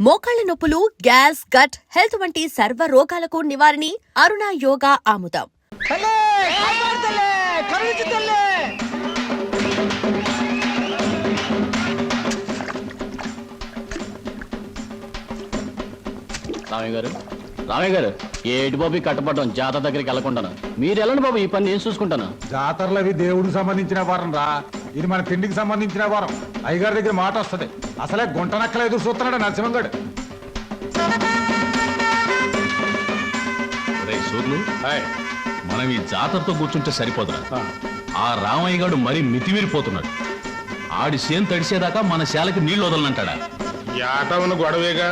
మోకాళ్ల నొప్పులు, gas, gut health వంటి సర్వ రోగాలకు నివారణి అరుణ యోగా ఆముదం. రామయ్య గారు ఏటి బాబు కట్టపడడం జాతర దగ్గరికి వెళ్ళకుండాను. మీరు వెళ్ళండి బాబు, ఈ పని నేను చూసుకుంటాను. జాతరలు అవి దేవుడికి సంబంధించిన వారం రా, ఇది మన తిండికి సంబంధించిన వారం. అయ్యగారి దగ్గర మాట వస్తుంది. అసలే గుంట నక్కలు ఎదురు చూస్తున్నాడు నరసింహంగడు. మనం ఈ జాతరతో కూర్చుంటే సరిపోదురా. ఆ రామయ్య గారు మరీ మితిమీరిపోతున్నాడు. ఆడి సేను తడిసేదాకా మన శాలకి నీళ్లు వదలనంటాడా? ఏటా ఉన్న గొడవేగా.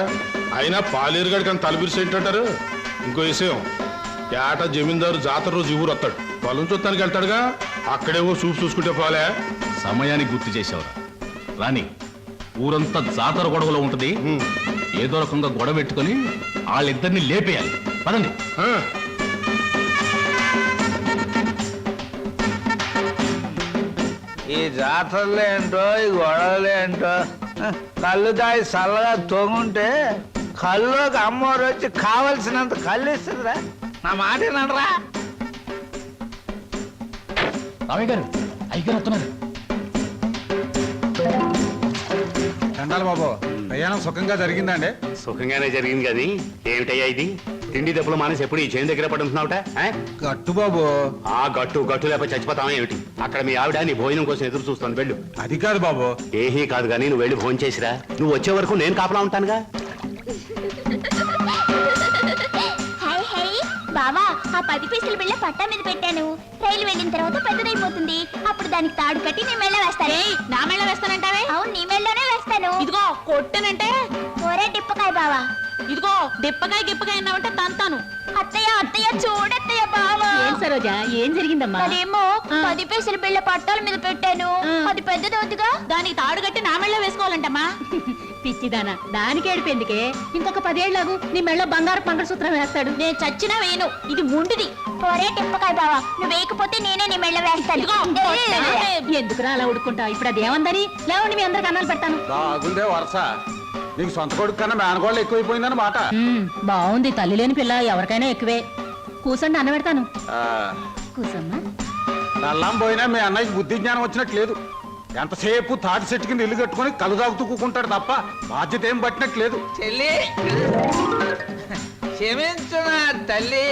అయినా పాలేరుగాడికి అని తలపిరిసేంటారు. ఇంకో విషయం, ఏట జమీందారు జాతర రోజు ఊరు వస్తాడు. పొలం చూస్తానికి వెళ్తాడుగా, అక్కడేవో చూపు చూసుకుంటే పోలే. సమయానికి గుర్తు చేసావురా. రాని ఊరంతా జాతర గొడవలో ఉంటది. ఏదో రకంగా గొడవ పెట్టుకుని వాళ్ళిద్దరిని లేపేయాలి. పదండి. ఈ జాతరలు ఏంటో, ఈ గొడవలు ఏంటో, కళ్ళు దాయి చల్లగా తొంగుంటే కళ్ళుకి అమ్మవారు వచ్చి కావలసినంత కళ్ళు ఇస్తుందిరా. నా మాట ఏనరా? రామయ్య గారు, అయ్యగారు వస్తున్నారు. చండాలి బాబు, ప్రయాణం సుఖంగా జరిగిందండి? సుఖంగానే జరిగింది. కానీ ఏమిటయ్యా ఇది? తిండి దెబ్బలు మానేసి ఎప్పుడు ఈ చేను దగ్గర పడుతున్నావుట? గట్టు బాబు. ఆ గట్టు లేకపోతే చచ్చిపోతావా ఏమిటి? అక్కడ మీ ఆవిడ నీ భోజనం కోసం ఎదురు చూస్తాను. వెళ్ళు. అది కాదు బాబు. ఏహీ కాదు కానీ నువ్వు వెళ్ళి భోజనం చేసిరా. నువ్వు వచ్చే వరకు నేను కాపలా ఉంటానుగా. బావా, ఆ 10 పైసలు బిళ్ళ పట్టా మీద పెట్టాను. రైలు వెళ్ళిన తర్వాత పెద్దదైపోతుంది. అప్పుడు దానికి తాడు కట్టి నీ మెళ్ళ వేస్తాను. నా మెళ్ళ వేస్తానంటావే? అవును, నీ మెళ్ళలోనే వేస్తాను. ఇదిగో కొట్టనంటే ఒరే డిప్పకాయ బావా. ఇదిగో డిప్పకాయ గిప్పకాయ అన్నావంటే తంతాను. అత్తయ్య అత్తయ్య చూడత్తయ్య బావా. ఏం సరోజా, ఏం జరిగిందమ్మా? అదేమో 10 పైసలు బిళ్ళ పట్టాల మీద పెట్టాను. అది పెద్దదవుతుగా, దానికి తాడు కట్టి నా మెళ్ళ వేసుకోవాలంటమ్మా. పిచ్చిదానా, దానికి ఏడిపోయిందికే. ఇంకొక 10 ఏళ్లకు నీ మెళ్ళ బంగారు మంగళసూత్రం వేస్తాడు. నేను చచ్చినా వేయను, ఇది ముండిది. ఒరే టిప్పకాయ బావా, నువ్వు వేయకపోతే నేనే నీ మెళ్ళ వేస్తాను. ఎందుకురా అలా ఉడుకుంటా? ఇప్పుడు అది ఏమందని లేవండి, మీ అందరికి అన్నాలు పెడతాను. బాగుందే వరస. నీకు సొంత కొడుకు కన్నా మేనగోళ్ళు ఎక్కువైపోయిందని మాట. బాగుంది, తల్లి లేని పిల్ల ఎవరికైనా ఎక్కువే. కూసండి, అన్న పెడతాను. కూసమ్మా. నల్లం పోయినా మీ అన్నయ్యకి బుద్ధి జ్ఞానం వచ్చినట్టు లేదు. ఎంతసేపు తాటి చెట్టు కింద ఇల్లు కట్టుకుని కలు తాగుతూ కూకుంటాడు తప్ప బాధ్యత ఏం పట్టినట్టు లేదు. చెల్లి క్షమించునా తల్లి.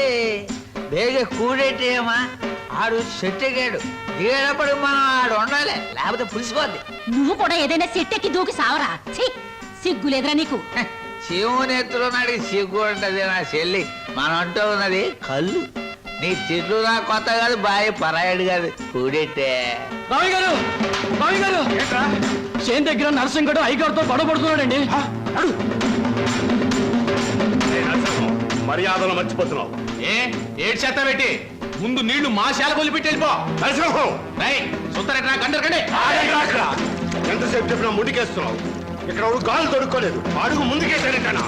బేగ కూడేటేమా, ఆడు చెట్టెగాడు. దిగేటప్పుడు మనం ఆడు ఉండాలి, లేకపోతే పులిసిపోద్ది. నువ్వు కూడా ఏదైనా చెట్టెక్కి దూకి సావరా. సిగ్గులేదురా నీకు? శివుని ఎత్తులో నాడికి సిగ్గు ఉంటది నా చెల్లి. మనం అంటూ ఉన్నది కళ్ళు. నీ తిట్లు నా కొత్త కాదు, బాయ్ పరాయడు కాదు. కూడెట్టే రామయ్య గారు, రామయ్య గారు, చేను దగ్గర నరసింహగడు అయ్యగారితో గొడవ పడుతున్నాడండి. మర్యాదలు మర్చిపోతున్నావు. ఏడు చేత పెట్టి ముందు నీళ్లు మా శాల కొలిపెట్టి వెళ్ళిపో. ఎంతసేపు చెప్పినా ముందుకేస్తున్నావు. ఇక్కడ గాలు దొరుకోలేదు, అడుగు ముందుకేసాడేటనా?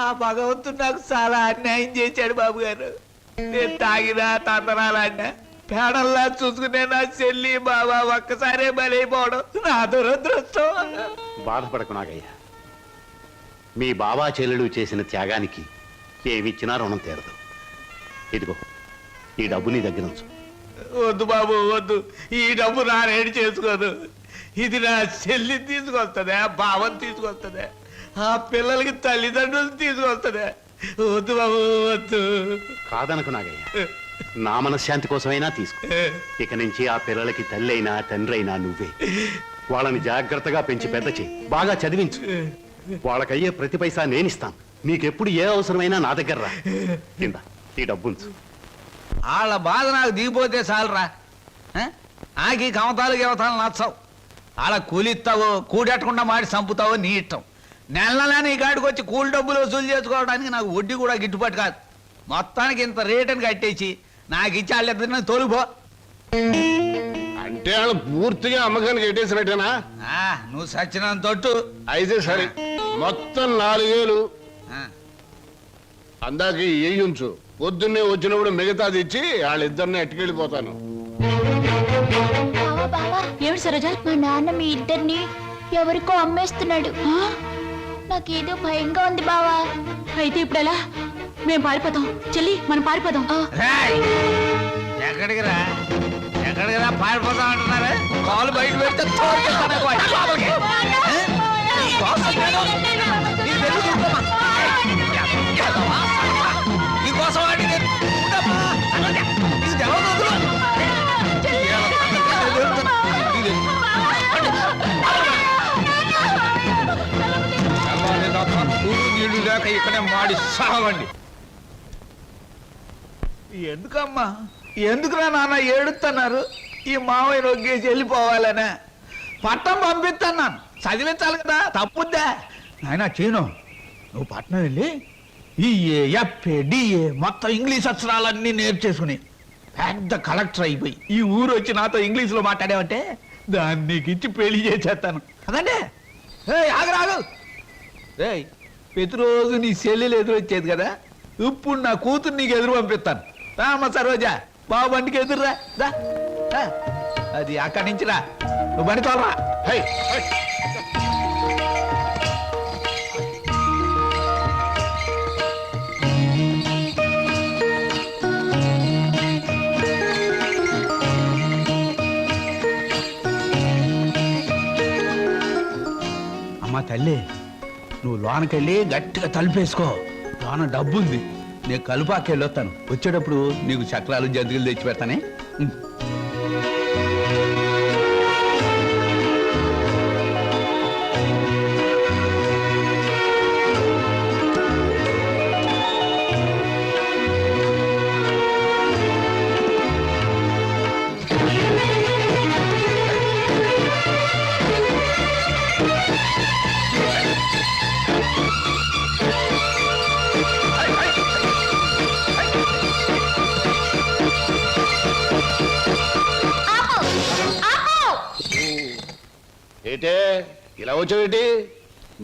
ఆ భగవంతుడు నాకు చాలా అన్యాయం చేశాడు బాబు గారు. నేను తాగినా తందనాలన్నా పేడల్లా చూసుకునే నా చెల్లి బాబా ఒక్కసారే బలైపోవడం నా దురదృష్టం. బాధపడకు నాగయ్య. మీ బాబా చెల్లెలు చేసిన త్యాగానికి ఏమిచ్చినా రుణం తీరదు. ఇదిగో ఈ డబ్బు నీ దగ్గర ఉంచు. వద్దు బాబు వద్దు, ఈ డబ్బు నా రేడి చేసుకోదు. ఇది నా చెల్లి తీసుకొస్తుందా, బావని తీసుకొస్తుందా, ఆ పిల్లలకి తల్లిదండ్రులు తీసుకొస్తుందా? వద్దు బాబు వద్దు. కాదనకు నాగయ్య, నా మనశ్శాంతి కోసమైనా తీసుకో. ఇక నుంచి ఆ పిల్లలకి తల్లి అయినా తండ్రి అయినా నువ్వే. వాళ్ళని జాగ్రత్తగా పెంచి పెద్ద చేయి, బాగా చదివించు. వాళ్ళకయ్యే ప్రతి పైసా నేనిస్తాను. నీకెప్పుడు ఏ అవసరమైనా నా దగ్గర రా కింద ఈ డబ్బుంచు. వాళ్ళ బాధ నాకు దిగిపోతే చాలరా. ఆకి కమతాలు గవతాలు నచ్చవు. వాళ్ళ కూలిస్తావో కూడెట్టకుండా మాడి చంపుతావో నీ ఇష్టం. నెల నీ కాడికి వచ్చి కూలి డబ్బులు వసూలు చేసుకోవడానికి నాకు వడ్డీ కూడా గిట్టుబాటు కాదు. మొత్తానికి ఇంత రేటుని కట్టేసి నాకు ఇచ్చి వాళ్ళిద్దరిని తోలిపో. అంటే వాళ్ళు పూర్తిగా అమ్మకానికి ఎట్టేసినట్టేనా? నువ్వు సచ్చినంత తొట్టు. అయితే సరే, మొత్తం 4000 ఆ, అందాక ఉంచు. పొద్దున్నే వచ్చినప్పుడు మిగతాది ఇచ్చి వాళ్ళిద్దరిని ఎట్టుకెళ్ళిపోతాను. బావా బావా, ఏమిటి సరోజ? మా నాన్న మీ ఇద్దరిని ఎవరికో అమ్మేస్తున్నాడు. నాకేదో భయంగా ఉంది బావా. అయితే ఇప్పుడు ఎలా? మేము పారిపోతాం చెల్లి, మనం పారిపోదాం. రేయ్, ఎక్కడికి రా ఎక్కడికి రా పారిపోతాం అంటున్నారు. కాలు బయట పెడితే తోలుకెళ్తాను లోపలికి. ఈ కోసం ఈ తెలుగుదమ్మా. ఈ కోసం వాడిని ఉండమ్మా. ఇది తెలవదు. నీళ్లు లేక ఇక్కడే మాడి సావండి. ఎందుకమ్మా ఎందుకురా నాన్న ఏడుస్తున్నారు? ఈ మావయ్య నొగ్గేసి వెళ్ళిపోవాలనే పట్టం పంపిస్తున్నాను. చదివించాలి కదా, తప్పుద్దా నాయన చీను. నువ్వు పట్నం వెళ్ళి ఈ ఎఫ్ఏ డిఏ మొత్తం ఇంగ్లీష్ అక్షరాలన్నీ నేర్చేసుకుని పెద్ద కలెక్టర్ అయిపోయి ఈ ఊరు వచ్చి నాతో ఇంగ్లీష్లో మాట్లాడావంటే దాన్ని నీకు ఇచ్చి పెళ్లి చేసేస్తాను. అదండి ఆగరాగు. రేయ్, ప్రతిరోజు నీ చెల్లెలు ఎదురొచ్చేది కదా, ఇప్పుడు నా కూతురు నీకు ఎదురు పంపిస్తాను. రామ్మ సరోజా, బాబు బండికి ఎదురురా. అది అక్కడి నుంచి రా, నువ్వు బండి తోలరా. High, high. అమ్మా తల్లి, నువ్వు లోనకెళ్ళి గట్టిగా తలుపేసుకో. లోన డబ్బు ఉంది. నేను కలుపాకెళ్ళి వస్తాను. వచ్చేటప్పుడు నీకు చక్రాలు జంతికలు తెచ్చి పెడతానే. ఏటే ఇలా వచ్చావేటి?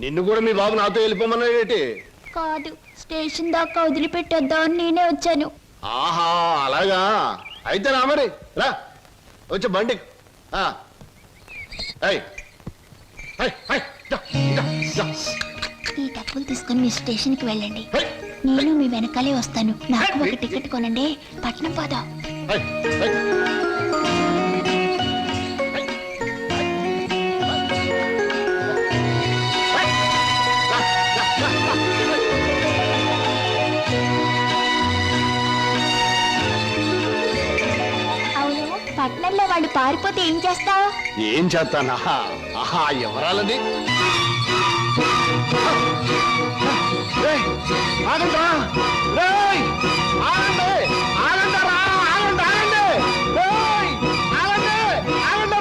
నిన్ను కూడా మీ బాబు నాతో వెళ్ళిపోమన్నాడేటి? కాదు, స్టేషన్ దాకా వదిలిపెట్టొద్దామని నేనే వచ్చాను. ఆహా, అలాగా. అయితే రా మరి, రా వచ్చే బండి. ఈ డబ్బులు తీసుకుని మీ స్టేషన్కి వెళ్ళండి. నేను మీ వెనకాలే వస్తాను. నాకు ఒక టికెట్ కొనండి, పట్నం పోదాం. అవును, పట్నంలో వాళ్ళు పారిపోతే ఏం చేస్తావు? ఏం చేస్తానా? ఆహా, ఎవరాలది? ఆగండ్రా! రేయ్! ఆగండి! ఆగండరా! ఆగండి! ఆగండి! రేయ్! ఆగండి! ఆగండి!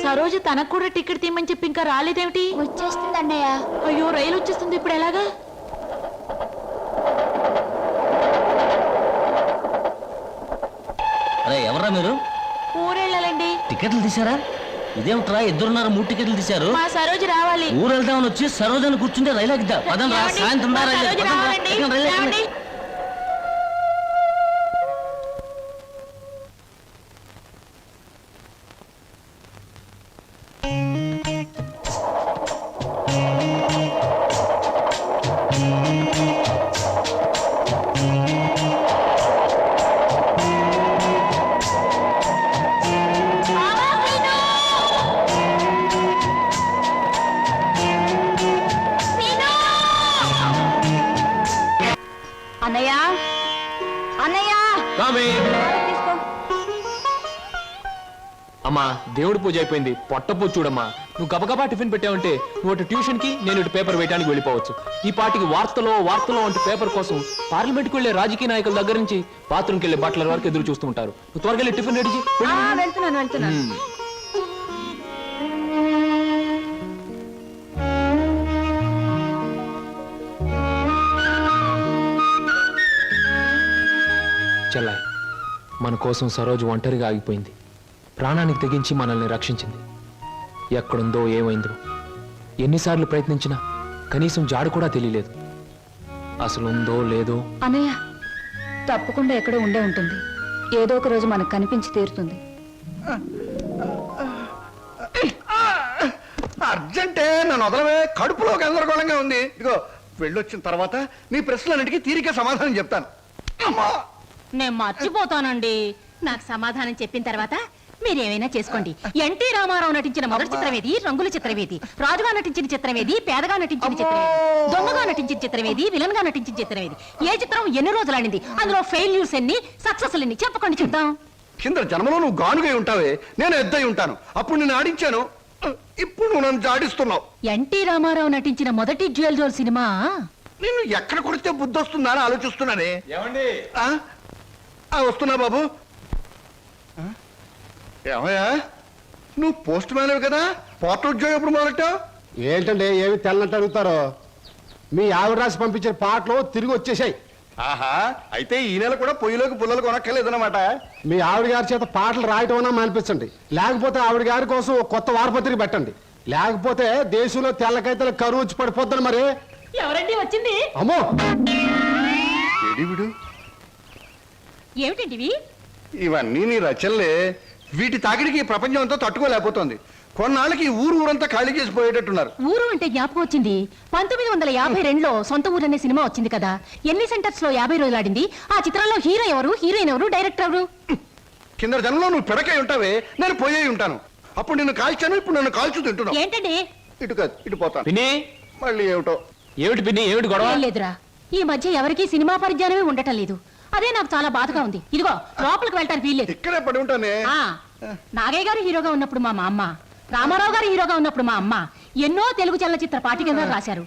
సరోజ తనకు కూడా టికెట్ తీయమని చెప్పి ఇంకా రాలేదేమిటి? వచ్చేస్తుంది అన్నయ్య. అయ్యో, రైలు వచ్చేస్తుంది. ఇప్పుడు ఎలాగా? అరే ఎవరా మీరు? ఊరెళ్ళాలండి. టికెట్లు తీసారా? ఇదేమిట్రా, ఇద్దరున్నారు 3 టికెట్లు తీశారు. మా సరోజ రావాలి. ఊరు వెళ్దామని వచ్చి సరోజని కూర్చుంటే రైలు ఎక్కుదా? పదం రా, ఏమండి? సాయంత్రం మా రా, రైలు సరోజ పదం రా. రావాలండి. ఎక్కడ రైలు ఎక్కండి. ఏమండి? అమ్మా దేవుడి పూజ అయిపోయింది, పొట్ట పూజ చూడమ్మా. నువ్వు గబగబా టిఫిన్ పెట్టావంటే నువ్వు అటు ట్యూషన్ కి, నేను ఇటు పేపర్ వేయడానికి వెళ్ళిపోవచ్చు. ఈ పాటికి వార్తలో వంటి పేపర్ కోసం పార్లమెంట్కి వెళ్లే రాజకీయ నాయకుల దగ్గర నుంచి బాత్రూమ్కి వెళ్లే బట్టల వరకు ఎదురు చూస్తూ ఉంటారు. నువ్వు త్వరగా వెళ్ళి టిఫిన్ రెడీ చేయి. వెళ్తున్నాను. చెల్లాయి, మన కోసం సరోజు ఒంటరిగా ఆగిపోయింది. ప్రాణానికి తెగించి మనల్ని రక్షించింది. ఎక్కడుందో ఏమైందో ఎన్నిసార్లు ప్రయత్నించినా కనీసం జాడు కూడా తెలియలేదు. అసలు ఉందో లేదో. అన్నయ్య తప్పకుండా ఎక్కడో ఉండే ఉంటుంది. ఏదో ఒక రోజు మనకు కనిపించి తీరుతుంది. అర్జెంటే నన్ను వదలవే, కడుపులో గందరగోళంగా ఉంది. ఇదిగో వెళ్ళొచ్చిన తర్వాత నీ ప్రశ్నలన్నిటికీ తీరిక సమాధానం చెప్తాను. అమ్మా నేను మర్చిపోతానండి. నాకు సమాధానం చెప్పిన తర్వాత మీరేమైనా చేసుకోండి. ఎన్టీ రామారావు నటించిన మొదటి చిత్రమేది, రంగుల చిత్రమేది, రాజుగా నటించిన చిత్రమేది, పేదగా నటించిన చిత్రమేది, దొంగగా నటించిన చిత్రమేది, విలన్ గా నటించిన చిత్రమేది, ఏ చిత్రం ఎన్ని రోజులు ఆడింది, అందులో ఫెయిల్యూర్స్ ఎన్ని, సక్సెస్ ఎన్ని చెప్పకండి చూద్దాం. కింద జన్మలో నువ్వు గానుగై ఉంటావే, నేను ఎద్దై ఉంటాను. అప్పుడు నేను ఆడించాను, ఇప్పుడు నువ్వు నన్ను జాడిస్తున్నావు. ఎన్టీ రామారావు నటించిన మొదటి జ్యువెల్ జోల్ సినిమా నేను ఎక్కడ కొడితే బుద్ధి వస్తుందా అని ఆలోచిస్తున్నానే. ఏమండి? వస్తున్నా బాబు. ఏమయ్యా, నువ్వు పోస్ట్ మ్యాన్ కదా, పోర్ట్ ఉద్యోగం ఎప్పుడు మొదలెట్టావు? ఏంటంటే ఏమి తెల్లనట్టు అడుగుతారో. మీ ఆవిడ రాసి పంపించిన పాటలు తిరిగి వచ్చేసాయి. ఆహా, అయితే ఈ నెల కూడా పొయ్యిలోకి పుల్లలు కొనక్కర్లేదన్నమాట. మీ ఆవిడ గారి చేత పాటలు రాయటం అన్నా మానిపించండి. లేకపోతే ఆవిడ గారి కోసం ఒక కొత్త వారపత్రిక పెట్టండి. లేకపోతే దేశంలో తెల్లకైతే కరువు వచ్చి పడిపోద్దని. మరి ఎవరండి వచ్చింది? అమ్మో, విడు ఏమిటండి ఇవన్నీ నీ రచనలే. వీటి తాకిడికి ఈ ప్రపంచం అంతా తట్టుకోలేకపోతుంది. కొన్నాళ్ళకి ఈ ఊరంతా ఖాళీ చేసి పోయేటట్టున్నారు. ఊరు అంటే జ్ఞాపకం వచ్చింది. 1952లో సొంత ఊరు అనే సినిమా వచ్చింది కదా. ఎన్ని సెంటర్స్ లో 50 రోజులు ఆడింది. ఆ చిత్రంలో హీరో ఎవరు, హీరోయిన్ ఎవరు, డైరెక్టర్ ఎవరు? కింద జనంలో నువ్వు పిడకై ఉంటావే, నేను పోయే ఉంటాను. అప్పుడు నిన్ను కాల్చాను, ఇప్పుడు నన్ను కాల్చు తింటున్నావు. ఏంటండి? ఇటు కాదు, ఇటు పోతాను. పిన్ని, మళ్ళీ ఏమిటో. ఏమిటి పిన్ని, ఏమిటి గొడవ? ఏం లేదురా, ఈ మధ్య ఎవరికీ సినిమా పరిజ్ఞానమే ఉండటం లేదు. అదే నాకు చాలా బాధగా ఉంది. ఇదిగో లోపలికి వెళ్ళటానికి వీల్లేదు. ఇక్కడే పడి ఉంటానే. నాగయ్య గారు హీరోగా ఉన్నప్పుడు మా అమ్మ, రామారావు గారు హీరోగా ఉన్నప్పుడు మా అమ్మ ఎన్నో తెలుగు చలనచిత్ర పాఠ్యాంశాలు రాశారు.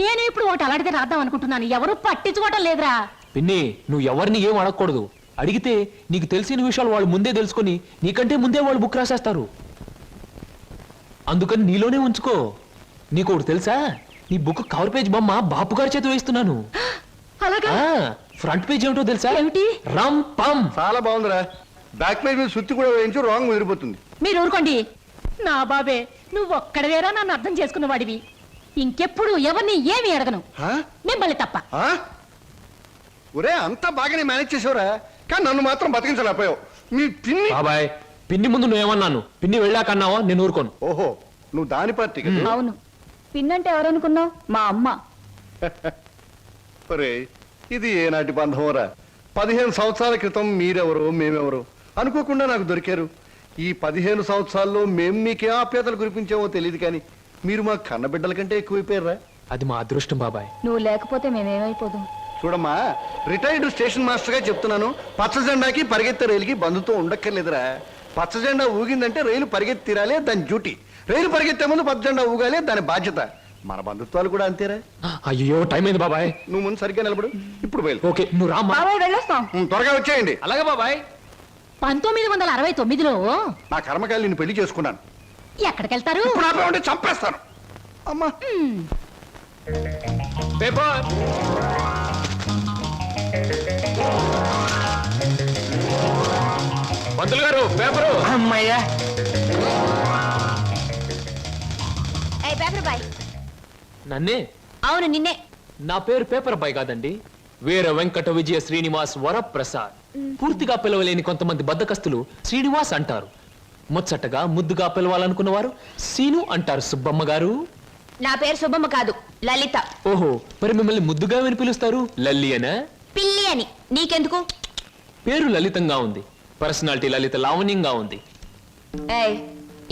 నేను ఇప్పుడు ఒకటి అలాంటిదే రాద్దాం అనుకుంటున్నాను. ఎవరు పట్టించుకోవటం లేదురా. పిన్ని, నువ్వు ఎవరిని ఏం అడగకూడదు. అడిగితే నీకు తెలిసిన విషయాలు వాళ్ళు ముందే తెలుసుకొని నీకంటే ముందే వాళ్ళు బుక్ రాసేస్తారు. అందుకని నీలోనే ఉంచుకో. నీకు ఒకటి తెలుసా, నీ బుక్ కవర్ పేజ్ బొమ్మ బాపు గారి చేత వేస్తున్నాను. అలాగా? ఫ్రంట్ పేజ్ ఏమిటో తెలుసా? ఏమిటి? రమ్ పమ్. చాలా బాగుందిరా. బ్యాక్ పేజ్ మీద సుత్తి కూడా వేయించు, రాంగ్ ముదిరిపోతుంది. మీరు ఊరుకోండి. నా బాబే, నువ్వు ఒక్కడవేరా నన్ను అర్థం చేసుకున్న వాడివి. ఇంకెప్పుడు ఎవరిని ఏమి అడగను, మిమ్మల్ని తప్ప. ఒరే, అంతా బాగానే మేనేజ్ చేసావురా, కానీ నన్ను మాత్రం బతికించలేకపోయావు. మీ పిన్ని. బాబాయ్, పిన్ని ముందు నువ్వేమన్నాను, పిన్ని వెళ్ళాకన్నావా? నేను ఊరుకోను. ఓహో, నువ్వు దాని పార్టీ కదా. అవును. పిన్నంటే ఎవరనుకున్నావు? మా అమ్మ. ఒరే, ఇది ఏనాటి బంధమోరా. 15 సంవత్సరాల క్రితం మీరెవరు, మేమెవరు అనుకోకుండా నాకు దొరికారు. ఈ 15 సంవత్సరాల్లో మేము మీకే ఆప్యాతలు కురిపించామో తెలియదు, కానీ మీరు మా కన్నబిడ్డల కంటే ఎక్కువైపోయారా. అది మా అదృష్టం బాబాయ్. నువ్వు లేకపోతే మేమేమైపోదాం. చూడమ్మా, రిటైర్డ్ స్టేషన్ మాస్టర్ గా చెప్తున్నాను, పచ్చ జెండాకి పరిగెత్తే రైలుకి బంధుతో ఉండక్కర్లేదురా. పచ్చ జెండా ఊగిందంటే రైలు పరిగెత్తి తీరాలే, దాని డ్యూటీ. రైలు పరిగెత్తే ముందు పచ్చ జెండా ఊగాలే, దాని బాధ్యత. మన బంధుత్వాలు కూడా అంతేరా. అయ్యో, టైం అయింది బాబాయ్. నువ్వు ముందు సరిగ్గా నిలబడు, ఇప్పుడు బయలు. ఓకే, నువ్వు రామ్మా. వెళ్ళొస్తాం. త్వరగా వచ్చేయండి. అలాగే బాబాయ్. 1969లో నా కర్మకాయలు నిన్ను పెళ్లి చేసుకున్నాను. ఎక్కడికెళ్తారు? ఇప్పుడు ఆపే ఉంటే చంపేస్తాను. అమ్మా, పేపర్. పంతులు గారు, పేపరు. అమ్మయ్యా. Paper boy. నన్నే? అవును, నిన్నే. నా పేరు పేపర్ బాయ్ కాదండి, వీర వెంకట విజయ శ్రీనివాస్ వరప్రసాద్. పూర్తిగా పిలవలేని కొంతమంది బద్దకస్తులు శ్రీనివాస్ అంటారు. ముచ్చటగా ముద్దుగా పిలవాలనుకున్న వారు సీను అంటారు. సుబ్బమ్మ గారు. నా పేరు సుబ్బమ్మ కాదు, లలిత. ఓహో, మరి మిమ్మల్ని ముద్దుగా విని పిలుస్తారు లల్లి అనా? పిల్లి అని. నీకెందుకు? పేరు లలితంగా ఉంది, పర్సనాలిటీ లలిత లావణ్యంగా ఉంది.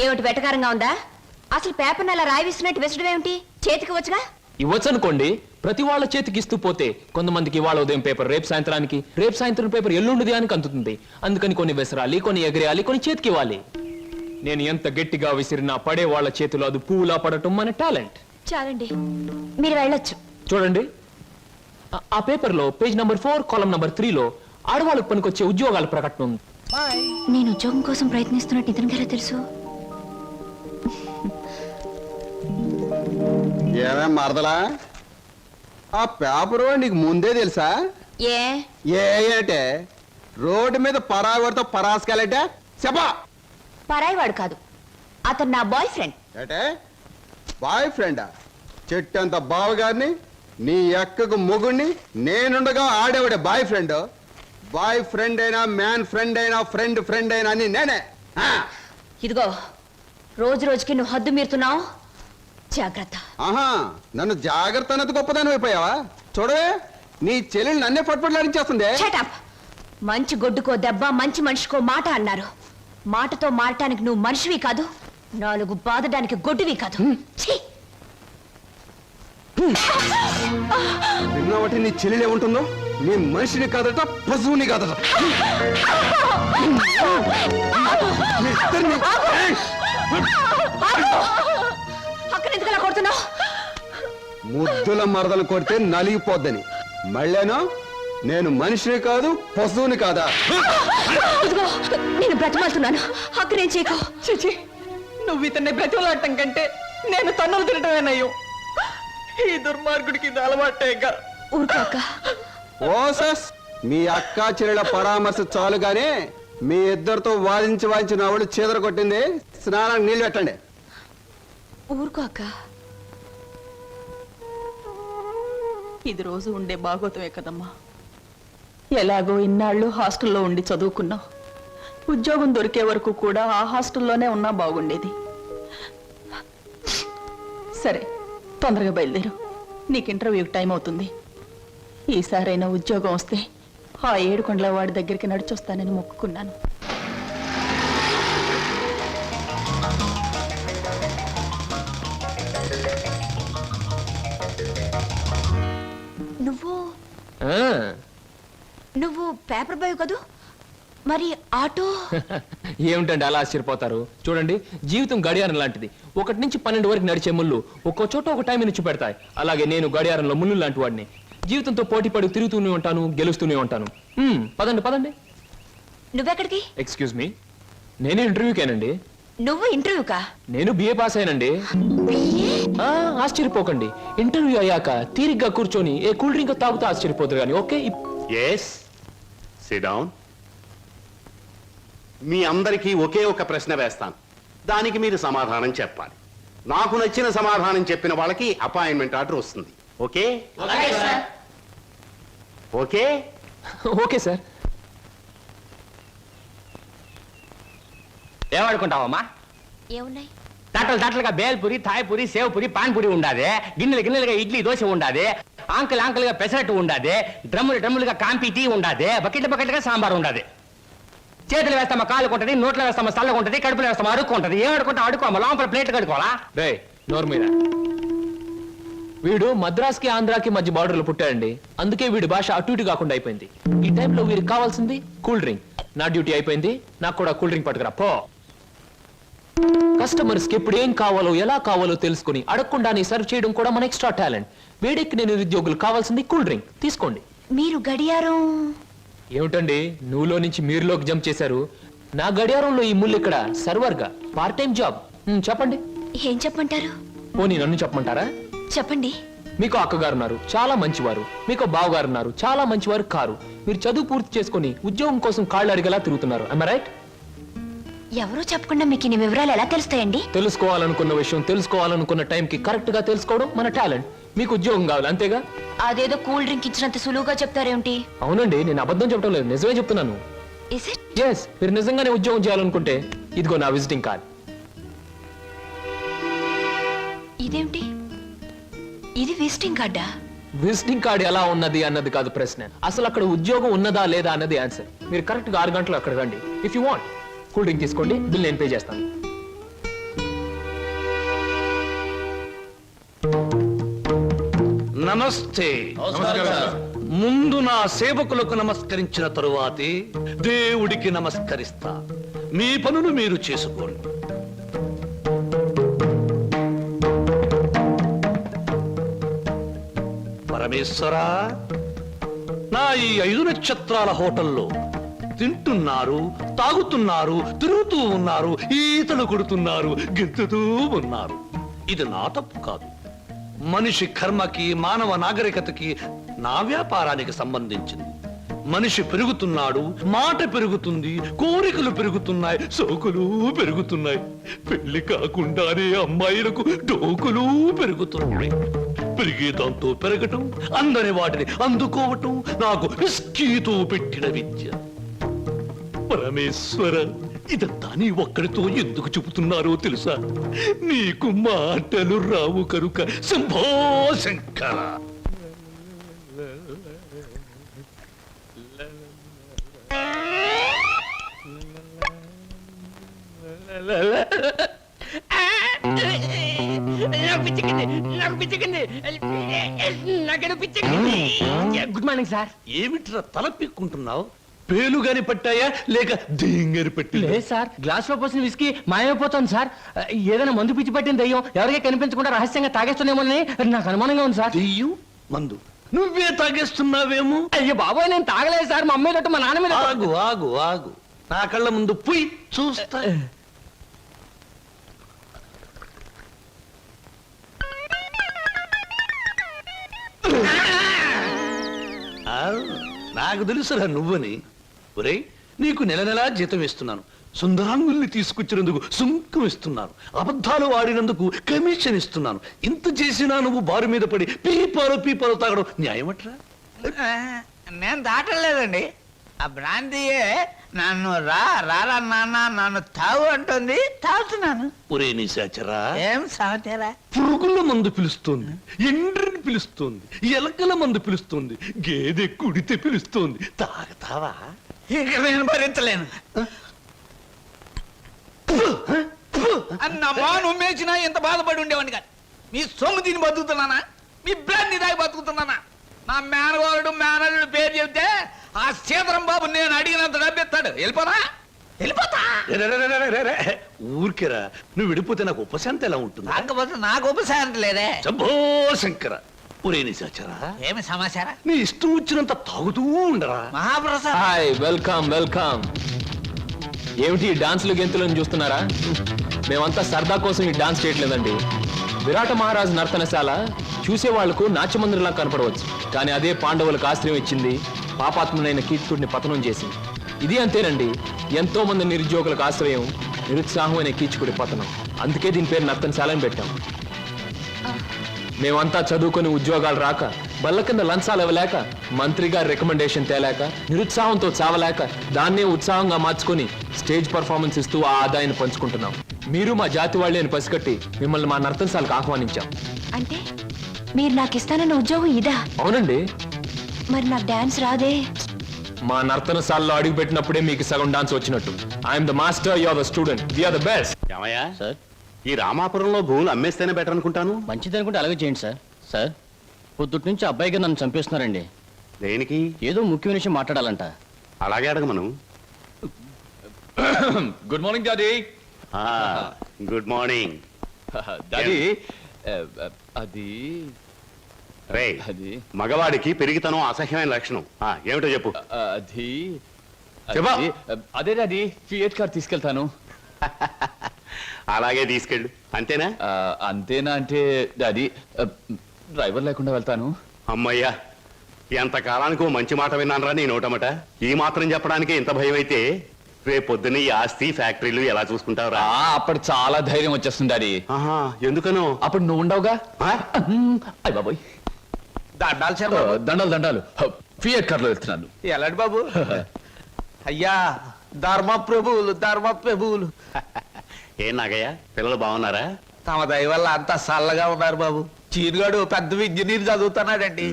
ఏమిటి వెటకారంగా ఉందా? అసలు పేపర్ అలా రాయిస్తున్నట్టు విసడం ఏమిటి? చేతికి వచ్చుగా. ఇవ్వచ్చనుకోండి, ప్రతి వాళ్ళ చేతికి ఇస్తూ పోతే కొంతమందికి ఇవాళ ఉదయం పేపర్ రేపు సాయంత్రానికి, రేపు సాయంత్రం పేపర్ ఎల్లుండి దానికి అందుతుంది. అందుకని కొన్ని విసరాలి, కొన్ని ఎగరేయాలి, కొన్ని చేతికి ఇవ్వాలి. నేను ఎంత గట్టిగా విసిరినా పడే వాళ్ళ చేతిలో అది పువ్వులా పడటం మన టాలెంట్. చాలండి, మీరు వెళ్ళొచ్చు. చూడండి, ఆ పేపర్లో పేజ్ నంబర్ 4 కాలమ్ నంబర్ 3లో ఆడవాళ్ళకు పనికొచ్చే ఉద్యోగాల ప్రకటన ఉంది. నేను ఉద్యోగం కోసం ప్రయత్నిస్తున్నట్టు ఇతనికి ఎలా తెలుసు? ఏమే మరదలా, ఆ పేపరు నీకు ముందే తెలుసా? ఏంటే రోడ్డు మీద పరాగడితో పరాసుకెళ్ళటే చెప్పా. పరాయివాడు కాదు, అతను నా బాయ్ ఫ్రెండ్. ఏటే బాయ్ ఫ్రెండా? చెట్టంత బావగారిని, నీ ఎక్కకు మొగుణ్ణి, నేనుండగా ఆడేవాడే బాయ్ ఫ్రెండ్. బాయ్ ఫ్రెండ్ అయినా, మ్యాన్ ఫ్రెండ్ అయినా, ఫ్రెండ్ అయినా అని నేనే. ఇదిగో, రోజు రోజుకి నువ్వు హద్దు మీరుతున్నావు, జాగ్రత్త. ఆహా, నన్ను జాగ్రత్త అన్నది గొప్పదాని అయిపోయావా? చూడవే, నీ చెల్లెలు నన్నే పట్టుపట్లాడించేస్తుంది. Shut up. మంచి గొడ్డుకో దెబ్బ, మంచి మనిషికో మాట అన్నారు. మాటతో మారటానికి నువ్వు మనిషివి కాదు, 4 బాదడానికి గొడ్డువి కాదు. ఛీ! విన్నావటి నీ చెల్లెలు ఏముంటుందో? నీ మనిషిని కాదట, పశువుని కాదట. మీ ఇద్దరిని- ఏయ్! అక్కడ ఎందుకు అలా కొడుతున్నావు? ముద్దుల మరదలు కొడితే నలిగిపోద్దని. మళ్ళేనో నేను మనిషిని కాదు, పశువుని కాదా? ఇదిగో, నేను బ్రతిమాలుతున్నాను, అక్కడేం చేయకు. చిచి, నువ్వు ఇతన్ని బ్రతిమలాడటం కంటే నేను తన్నులు తినటమేనయ్యో. ఈ దుర్మార్గుడికి ఇది అలవాటేగా. ఊరుకోక. ఓసస్, మీ అక్కా చెల్లెల పరామర్శ చాలుగానే మీ ఇద్దరితో వాదించి నా వాళ్ళు చీదర కొట్టింది. స్నానానికి నీళ్ళు పెట్టండి. ఊరుకోక. ఇది రోజు ఉండే బాగోతమే కదమ్మా. ఎలాగో ఇన్నాళ్ళు హాస్టల్లో ఉండి చదువుకున్నావు. ఉద్యోగం దొరికే వరకు కూడా ఆ హాస్టల్లోనే ఉన్నా బాగుండేది. సరే, తొందరగా బయలుదేరు, నీకు ఇంటర్వ్యూకి టైం అవుతుంది. ఈసారైనా ఉద్యోగం వస్తే ఆ 7 కొండల వాడి దగ్గరికి నడిచొస్తానని మొక్కుకున్నాను. నువ్వు పేపర్ బాయ్ కదూ, మరి ఆటో? ఏమిటండి అలా ఆశ్చర్యపోతారు? చూడండి, జీవితం గడియారం లాంటిది. 1 నుంచి 12 వరకు నడిచే ముళ్ళు ఒక్కో చోట ఒక టైం నుంచి పెడతాయి. అలాగే నేను గడియారంలో ముళ్ళు లాంటి వాడిని. జీవితంతో పోటీ పడి తిరుగుతూనే ఉంటాను, గెలుస్తూనే ఉంటాను. పదండి పదండి. నువ్వెక్కడికి? ఎక్స్క్యూజ్ మీ, నేను ఇంటర్వ్యూకేనండి. నువ్వు ఇంటర్వ్యూకా? నేను బిఏ పాస్ అయినండి. ఆశ్చర్యపోకండి, ఇంటర్వ్యూ అయ్యాక తీరిగ్గా కూర్చొని ఏ కూల్ డ్రింక్ తాగుతూ ఆశ్చర్యపోతారు కానీ. Okay, yes, sit down. మీ అందరికీ ఒకే ఒక ప్రశ్న వేస్తాను, దానికి మీరు సమాధానం చెప్పాలి. నాకు నచ్చిన సమాధానం చెప్పిన వాళ్ళకి అపాయింట్మెంట్ ఆర్డర్ వస్తుంది. ఓకే? Okay okay sir. ఏమనుకుంటావమ్మా? ఏమున్నాయి? తట్టలుగా బేల్పూరి, థాయ్పూరి, సేవ్పూరి, పాన్పూరి ఉండాది. గిన్నెలుగా ఇడ్లీ దోశ ఉండాది. ఆంకలుగా పెసరట్టు ఉండాది. డ్రమ్ములుగా కాంపి టీ ఉండాది. బకెట్లుగా సాంబార్ ఉండాది. చేతులు వేస్తామా కాలు కొంటది, నోట్లో వేస్తామా చల్లగా ఉంటది, కడుపులో వేస్తామా అడుక్కుంటది. ఏం అడుకుంటా అడుకోమా, లోపల ప్లేట్ కడుకోవాలా? రే నోరు మీద. వీడు మద్రాస్కి ఆంధ్రాకి మధ్య బార్డర్లో పుట్టాడండి. అందుకే వీడి భాష అటు ఇటు కాకుండా అయిపోయింది. ఈ టైంలో వీరికి కావాల్సింది కూల్ డ్రింక్. నా డ్యూటీ అయిపోయింది, నాకు కూడా కూల్ డ్రింక్ పట్టుకురా పో. కస్టమర్స్ కి ఎప్పుడు ఏం కావాలో ఎలా కావాలో తెలుసుకుని అడగకుండానే సర్వ్ చేయడం కూడా మన ఎక్స్ట్రా టాలెంట్. వేడెక్కి నేను నిరుద్యోగులు కావాల్సింది కూల్ డ్రింక్. తీసుకోండి. మీరు గడియారం? ఏమిటండి నువ్వులో నుంచి మీరులోకి జంప్ చేశారు? నా గడియారంలో ఈ ముళ్ళు ఇక్కడ సర్వర్ గా పార్ట్ టైం జాబ్. చెప్పండి. ఏం చెప్పమంటారు? పోనీ నన్ను చెప్పమంటారా? చెప్పండి. మీకు అక్కగారు ఉన్నారు, చాలా మంచివారు. మీకు బావగారు ఉన్నారు, చాలా మంచివారు కారు. మీరు చదువు పూర్తి చేసుకుని ఉద్యోగం కోసం కాళ్ళు అడిగేలా తిరుగుతున్నారు. am I right? ఎవరో చెప్పకుండా మీకు ఇన్ని వివరాలు ఎలా తెలుస్తాయండి? తెలుసుకోవాలనుకున్న విషయం తెలుసుకోవాలనుకున్న టైంకి కరెక్ట్ గా తెలుసుకోవడం మన టాలెంట్. మీకు ఉద్యోగం కావాలి అంతేగా? అదేదో కూల్ డ్రింక్ ఇచ్చినంత సులువుగా చెప్తారేమిటి? అవునండి, నేను అబద్ధం చెప్పడం లేదు, నిజమే చెప్తున్నాను. Is it? ఎస్, మీరు నిజంగానే ఉద్యోగం చేయాలనుకుంటే ఇదిగో నా విజిటింగ్ కార్డ్. ఇదేమిటి? ఇది విజిటింగ్ కార్డా? విజిటింగ్ కార్డ్ ఎలా ఉన్నది అన్నది కాదు ప్రశ్న, అసలు అక్కడ ఉద్యోగం ఉన్నదా లేదా అన్నది ఆన్సర్. మీరు కరెక్ట్ గా 6 గంటలు అక్కడ రండి. If you want cool drink తీసుకోండి, బిల్ నేను పే చేస్తాను. నమస్తే. ముందు నా సేవకులకు నమస్కరించిన తరువాతే దేవుడికి నమస్కరిస్తా. మీ పనులు మీరు చేసుకోండి. పరమేశ్వరా, నా ఈ 5 నక్షత్రాల హోటల్లో తింటున్నారు, తాగుతున్నారు, తిరుగుతూ ఉన్నారు, ఈతలు కొడుతున్నారు, గెంతుతూ ఉన్నారు. ఇది నా తప్పు కాదు. మనిషి కర్మకి, మానవ నాగరికతకి, నా వ్యాపారానికి సంబంధించింది. మనిషి పెరుగుతున్నాడు, మాట పెరుగుతుంది, కోరికలు పెరుగుతున్నాయి, సోకులు పెరుగుతున్నాయి. పెళ్లి కాకుండానే అమ్మాయిలకు డోకులు పెరుగుతున్నాయి. పెరిగే దాంతో పెరగటం, అందని వాటిని అందుకోవటం నాకు విస్కీతో పెట్టిన విద్య. పరమేశ్వర, ఇదంతా నీ ఒక్కడితో ఎందుకు చెబుతున్నారో తెలుసా? నీకు మాటలు రావు కనుక. Shambho Shankara. Good morning sir. ఏమిట్రా తల పిక్కుంటున్నావు? పేలుగాని పట్టాయా లేక దింగని పట్టి? లేదు సార్, గ్లాస్ లో పోసిన విస్కీ మాయమైపోతుంది సార్. ఏదైనా మందు పిచ్చి పట్టిన దయ్యం ఎవరికీ కనిపించకుండా రహస్యంగా తాగేస్తున్నామోనని నాకు అనుమానంగా ఉంది సార్. దెయ్యం మందు నువ్వే తాగేస్తున్నావేమో? అయ్యో బాబోయ్, నేను తాగలేదు సార్. మా అమ్మాయి తట్టు మా నాన్న మీద. ఆగు ఆగు ఆగు, నా కళ్ళ ముందు పోయి చూస్తా. నాకు తెలుసురా నువ్వని. ఒరే, నీకు నెల నెలా జీతం ఇస్తున్నాను, సుందరాంగుల్ని తీసుకొచ్చినందుకు సుంకం ఇస్తున్నాను, అబద్ధాలు ఆడినందుకు కమిషన్ ఇస్తున్నాను. ఇంత చేసినా నువ్వు బారు మీద పడి పీపాలు తాగడం న్యాయమట్రా? నేను దాటలేదండి. ఆ బ్రాంతియే నన్ను రారా నాన్న నన్ను తాగు అంటుంది, తాగుతున్నాను. ఒరే నిశాచరా, ఏం సమాచారా? పురుగుల మందు పిలుస్తోంది, ఎండ్రిని పిలుస్తోంది, ఎలకల మందు పిలుస్తోంది, గేదె కుడితే పిలుస్తోంది. తాగతావా? ఇక నేను భరించలేను. అన్నమ్మా, నువ్వేసినా ఎంత బాధపడి ఉండేవాడిని కాదు. మీ సొమ్ము తిని బతుకుతున్నానా? మీ బ్రాంతి దాగి బతుకుతున్నానా? నా మేనగోరుడు మేనల్లుడు పేరు చెబితే ఆ సీతరం బాబు నేను అడిగినంత డబ్బిస్తాడు. వెళ్ళిపోతా. ఊరికేరా, నువ్వు విడిపోతే నాకు ఉపశాంతి ఎలా ఉంటుంది? కాకపోతే నాకు ఉపశాంతి లేదే. శంభో శంకర. ఒరే నిశాచరా, ఏమి సమాచారం? నీ ఇష్టం వచ్చినంత తాగుతూ ఉండరా. Mahaprasad, hi, welcome welcome. ఏమిటి ఈ డాన్సులు గెంతులను చూస్తున్నారా? మేమంతా సరదా కోసం ఈ డాన్స్ చేయట్లేదండి. విరాట మహారాజు నర్తనశాల చూసే వాళ్లకు నాట్యమందిరంలా కనపడవచ్చు, కానీ అదే పాండవులకు ఆశ్రయం ఇచ్చింది, పాపాత్మునైన కీచకుడిని పతనం చేసింది. ఇది అంతేనండి, ఎంతో మంది నిరుద్యోగులకు ఆశ్రయం, నిరుత్సాహమైన కీచకుడి పతనం. అందుకే దీని పేరు నర్తనశాల అని పెట్టాం. మేమంతా చదువుకొని ఉద్యోగాలు రాక, బల్ల కింద లంచాలు ఇవ్వలేక, మంత్రి గారి రికమెండేషన్ తేలేక, నిరుత్సాహంతో చావలేక, దాన్నే ఉత్సాహంగా మార్చుకొని స్టేజ్ పర్ఫార్మెన్స్ ఇస్తూ ఆ ఆదాయాన్ని పంచుకుంటున్నాం. మీరు మా జాతి వాళ్ళే అని పసిగట్టి మిమ్మల్ని మా నర్తనశాలకు ఆహ్వానించాం. అంటే మీరు నాకు ఇస్తానన్న ఉద్యోగం ఇదా? అవునండి. మరి నాకు డాన్స్ రాదే? మా నర్తనశాలలో అడుగు పెట్టినప్పుడే మీకు సగం డాన్స్ వచ్చినట్టు. I'm the master, you are the student, we are the best. ఏమయ్యా సార్, ఈ రామాపురంలో భూములు అమ్మేస్తేనే బెటర్ అనుకుంటాను. మంచిది అనుకుంటే అలాగే చేయండి సార్. సార్, పొద్దుటి నుంచి అబ్బాయిగా నన్ను చంపేస్తున్నారండి. దేనికి? ఏదో ముఖ్యమైన విషయం మాట్లాడాలంట. అలాగే అడగమను. Good morning daddy. Good morning daddy, అది రే, మగవాడికి పెరిగితనం అసహ్యమైన లక్షణం. ఏమిటో చెప్పు. అది చెప్పా. అదే డాడీ, ఫియట్ కార్ తీసుకెళ్తాను. అలాగే తీసుకెళ్ళు. అంతేనా? అంతేనా అంటే డాడీ, డ్రైవర్ లేకుండా వెళ్తాను. అమ్మయ్యా, ఎంతకాలానికి ఓ మంచి మాట విన్నానరా నీ నోటమట. ఈ మాత్రం చెప్పడానికి ఇంత భయం అయితే రేపొద్దున ఈ ఆస్తి ఫ్యాక్టరీలు ఎలా చూసుకుంటావురా? అప్పుడు చాలా ధైర్యం వచ్చేస్తుంది డాడీ. ఎందుకనో? అప్పుడు నువ్వు ఉండవుగా. అయ్య బాబోయ్, దండాలు శర్మ. దండాలు దండాలు. ఫియట్ కార్లో వెళ్తున్నాను. ఎలాంటి బాబు? అయ్యా, ధర్మ ప్రభువులు. ఏం నాగయ్య, పిల్లలు బాగున్నారా? తమ దయ వల్ల అంతా చల్లగా ఉన్నారు బాబు. చీరుగాడు పెద్ద ఇంజనీర్ చదువుతున్నాడండి.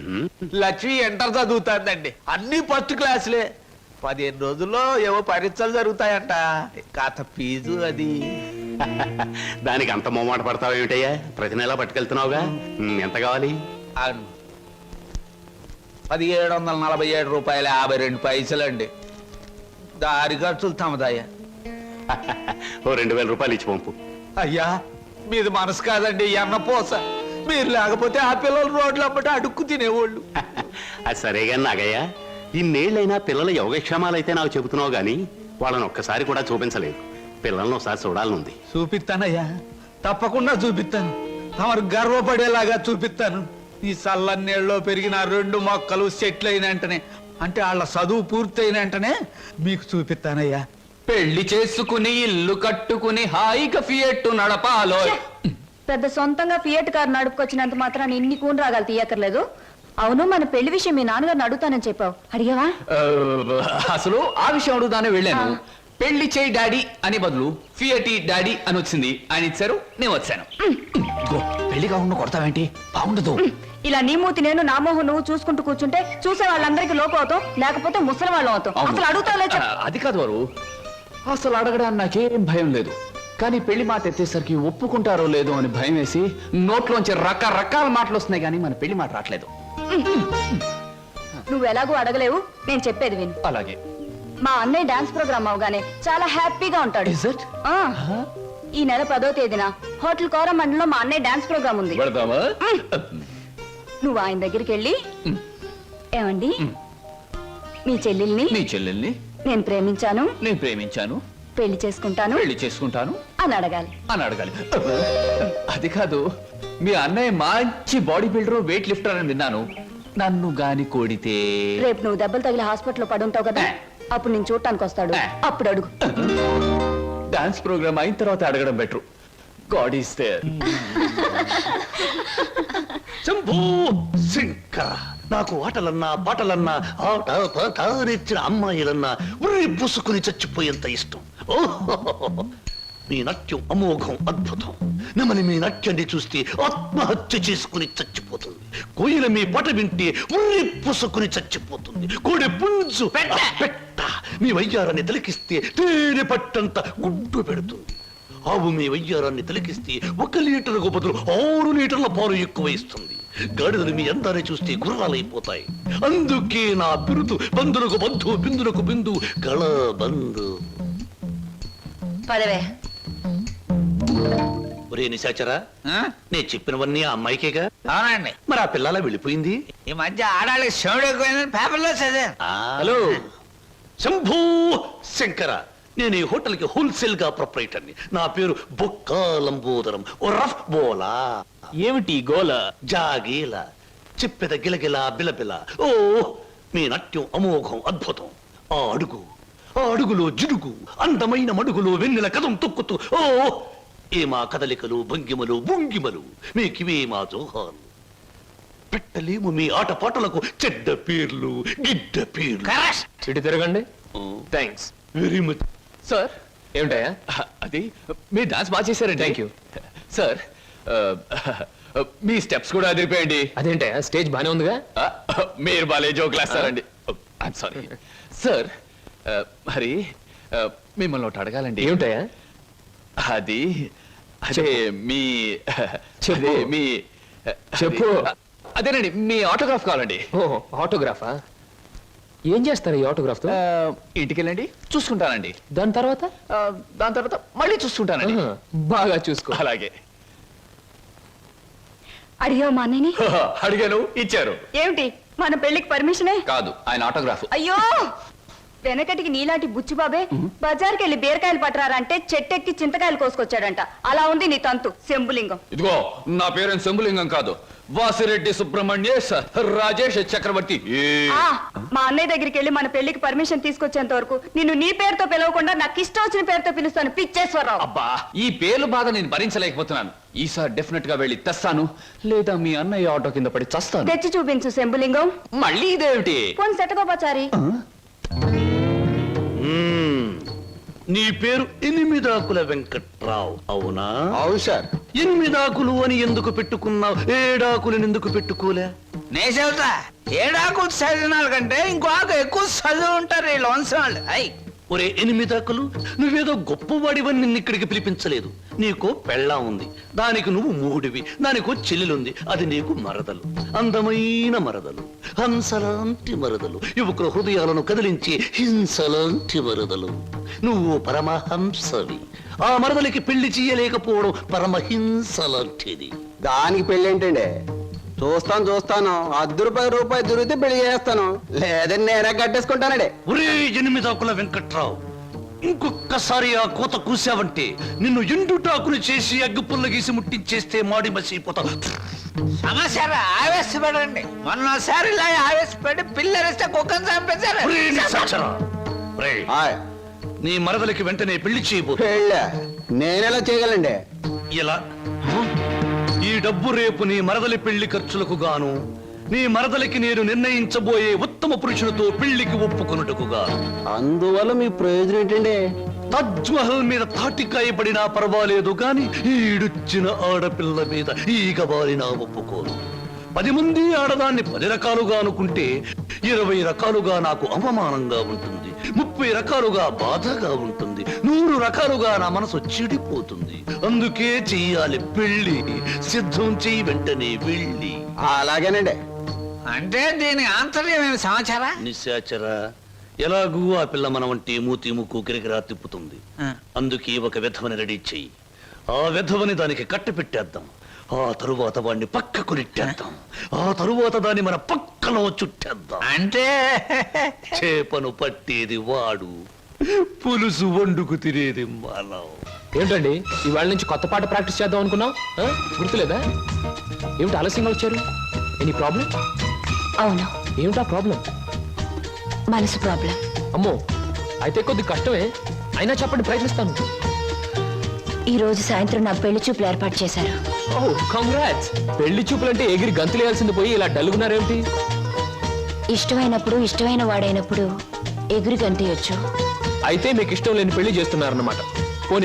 లక్ష్మి ఇంటర్ చదువుతాందండి. అన్ని ఫస్ట్ క్లాసులే. 15 రోజుల్లో ఏవో పరీక్షలు జరుగుతాయంట. కాత ఫీజు అది. దానికి అంత మొమ్మాట పడతావేమిటయ్యా? ప్రతి నెలా పట్టుకెళ్తున్నావుగా. ఎంత కావాలి? 1747 రూపాయలు 52 పైసలండి. దారి ఖర్చులు తమదయ్యా. ఓ 2000 రూపాయలు ఇచ్చి పంపు. అయ్యా మీది మనసు కాదండి ఎన్నపోస. మీరు లేకపోతే ఆ పిల్లలు రోడ్లు అప్పటి అడుక్కు తినేవాళ్ళు. అది సరేగా నాగయ్య, ఇన్నేళ్ళైనా పిల్లల యోగక్షేమాలైతే నాకు చెబుతున్నావు గాని వాళ్ళని ఒక్కసారి కూడా చూపించలేదు. పిల్లల్ని ఒకసారి చూడాలనుంది. చూపిస్తానయ్యా, తప్పకుండా చూపిస్తాను. తమరు గర్వపడేలాగా చూపిస్తాను. ఈ చల్లన్నీళ్ళలో పెరిగిన 2 మొక్కలు సెట్లు అయిన వెంటనే, అంటే వాళ్ళ చదువు పూర్తయిన వెంటనే మీకు చూపిస్తానయ్యా. పెళ్లి చేసుకుని ఇల్లు కట్టుకుని హాయిగా ఫియట్ నడపాలో. పెద్ద సొంతంగా ఫియట్ కారు నడుపుకొచ్చినంత మాత్రాన్ని ఇన్ని కూని రాగాలు తీయక్కర్లేదు. అవును, మన పెళ్లి విషయం మీ నాన్నగారిని అడుగుతానని చెప్పావు, అడిగావా? అసలు ఆ విషయం అడుగుదానే వెళ్ళాను. పెళ్లి చేయి డాడీ అని బదులు ఫియటి డాడీ అని వచ్చింది. ఆయన ఇచ్చారు, నేను వచ్చాను. పెళ్లి కాకుండా కొడతావేంటి? బాగుండదు. ఇలా నీ మూతి నేను నా మోహం నువ్వు చూసుకుంటూ కూర్చుంటే చూసే వాళ్ళందరికీ లోపం అవుతాం, లేకపోతే ముసలి వాళ్ళం అవుతాం. అసలు అడుగుతావులే. అది కాదు వారు, అసలు అడగడానికి నాకేం భయం లేదు. కానీ పెళ్లి మాట ఎత్తేసరికి ఒప్పుకుంటారో లేదో అని భయం వేసి నోట్లోంచి రకరకాల మాటలు వస్తున్నాయి, కానీ మన పెళ్లి మాట రావట్లేదు. నువ్వు ఎలాగో అడగలేవు, నేను చెప్పేది విను. అలాగే. మా అన్నయ్య డాన్స్ ప్రోగ్రామ్ అవగానే చాలా హ్యాపీగా ఉంటాడు. Is it? ఈ నెల 10వ తేదీన హోటల్ కోరమండలో మా అన్నయ్య డాన్స్ ప్రోగ్రామ్ ఉంది. పెడతావా? నువ్వు ఆయన దగ్గరికి వెళ్ళి, ఏమండి మీ చెల్లెల్ని నీ చెల్లెల్ని నేను ప్రేమించాను, నేను ప్రేమించాను, పెళ్లి చేసుకుంటాను పెళ్లి చేసుకుంటాను అని అడగాలి. అని అడగాలి. అది కాదు, మీ అన్నయ్య మంచి బాడీ బిల్డర్, వెయిట్ లిఫ్టర్ అని విన్నాను. నన్ను గాని కోడితే రేపు నువ్వు దెబ్బలు తగిలి హాస్పిటల్లో పడుంటావు కదా, అప్పుడు నేను చూడటానికి వస్తాడు, అప్పుడు అడుగు. డాన్స్ ప్రోగ్రామ్ అయిన తర్వాత అడగడం better. God is there. Shambhu Shankara, నాకు ఆటలన్నా పాటలన్నా ఆట పాట నేర్చిన అమ్మాయిలన్నా ఉర్రి పూసుకుని చచ్చిపోయేంత ఇష్టం. ఓహో, మీ నాట్యం అమోఘం, అద్భుతం. నమని మీ నాట్యాన్ని చూస్తే ఆత్మహత్య చేసుకుని చచ్చిపోతుంది. కోయిల మీ పాట వింటే ఉర్రి పూసుకుని చచ్చిపోతుంది. కోడి పుంజు పెట్ట మీ వయ్యారాన్ని తిలకిస్తే తేనె పట్టంత గుడ్డు పెడుతుంది. ఆవు మీ వయ్యారాన్ని తిలకిస్తే 1 లీటర్కు బదులు 6 లీటర్ల పాలు ఎక్కువ ఇస్తుంది. గాడిదలు మీ అందాన్ని చూస్తే గుర్రాలైపోతాయి. అందుకే నా బిరుదు బంధులకు బంధు, బిందులకు బిందు, గళ బంధు. పదవే. ఒరే నిశాచరా, నేను చెప్పినవన్నీ ఆ అమ్మాయికేగా? అవునండి. మరి ఆ పిల్లలా వెళ్ళిపోయింది. ఈ మధ్య ఆడాళ్ళకి శివుడు ఎక్కువైందని పేపర్లో చదివాను. హలో శంభూ శంకర, నేను ఈ హోటల్కి హోల్సేల్ గా ప్రొపరేటర్ని. నా పేరు బొక్కా లంబోదరం, ఓ రఫ్ బోలా. ఏమిటి గోల? జాగీల చెప్పెద గిలగిల బిలబిల. ఓ, మీ నాట్యం అమోఘం, అద్భుతం. ఆ అడుగులో జిడుగు, అందమైన మడుగులో వెన్నెల కథం తొక్కుతూ. ఓ, ఏ మా కదలికలు, భంగిమలు, భుంగిమలు, మీకివే మా జోహాలు. పెట్టలేము మీ ఆటపాటలకు చెడ్డ పేర్లు, గిడ్డ పేర్లు. ఇటు తిరగండి. Thanks very much sir. ఏమిటయా అది? మీ డాన్స్ బాగా చేశారండి. Thank you sir. మీ స్టెప్స్ కూడా అదిరిపోయండి. అదేంటయా, స్టేజ్ బానే ఉందిగా. మీరు బాలే జోక్ వేస్తారండి. I'm sorry sir. మరి మిమ్మల్ని ఒకటి అడగాలండి. ఏమిటయా అది? అదే మీ చెప్పు. అదేనండి, మీ ఆటోగ్రాఫ్ కావాలండి. ఆటోగ్రాఫా? ఏం చేస్తారు ఈ ఆటోగ్రాఫ్ తో? ఇంటికి వెళ్ళండి, చూసుకుంటానండి. దాని తర్వాత మళ్ళీ చూసుకుంటానండి. బాగా చూసుకో. అలాగే. అడిగావు మా అన్నయ్యని? అడిగాను, ఇచ్చారు. ఏమిటి, మన పెళ్లికి పర్మిషనే? కాదు, ఆయన ఆటోగ్రాఫ్. అయ్యో, వెనకటికి నీలాంటి బుచ్చిబాబే బజార్కి వెళ్ళి బీరకాయలు పట్టరారంటే చెట్టెక్కి చింతకాయలు కోసుకొచ్చాడంట. అలా ఉంది నీ తంతు శంభులింగం. ఇదిగో, నా పేరేం శంభులింగం కాదు, వాసిరెడ్డి సుబ్రహ్మణ్యేశ్ రాజేష్ చక్రవర్తి. మా అన్నయ్య దగ్గరికి వెళ్ళి మన పెళ్లికి పర్మిషన్ తీసుకొచ్చేంత వరకు నిన్ను నీ పేరుతో పిలవకుండా నాకు ఇష్టం వచ్చిన పేరుతో పిలుస్తాను, పిచ్చేశ్వరరావు. అబ్బా, ఈ పేర్లు బాధ నేను భరించలేకపోతున్నాను. ఈసారి డెఫినెట్ గా వెళ్ళి తెస్తాను, లేదా మీ అన్నయ్య ఆటో కింద పడి చస్తాను. తెచ్చి చూపించు శంభులింగం. మళ్ళీ ఇదేమిటి? పోని సెటగోపచారి. నీ పేరు 8 ఆకుల వెంకట్రావు, అవునా? అవును సార్. 8 ఆకులు అని ఎందుకు పెట్టుకున్నావు? 7 ఆకులను ఎందుకు పెట్టుకోలే? నే చెబుతా, 7 ఆకులు చదివిన కంటే ఇంకో ఆకు ఎక్కువ చదివి ఉంటారు ఈ లోన్సన్ వాళ్ళు. అయ్ ఒరే ఎనిమిదాకులు, నువ్వేదో గొప్పవాడివని నిన్ను ఇక్కడికి పిలిపించలేదు. నీకో పెళ్ళాం ఉంది, దానికి నువ్వు మూడివి, దానికో చెల్లెలుంది, అది నీకు మరదలు, అందమైన మరదలు, హంసలాంటి మరదలు, యువకుల హృదయాలను కదిలించి హింసలాంటి మరదలు. నువ్వు పరమహంసవి, ఆ మరదలికి పెళ్లి చేయలేకపోవడం పరమహింస లాంటిది. దానికి పెళ్ళి ఏంటండి? చూస్తాను రూపాయి దొరికితే పెళ్లి చేస్తాను, లేదని నేనే కట్టేసుకుంటానండి. ఒరే ఎనిమిదాకుల వెంకట్రావు, ఇంకొక్కసారి ఆ కోత కూసావంటే నిన్ను ఎండుటాకులు చేసి అగ్గిపుల్ల గీసి ముట్టించేస్తే మాడి మసిపోతావు. సమస్య ఆవేశపడండి. మొన్నసారి ఇలా ఆవేశపడి పిల్లరిస్తే కుక్కను చంపేశారు. ఒరే నిశాచరా, ఒరేయ్, నీ మరదలికి వెంటనే పెళ్లి చేయబో. పెళ్ళా? నేనెలా చేయగలండి? ఇలా ఈ డబ్బు రేపు నీ మరదలి పెళ్లి ఖర్చులకు గాను, నీ మరదలికి నేను నిర్ణయించబోయే ఉత్తమ పురుషులతో పెళ్లికి ఒప్పుకొనుటకు గాను. అందువల్ల మీ ప్రయోజనం ఏంటండి? తాజ్ మహల్ మీద తాటికాయ పడినా పర్వాలేదు గాని ఈడుచ్చిన ఆడపిల్ల మీద ఈగ బారినా ఒప్పుకోను. 10 మంది ఆడదాన్ని 10 రకాలుగా అనుకుంటే 20 రకాలుగా నాకు అవమానంగా ఉంటుంది, 30 రకాలుగా బాధగా ఉంటుంది, 100 రకాలుగా నా మనసు చెడిపోతుంది. అందుకే చెయ్యాలి పెళ్లి. సిద్ధం చెయ్యి, వెంటనే వెళ్ళి. అలాగేనండి. అంటే దీని ఆంతర్యమైన సమాచారా? నిశాచరా, ఎలాగూ ఆ పిల్ల మన వంటి మూతి ముక్కు కిరికిరా తిప్పుతుంది. అందుకే ఒక విధవని రెడీ చెయ్యి. ఆ విధవని దానికి కట్ట పెట్టేద్దాం. ఆ తరువాత వాడిని పక్కకు నెట్టేద్దాం. ఆ తరువాత దాన్ని మన పక్కలో చుట్టేద్దాం. అంటే చేపను పట్టేది వాడు, పులుసు వండుకు తినేది మనం. ఏంటండి ఇవాళ నుంచి కొత్త పాట ప్రాక్టీస్ చేద్దాం అనుకున్నాం, గుర్తులేదా? ఏమిటి ఆలస్యంగా వచ్చారు? Any problem? అవును, ఏమిటా ప్రాబ్లం? మనసు ప్రాబ్లం. అమ్మో, అయితే కొద్ది కష్టమే, అయినా చెప్పండి, ప్రయత్నిస్తాను. ఈ రోజు సాయంత్రం నాకు పెళ్లి చూపులు ఏర్పాటు చేశారు. ఓహ్, కంగ్రాట్స్. పెళ్లి చూపులంటే ఎగిరి గంతులేయాల్సింది పోయి ఇలా డల్గున్నారేమిటి? ఇష్టమైనప్పుడు, ఇష్టమైన వాడైనప్పుడు ఎగురు గంతయొచ్చు. అయితే మీకు ఇష్టం లేని పెళ్లి చేస్తున్నారన్నమాట.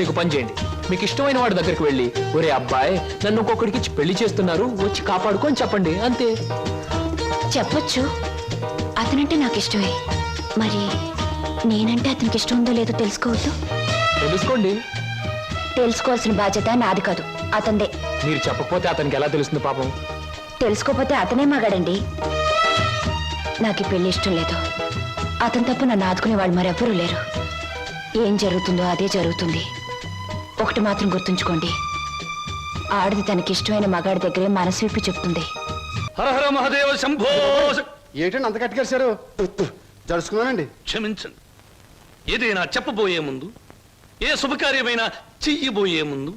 నీకు పని చేయండి, మీకు ఇష్టమైన వాడి దగ్గరికి వెళ్ళి, ఒరే అబ్బాయి, నన్ను ఇంకొకడికి ఇచ్చి పెళ్లి చేస్తున్నారు, వచ్చి కాపాడుకొని చెప్పండి, అంతే. చెప్పొచ్చు, అతనంటే నాకు ఇష్టమే. మరి నేనంటే అతనికి ఇష్టం ఉందో లేదో తెలుసుకోవద్దు? తెలుసుకోండి. తెలుసుకోవాల్సిన బాధ్యత నాది కాదు, అతందే. మీరు చెప్పకపోతే అతనికి ఎలా తెలుస్తుంది పాపం? తెలుసుకోపోతే అతనే మగాడండి. నాకు ఈ పెళ్లి ఇష్టం లేదు. అతను తప్ప నన్ను ఆదుకునే వాళ్ళు మరెవ్వరూ లేరు. ఏం జరుగుతుందో అదే జరుగుతుంది. ఒకటి మాత్రం గుర్తుంచుకోండి, ఆడది తనకిష్టమైన మగాడి దగ్గరే మనసు విప్పి చెప్తుంది. హర హర మహాదేవ శంభో. ఏంటండి అంత కట్టుకేశారు? జరుచుకున్నానండి. క్షమించండి. ఏదైనా చెప్పబోయే ముందు, ఏ శుభకార్యమైనా చెయ్యబోయే ముందు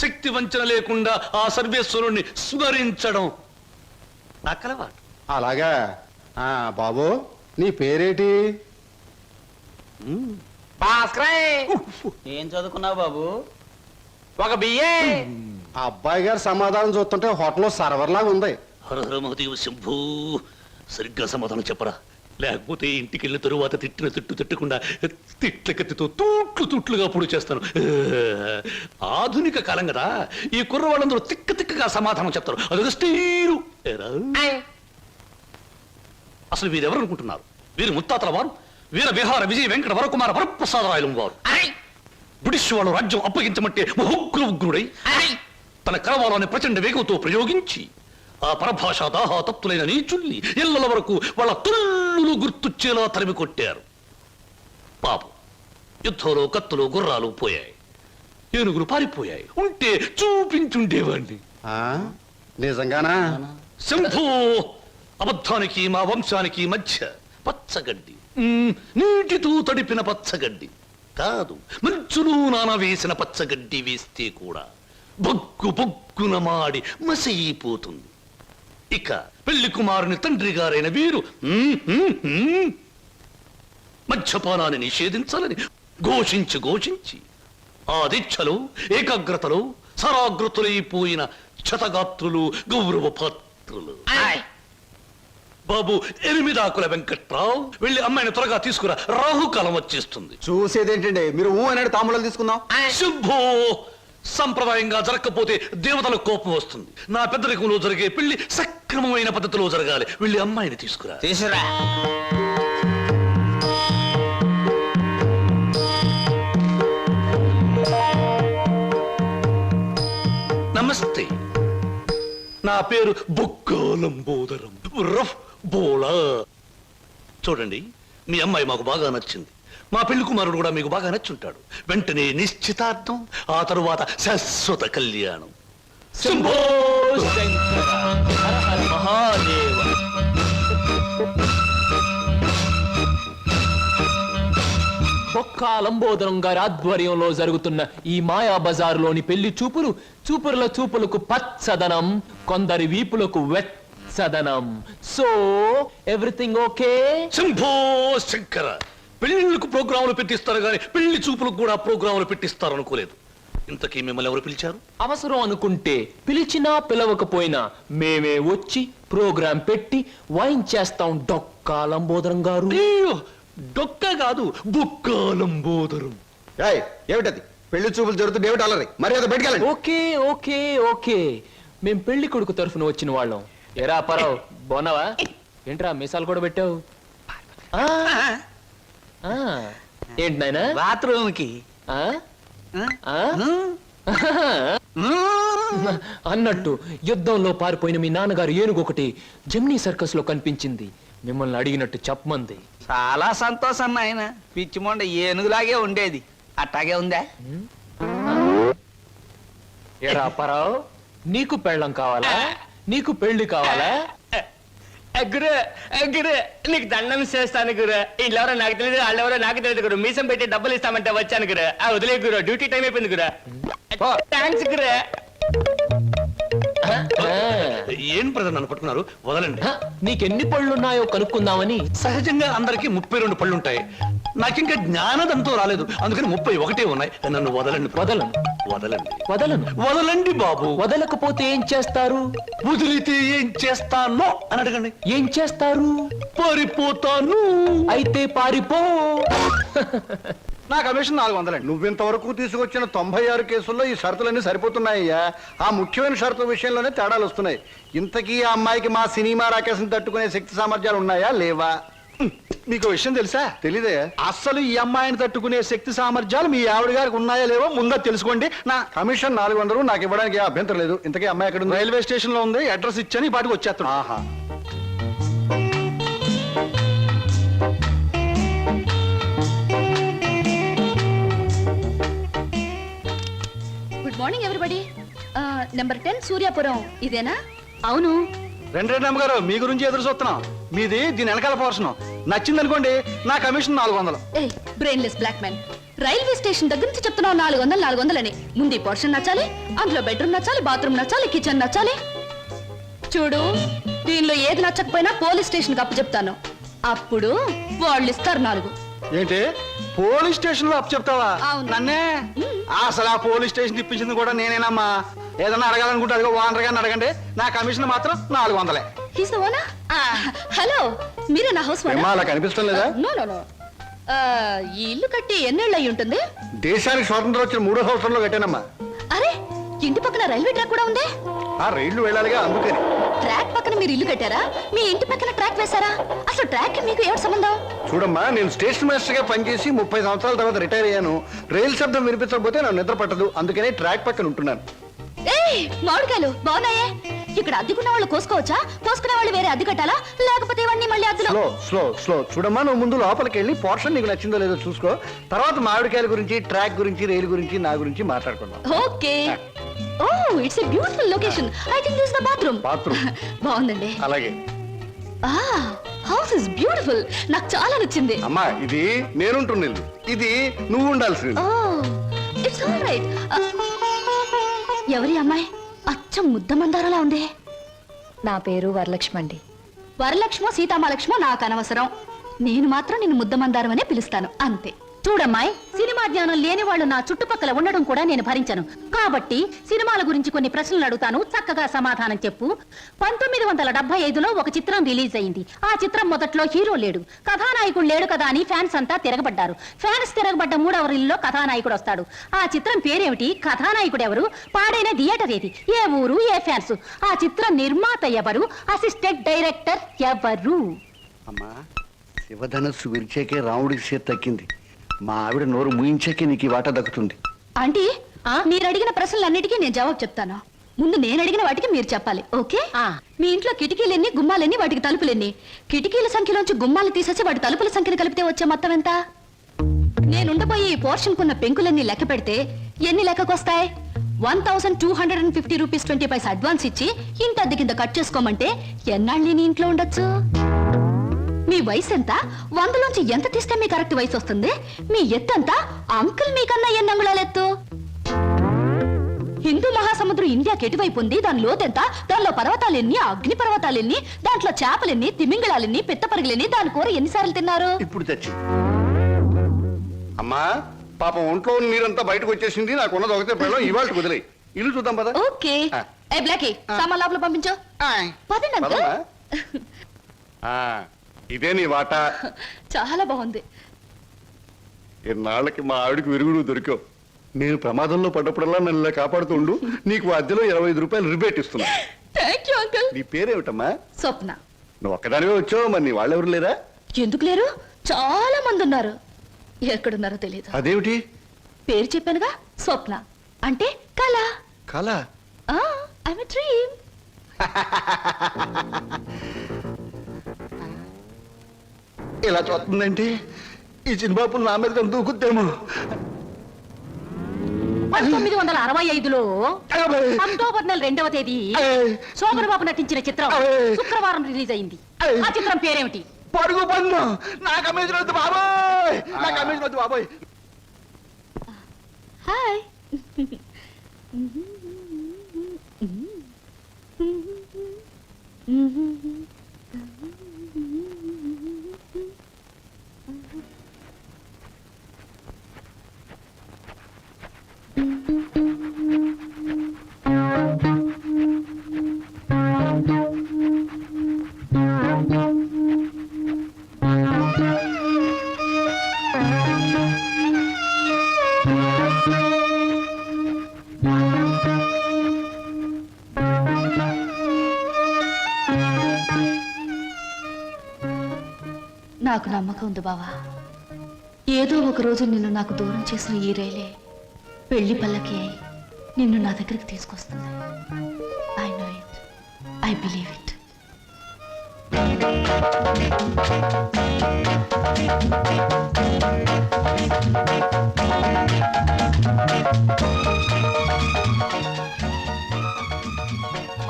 శక్తి వంచన లేకుండా ఆ సర్వేశ్వరుణ్ణి స్మరించడం నా కలవాటు. అలాగా? బాబు, నీ పేరేటి? ఏం చదువుకున్నావు బాబు? ఒక బియ్యే. ఆ అబ్బాయి గారి సమాధానం చూస్తుంటే హోటల్లో సర్వర్ లాగా ఉంది. హర హర మహాదేవ శంభూ. సరిగ్గా సమాధానం చెప్పరా, లేకపోతే ఇంటికి వెళ్ళిన తరువాత తిట్టిన తిట్టు తిట్టకుండా తిట్ల కత్తితో తూట్లుగా పొడి చేస్తాను. ఆధునిక కాలం కదా, ఈ కుర్రవాళ్ళందరూ తిక్కగా సమాధానం చెప్తారు. అదొక స్టీరు. అసలు వీరెవరు అనుకుంటున్నారు? వీరు ముత్తాతల వారు, వీర విహార విజయ వెంకట వరకుమార వరప్రసాదరాయలు వారు. బ్రిటిష్ వాళ్ళు రాజ్యం అప్పగించమంటే ఉగ్రుడై తన కరవాలని ప్రచండ వేగంతో ప్రయోగించి ఆ పరభాషా దాహాతత్తులైన నీచుల్ని ఇళ్ల వరకు వాళ్ళ తుల్లులు గుర్తుచ్చేలా తరిమి కొట్టారు. పాపం, యుద్ధంలో కత్తులు గుర్రాలు పోయాయి, ఏనుగులు పారిపోయాయి. ఉంటే చూపించుండేవాణ్ణి. నిజంగానా? శంభూ. అబద్ధానికి మా వంశానికి మధ్య పచ్చగడ్డి, నీటితో తడిపిన పచ్చగడ్డి కాదు, మంచులు నాన వేసిన పచ్చగడ్డి వేస్తే కూడా బొగ్గు బొగ్గున మాడి మసైపోతుంది. ఇక పెళ్లి కుమారుని తండ్రి గారైన వీరు మద్యపానాన్ని నిషేధించాలని ఘోషించి ఆ దీక్షలో ఏకాగ్రతలో సరాగ్రతులైపోయిన క్షతగాత్రులు, గౌరవ పాత్రులు. బాబు ఎనిమిదాకుల వెంకట్రావు, వెళ్ళి అమ్మాయిని త్వరగా తీసుకురా, రాహుకాలం వచ్చేస్తుంది. చూసేదేంటండి, మీరు అనేది తాంబూలాలు తీసుకుందాం. శుభో. సంప్రదాయంగా జరగకపోతే దేవతలకు కోపం వస్తుంది. నా పెద్దరికంలో జరిగే పెళ్లి సక్రమమైన పద్ధతిలో జరగాలి. వెళ్ళి అమ్మాయిని తీసుకురా. తీసురా. నమస్తే. నా పేరు బొక్కాలంబోదరం రఫ్ బోలా. చూడండి, మీ అమ్మాయి మాకు బాగా నచ్చింది. మా పెళ్లి కుమారుడు కూడా మీకు బాగా నచ్చుంటాడు. వెంటనే నిశ్చితార్థం, ఆ తరువాత శాశ్వత కళ్యాణం. శంభో శంకర హర హర మహాదేవ. బొక్కా లంబోదరం గారి ఆధ్వర్యంలో జరుగుతున్న ఈ మాయా బజారులోని పెళ్లి చూపులు చూపుల చూపులకు పచ్చదనం, కొందరి వీపులకు వెచ్చదనం. So everything okay? Shambho Shankara, పెళ్లిళ్ళకు ప్రోగ్రాములు పెట్టిస్తారు కానీ పెళ్లి చూపులకు కూడా ప్రోగ్రాములు పెట్టిస్తారు అనుకోలేదు. ఇంతకీ మిమ్మల్ని ఎవరు పిలిచారు? అవసరం అనుకుంటే పిలిచినా పిలవకపోయినా మేమే వచ్చి ప్రోగ్రాం పెట్టి వాయించేస్తాం డొక్కా లంబోదరం గారు. అయ్యో, డొక్క కాదు, బొక్కాలంబోదరం. ఏయ్, ఏమిటది? పెళ్లి చూపులు జరుగుతుంది, ఏమిటి అల్లరి? మరి అది బయటకెళ్ళండి. ఓకే ఓకే ఓకే, మేం పెళ్లి కొడుకు తరఫున వచ్చిన వాళ్ళం. ఎరా పరావు, బాగున్నావా? ఏంట్రా మీసాలు కూడా పెట్టావు? ఆ, ఆ, ఏంటి నాయనా? బాత్రూమ్ కి ఆ? ఆ? అన్నట్టు యుద్ధంలో పారిపోయిన మీ నాన్నగారు ఏనుగొకటి జమ్నీ సర్కస్ లో కనిపించింది. మిమ్మల్ని అడిగినట్టు చెప్పమంది. చాలా సంతోషం నాయన. పిచ్చి మొండ ఏనుగులాగే ఉండేది, అట్టాగే ఉందా? ఎరా పరావు, నీకు పెళ్ళం కావాలా? నీకు పెళ్లి కావాలా? గురు గురు, నీకు దండం చేస్తాను గురు. వీళ్ళెవరో నాకు తెలియదు, వాళ్ళెవరో నాకు తెలియదు గురు. మీసం పెట్టి డబ్బులు ఇస్తామంటే వచ్చాను గురు. వదిలే గురు, డ్యూటీ టైం అయిపోయింది గురు. థ్యాంక్స్ గురు. ఏం ప్రజలు నన్ను పట్టుకున్నారు? వదలండి. నీకెన్ని పళ్ళున్నాయో కనుక్కుందామని. సహజంగా అందరికి 32 పళ్ళుంటాయి. నాకింకా జ్ఞానదంతో రాలేదు, అందుకని 31 ఉన్నాయి. నన్ను వదలండి. వదలను వదలండి. వదలను. వదలండి బాబు. వదలకపోతే ఏం చేస్తారు? వదిలితే ఏం చేస్తానో అని అడగండి. ఏం చేస్తారు? పారిపోతాను. అయితే పారిపో. నా కమిషన్ 400. నువ్వింతవరకు తీసుకొచ్చిన 96 కేసుల్లో ఈ షరతులన్నీ సరిపోతున్నాయ్యా. ఆ ముఖ్యమైన షరతుల విషయంలోనే తేడాలు వస్తున్నాయి. ఇంతకీ ఆ అమ్మాయికి మా సినిమా రాకేశం తట్టుకునే శక్తి సామర్థ్యాలు ఉన్నాయా లేవా? మీకు విషయం తెలుసా? తెలీదే. అస్సలు ఈ అమ్మాయిని తట్టుకునే శక్తి సామర్థ్యాలు మీ ఆవిడ గారికి ఉన్నాయా లేవో ముందా తెలుసుకోండి. నా కమిషన్ 400 నాకు ఇవ్వడానికి అభ్యంతరం లేదు. ఇంతకీ అమ్మాయి ఎక్కడ ఉంది? రైల్వే స్టేషన్ లో ఉంది, అడ్రస్ ఇచ్చాను, ఈ పాటికి వచ్చేస్తాను. ఆహా. Good morning everybody. Number 10 Suryapuram ఇదేనా? అవును. రెండమ్మ గారు, మీ గురించి ఎదురు చూస్తున్నాం. మీది దీని వెనకాల పోర్షన్ నచ్చింది అనుకోండి, నా కమిషన్ 400. ఏ brainless black man, railway station దగ్గర నుంచి చెప్తున్నావు 400 అని. ముందు ఈ పోర్షన్ నచ్చాలి, అందులో బెడ్రూమ్ నచ్చాలి, బాత్రూమ్ నచ్చాలి, కిచెన్ నచ్చాలి. చూడు, దీనిలో ఏది నచ్చకపోయినా పోలీస్ స్టేషన్ కి అప్పు చెప్తాను. అప్పుడు వాళ్ళు ఇస్తారు 4. ఏంటి, పోలీస్ స్టేషన్ లో అప్పు చెప్తావా? అవును. నన్నే? అసలు ఆ పోలీస్ స్టేషన్ ఇప్పించింది కూడా నేనేనమ్మా. ఏదన్నా అడగాలనుకుంటే అదిగో ఓనర్ గారిని అడగండి. నా కమిషన్ మాత్రం 400. He's the owner. హలో, మీరే నా హౌస్ ఏమ్మా, అలా కనిపిస్తం లేదా? No no no. ఈ ఇల్లు కట్టి ఎన్నేళ్ళు అయి ఉంటుంది? దేశానికి స్వాతంత్రం వచ్చిన 3వ సంవత్సరంలో కట్టానమ్మా. అరే, ఇంటి పక్కన రైల్వే ట్రాక్ కూడా ఉంది. ఆ రైళ్లు వెళ్ళాలిగా, అందుకని. ట్రాక్ పక్కన మీరు ఇల్లు కట్టారా? మీ ఇంటి పక్కన ట్రాక్ వేశారా? అసలు ట్రాక్ కి మీకు ఏమిటి సంబంధం? చూడమ్మా, నేను స్టేషన్ మాస్టర్ గా పనిచేసి 30 సంవత్సరాల తర్వాత రిటైర్ అయ్యాను. రైలు శబ్దం వినిపించకపోతే నాకు నిద్ర పట్టదు, అందుకనే ట్రాక్ పక్కన ఉంటున్నాను. ఏయ్, మామిడికాయలు బాగున్నాయే. ఇక్కడ అద్దెకున్న వాళ్ళు కోసుకోవచ్చా? కోసుకునే వాళ్ళు వేరే అద్దె కట్టాలా? లేకపోతే ఇవన్నీ మళ్ళీ అద్దెలో? Slow slow slow. చూడమ్మా, నువ్వు ముందు లోపలికి వెళ్ళి పోర్షన్ నీకు నచ్చిందో లేదో చూసుకో. తర్వాత మామిడికాయల గురించి, ట్రాక్ గురించి, రైలు గురించి, నా గురించి మాట్లాడుకుందాం. Okay. Oh, it's a beautiful location. I think this the bathroom. Bathroom బాగుందండి. అలాగే. House is beautiful. నాకు చాలా నచ్చింది. అమ్మా, ఇది నేనుంటున్న ఇల్లు, ఇది నువ్వు ఉండాల్సింది. ఓ, ఇట్స్ ఆల్ రైట్. ఎవరి అమ్మాయి? అచ్చం ముద్ద మందారలా ఉంది. నా పేరు వరలక్ష్మి అండి. వరలక్ష్మో సీతామలక్ష్మో నాకు అనవసరం. నేను మాత్రం నిన్ను ముద్ద మందారం అనే పిలుస్తాను, అంతే. చూడమ్మాయి, సినిమా జ్ఞానం లేని వాళ్ళు నా చుట్టుపక్కల ఉండడం కూడా నేను భరించను. కాబట్టి సినిమాల గురించి కొన్ని ప్రశ్నలు అడుగుతాను, చక్కగా సమాధానం చెప్పు. 1975లో ఒక చిత్రం రిలీజ్ అయింది. ఆ చిత్రం మొదట్లో హీరో లేడు, కథానాయకుడు లేడు కదా అని ఫ్యాన్స్ అంతా తిరగబడ్డారు. ఫ్యాన్స్ తిరగబడ్డ 3వ రీల్లో కథానాయకుడు వస్తాడు. ఆ చిత్రం పేరేమిటి? కథానాయకుడు ఎవరు? పాడైన థియేటర్ ఏది? ఏ ఊరు? ఏ ఫ్యాన్స్? ఆ చిత్రం నిర్మాత ఎవరు? అసిస్టెంట్ డైరెక్టర్ ఎవరు? అమ్మా, శివధనస్సు విరిచాకే రాముడికి చేతి తక్కింది. మా ఆవిడ నోరు ముయించాకే నీకు ఈ వాటా దక్కుతుంది. ఆంటీ, మీరు అడిగిన ప్రశ్నలన్నిటికీ నేను జవాబు చెప్తాను. ముందు నేను అడిగిన వాటికి మీరు చెప్పాలి, ఓకే? మీ ఇంట్లో కిటికీలెన్ని, గుమ్మాలెన్ని, వాటికి తలుపులెన్ని? కిటికీల సంఖ్యలోంచి గుమ్మాలు తీసేసి వాటి తలుపుల సంఖ్యను కలిపితే వచ్చే మొత్తం ఎంత? నేనుండబోయే ఈ పోర్షన్ కున్న పెంకులన్నీ లెక్క పెడితే ఎన్ని లెక్కకొస్తాయి? 1250 రూపీస్ 20 పైసా అడ్వాన్స్ ఇచ్చి ఇంటి అద్దె కింద కట్ చేసుకోమంటే ఎన్నాళ్ళు నీ ఇంట్లో ఉండొచ్చు? మీ వయసు ఎంత? 100లోంచి ఎంత తీస్తే మీ కరెక్ట్ వయసు వస్తుంది? మీ ఎత్తు ఎంత? అంకుల్ మీకన్నా ఎన్ని అంగుళాలు ఎత్తు? హిందూ మహాసముద్రం ఇండియాకి ఎటువైపు ఉంది? దాని లోతెంత? దానిలో పర్వతాలెన్ని, అగ్ని పర్వతాలెన్ని, దాంట్లో చేపలెన్ని, తిమింగళాలెన్ని, పిత్తపరిగలెన్ని, దాని కూర ఎన్నిసార్లు తిన్నారు? ఇప్పుడు తెచ్చి అమ్మా, పాపం ఒంట్లో నీరంతా బయటకు వచ్చేసింది. నాకున్నది ఒకటే పిల్లలు, ఇవాళ కుదిరాయి. ఇల్లు చూద్దాం పద. ఓకే. ఏ బ్లాకీ, సామాన్ లోపల పంపించు. పదండి అంకుల్. ఇదే నీ వాట. చాలా బాగుంది. ఇన్నాళ్ళకి మా ఆవిడకి విరుగుడు దొరికావు. నేను ప్రమాదంలో పడ్డప్పుడల్లా నన్ను ఇలా కాపాడుతుండు. నీకు అద్దెలో 25 రూపాయలు రిబేట్ ఇస్తున్నా. Thank you uncle. నీ పేరేమిటమ్మా? స్వప్న. నువ్వు ఒక్కదానివే వచ్చావు, మరి నీ వాళ్ళెవరు లేరా? ఎందుకు లేరు? చాలా మంది ఉన్నారు. ఎక్కడున్నారో తెలియదు. అదేమిటి? పేరు చెప్పానుగా, స్వప్న అంటే కళ. కళ? I'm a dream. ఇలా చూస్తుందంటే ఈ చిన్నబాబు నా మీద దూకుద్దేమో. 1965లో అక్టోబర్ నెల 2వ తేదీ శోభన్ బాబు నటించిన చిత్రం శుక్రవారం రిలీజ్ అయింది. ఆ చిత్రం పేరేమిటి? పడుగు పన్ను. నాకు అమ్మేసిన వద్దు బాబోయ్, నాకు అమ్మేసిన వద్దు బాబోయ్. హాయ్. నాకు నమ్మకం ఉంది బావా. ఏదో ఒక రోజు నిన్ను నాకు దూరం చేసిన ఈ రైలే పెళ్లి పల్లకి అయి నిన్ను నా దగ్గరికి తీసుకొస్తుంది. I know it, I believe it.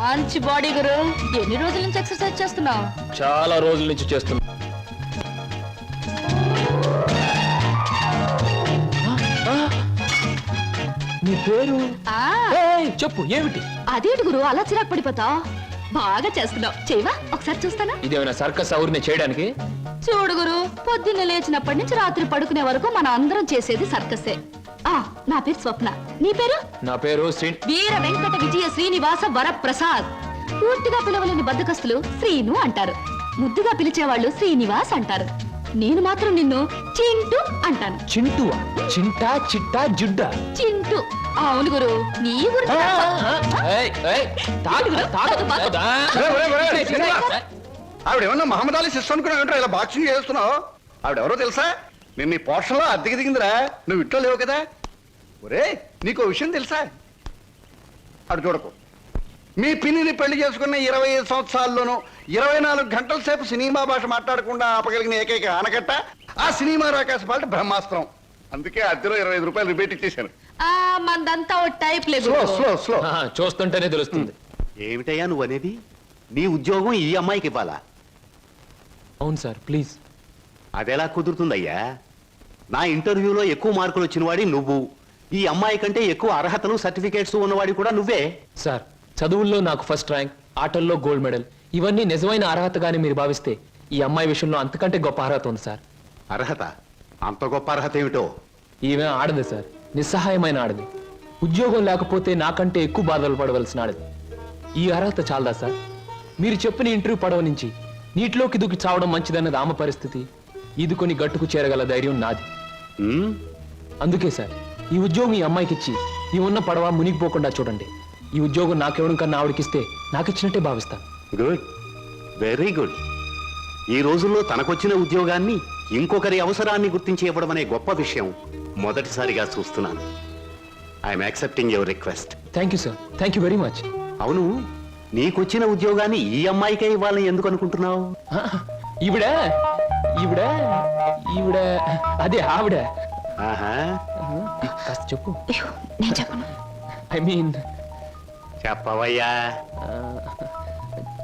మంచి బాడీ గురు. ఎన్ని రోజుల నుంచి ఎక్సర్సైజ్ చేస్తున్నావు? చాలా రోజుల నుంచి చేస్తున్నా. నీ పేరు? చెప్పు, ఏమిటి? అదేంటి గురు అలా చిరాకు పడిపోతావు? బాగా చేస్తున్నావు. చేయవా ఒకసారి చూస్తానా? ఇదేమైనా సర్కస్ ఊరిని చేయడానికి? చూడు గురు, పొద్దున్న లేచినప్పటి నుంచి రాత్రి పడుకునే వరకు మన అందరం చేసేది సర్కసే. నా పేరు స్వప్న. నీ పేరు? నా పేరు వీర వెంకట విజయ శ్రీనివాస వరప్రసాద్. పూర్తిగా పిలవలేని బద్దకస్తులు శ్రీను అంటారు. ముద్దుగా పిలిచేవాళ్ళు శ్రీనివాస్ అంటారు. నేను మాత్రం నిన్ను చింటూ అంటాను. చింటూవా? చింటా, చిట్టా, జుడ్డా? చింటూ. అవును గురు, నీ గురించి ఆవిడేమన్నా మహమ్మద్ అలీ సిస్టర్ అనుకున్నా ఇలా బాక్సింగ్ చేస్తున్నావు? ఆవిడెవరో తెలుసా? నేను నీ పోర్షన్లో అద్దెకి దిగిందిరా. నువ్వు ఇంట్లో లేవు కదా. ఒరే, నీకు విషయం తెలుసా? అటు చూడకు. మీ పిన్నిని పెళ్లి చేసుకున్న 25 సంవత్సరాల్లోనూ 24 గంటల సేపు సినిమా భాష మాట్లాడకుండా ఆపగలిగిన ఏకైక ఆనకట్ట ఆ సినిమా రాకాశ పాట బ్రహ్మాస్త్రం. అందుకే అద్దెలో 25 రూపాయలు రిబేట్ ఇచ్చేశాను. మందంతా టైప్ లేదు. చూస్తుంటేనే తెలుస్తుంది. ఏమిటయ్యా నువ్వు అనేది? నీ ఉద్యోగం ఈ అమ్మాయికి ఇవ్వాలా? అవును సార్, ప్లీజ్. అదెలా కుదురుతుందయ్యా? నా ఇంటర్వ్యూలో ఎక్కువ మార్కులు వచ్చిన వాడి నువ్వు. ఈ అమ్మాయి కంటే ఎక్కువ అర్హతలు సర్టిఫికేట్స్ ఉన్నవాడి కూడా నువ్వే. సార్, చదువుల్లో నాకు ఫస్ట్ ర్యాంక్, ఆటల్లో గోల్డ్ మెడల్, ఇవన్నీ నిజమైన అర్హతగానే మీరు భావిస్తే ఈ అమ్మాయి విషయంలో అంతకంటే గొప్ప అర్హత ఉంది సార్. అర్హత? అంత గొప్ప అర్హత ఏమిటో? ఈమె ఆడదు సార్, నిస్సహాయమైన ఆడది. ఉద్యోగం లేకపోతే నాకంటే ఎక్కువ బాధలు పడవలసిన ఆడది. ఈ అర్హత చాలదా సార్? మీరు చెప్పిన ఇంటర్వ్యూ పడవ నుంచి నీటిలోకి దూకి చావడం మంచిదన్నది ఆమె పరిస్థితి. ఈదుకొని గట్టుకు చేరగల ధైర్యం నాది. అందుకే సార్, ఈ ఉద్యోగం ఈ అమ్మాయికి ఇచ్చి ఈ ఉన్న పడవ మునిగిపోకుండా చూడండి. ఈ ఉద్యోగం నాకెవడం కన్నా ఆవిడకిస్తే నాకిచ్చినట్టే భావిస్తాను. Good, very good. ఈ రోజుల్లో తనకొచ్చిన ఉద్యోగాన్ని ఇంకొకరి అవసరాన్ని గుర్తించి ఇవ్వడం అనే గొప్ప విషయం మొదటిసారిగా చూస్తున్నాను. I'm accepting your request. Thank you sir, thank you very much. అవును, నీకొచ్చిన ఉద్యోగాన్ని ఈ అమ్మాయికే ఇవ్వాలని ఎందుకు అనుకుంటున్నావు? ఈవిడ ఈవిడ ఈవిడ అదే ఆవిడ. ఆహా, కాస్త చెప్పు. నేను చెప్పను. ఐ మీన్ చెప్పవయ్యా.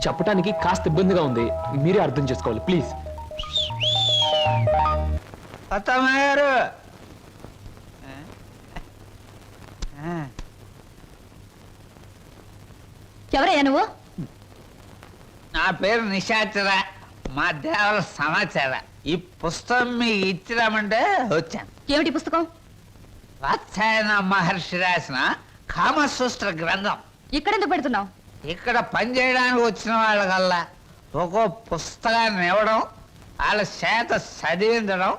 చెప్పడానికి కాస్త ఇబ్బందిగా ఉంది, మీరే అర్థం చేసుకోవాలి ప్లీజ్. అత్తమ్మారు ఎవరయ్యా నువ్వు? నా పేరు నిశాచర, మా దేవర సమాచార. ఈ పుస్తకం మీకు ఇచ్చిరామంటే వచ్చాను. ఏమిటి పుస్తకం? వాత్సాయన మహర్షి రాసిన కామసూత్ర గ్రంథం. ఇక్కడెందుకు పెడుతున్నావు? ఇక్కడ పనిచేయడానికి వచ్చిన వాళ్ళకల్లా ఒక్కో పుస్తకాన్ని ఇవ్వడం, వాళ్ళ చేత చదివించడం,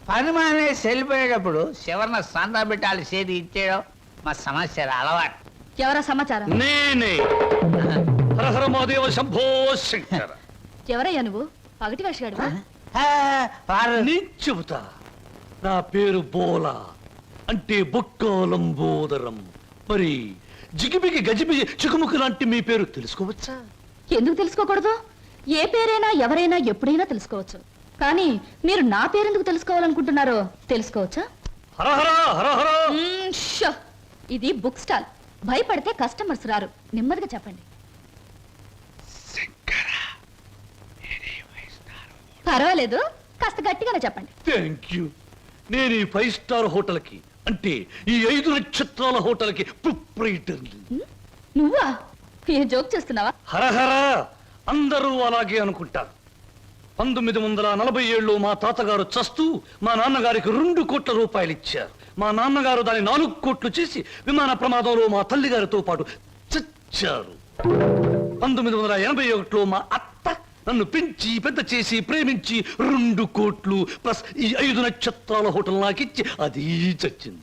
పని మానేసి వెళ్ళిపోయేటప్పుడు చివరిన సంతా పెట్టి వాళ్ళ చేతి ఇచ్చేయడం మా సమాచారం అలవాటు. ఎవరా సమాచారం? నేనే హరహర మహాదేవ శంభో శంకర. ఎవరయ్యా నువ్వు? పగటి వేషగాడు. నేను చెబుతా. నా పేరు బోలా, అంటే బొక్కాలంబోదరం. మరి జిగిబిగి గజిబిగి చికుముకు లాంటి మీ పేరు తెలుసుకోవచ్చా? ఎందుకు తెలుసుకోకూడదు? ఏ పేరైనా ఎవరైనా ఎప్పుడైనా తెలుసుకోవచ్చు. కానీ మీరు నా పేరెందుకు తెలుసుకోవాలనుకుంటున్నారో తెలుసుకోవచ్చా? హరహర హరహర. షో! ఇది బుక్ స్టాల్. భయపడితే కస్టమర్స్ రారు. నెమ్మదిగా చెప్పండి. పర్వాలేదు, కాస్త గట్టిగానే చెప్పండి. Thank you. నేను ఈ 5 స్టార్ హోటల్ కి, అంటే ఈ 5 నక్షత్రాల హోటల్ కి ప్రొప్రైటర్. నువ్వా? ఏ జోక్ చేస్తున్నావా? హరహర. అందరూ అలాగే అనుకుంటారు. 1947లో మా తాతగారు చస్తూ మా నాన్నగారికి 2 కోట్ల రూపాయలు ఇచ్చారు. మా నాన్నగారు దాన్ని 4 కోట్లు చేసి విమాన ప్రమాదంలో మా తల్లిగారితో పాటు చచ్చారు. 1981లో మా అత్త నన్ను పెంచి పెద్ద చేసి ప్రేమించి 2 కోట్లు ప్లస్ ఈ 5 నక్షత్రాల హోటల్ నాకిచ్చి అది చచ్చింది.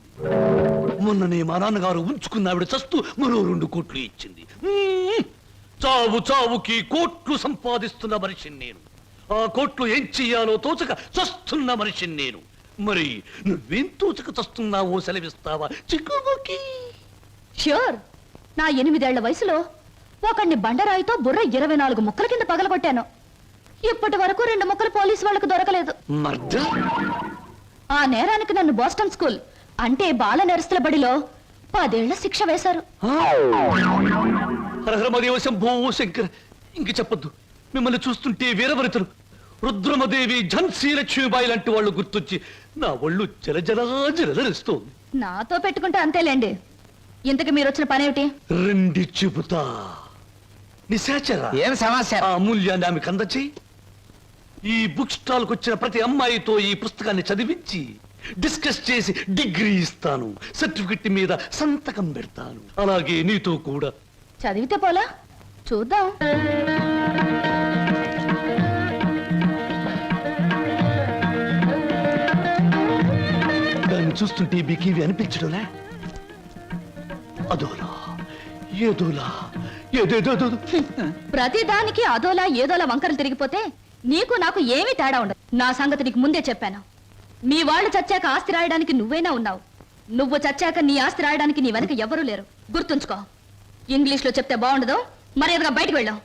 మొన్ననే మా నాన్నగారు ఉంచుకున్న ఆవిడ చస్తూ మరో 2 కోట్లు ఇచ్చింది. చావు చావుకి కోట్లు సంపాదిస్తున్న మనిషిని నేను. ఆ కోట్లు ఏం చెయ్యాలో తోచక చస్తున్న మనిషిని నేను. మరి నువ్వేం తోచక చస్తున్నావో సెలవిస్తావా చిక్కుముకి? ష్యూర్. నా 8 ఏళ్ల వయసులో ఒకడిని బండరాయితో బుర్ర 24 ముక్కల కింద పగలగొట్టాను. ఇప్పటి వరకు 2 ముక్కలు పోలీసు వాళ్ళకు దొరకలేదు. ఆ నేరానికి నన్ను బోస్టన్ స్కూల్, అంటే బాల నెరస్తుల బడిలో 10 ఏళ్ల శిక్ష వేశారు. హరహరమదేవ శంభో శంకర్. ఇంక చెప్పొద్దు. మిమ్మల్ని చూస్తుంటే వీరవరితలు రుద్రమదేవి, ఝన్సీ లక్ష్మీబాయి లాంటి వాళ్ళు గుర్తొచ్చి నా ఒళ్ళు జలజలస్తోంది. నాతో పెట్టుకుంటే అంతేలేండి. ఇంతకు మీరు వచ్చిన పనేమిటి? రండి చెబుతా. నిశాచర, ఏం సమస్య? ఆ అమూల్యాన్ని ఆమెకు అందచేయి. ఈ బుక్ స్టాల్ కు వచ్చిన ప్రతి అమ్మాయితో ఈ పుస్తకాన్ని చదివించి డిస్కస్ చేసి డిగ్రీ ఇస్తాను. సర్టిఫికెట్ మీద సంతకం పెడతాను. అలాగే నీతో కూడా. చదివితే పోలా? చూద్దాం. దాన్ని చూస్తుంటే బికివి అనిపించడంలే. అదోలా ఏదోలా ఏదేదో. ప్రతి దానికి అదోలా ఏదోలా వంకరలు తిరిగిపోతే నీకు నాకు ఏమీ తేడా ఉండదు. నా సంగతి నీకు ముందే చెప్పాను. మీ వాళ్ళు చచ్చాక ఆస్తి రాయడానికి నువ్వైనా ఉన్నావు. నువ్వు చచ్చాక నీ ఆస్తి రాయడానికి నీ వెనక ఎవరూ లేరు. గుర్తుంచుకో. ఇంగ్లీష్ లో చెప్తే బాగుండదు. మర్యాదగా బయటకు వెళ్ళాం.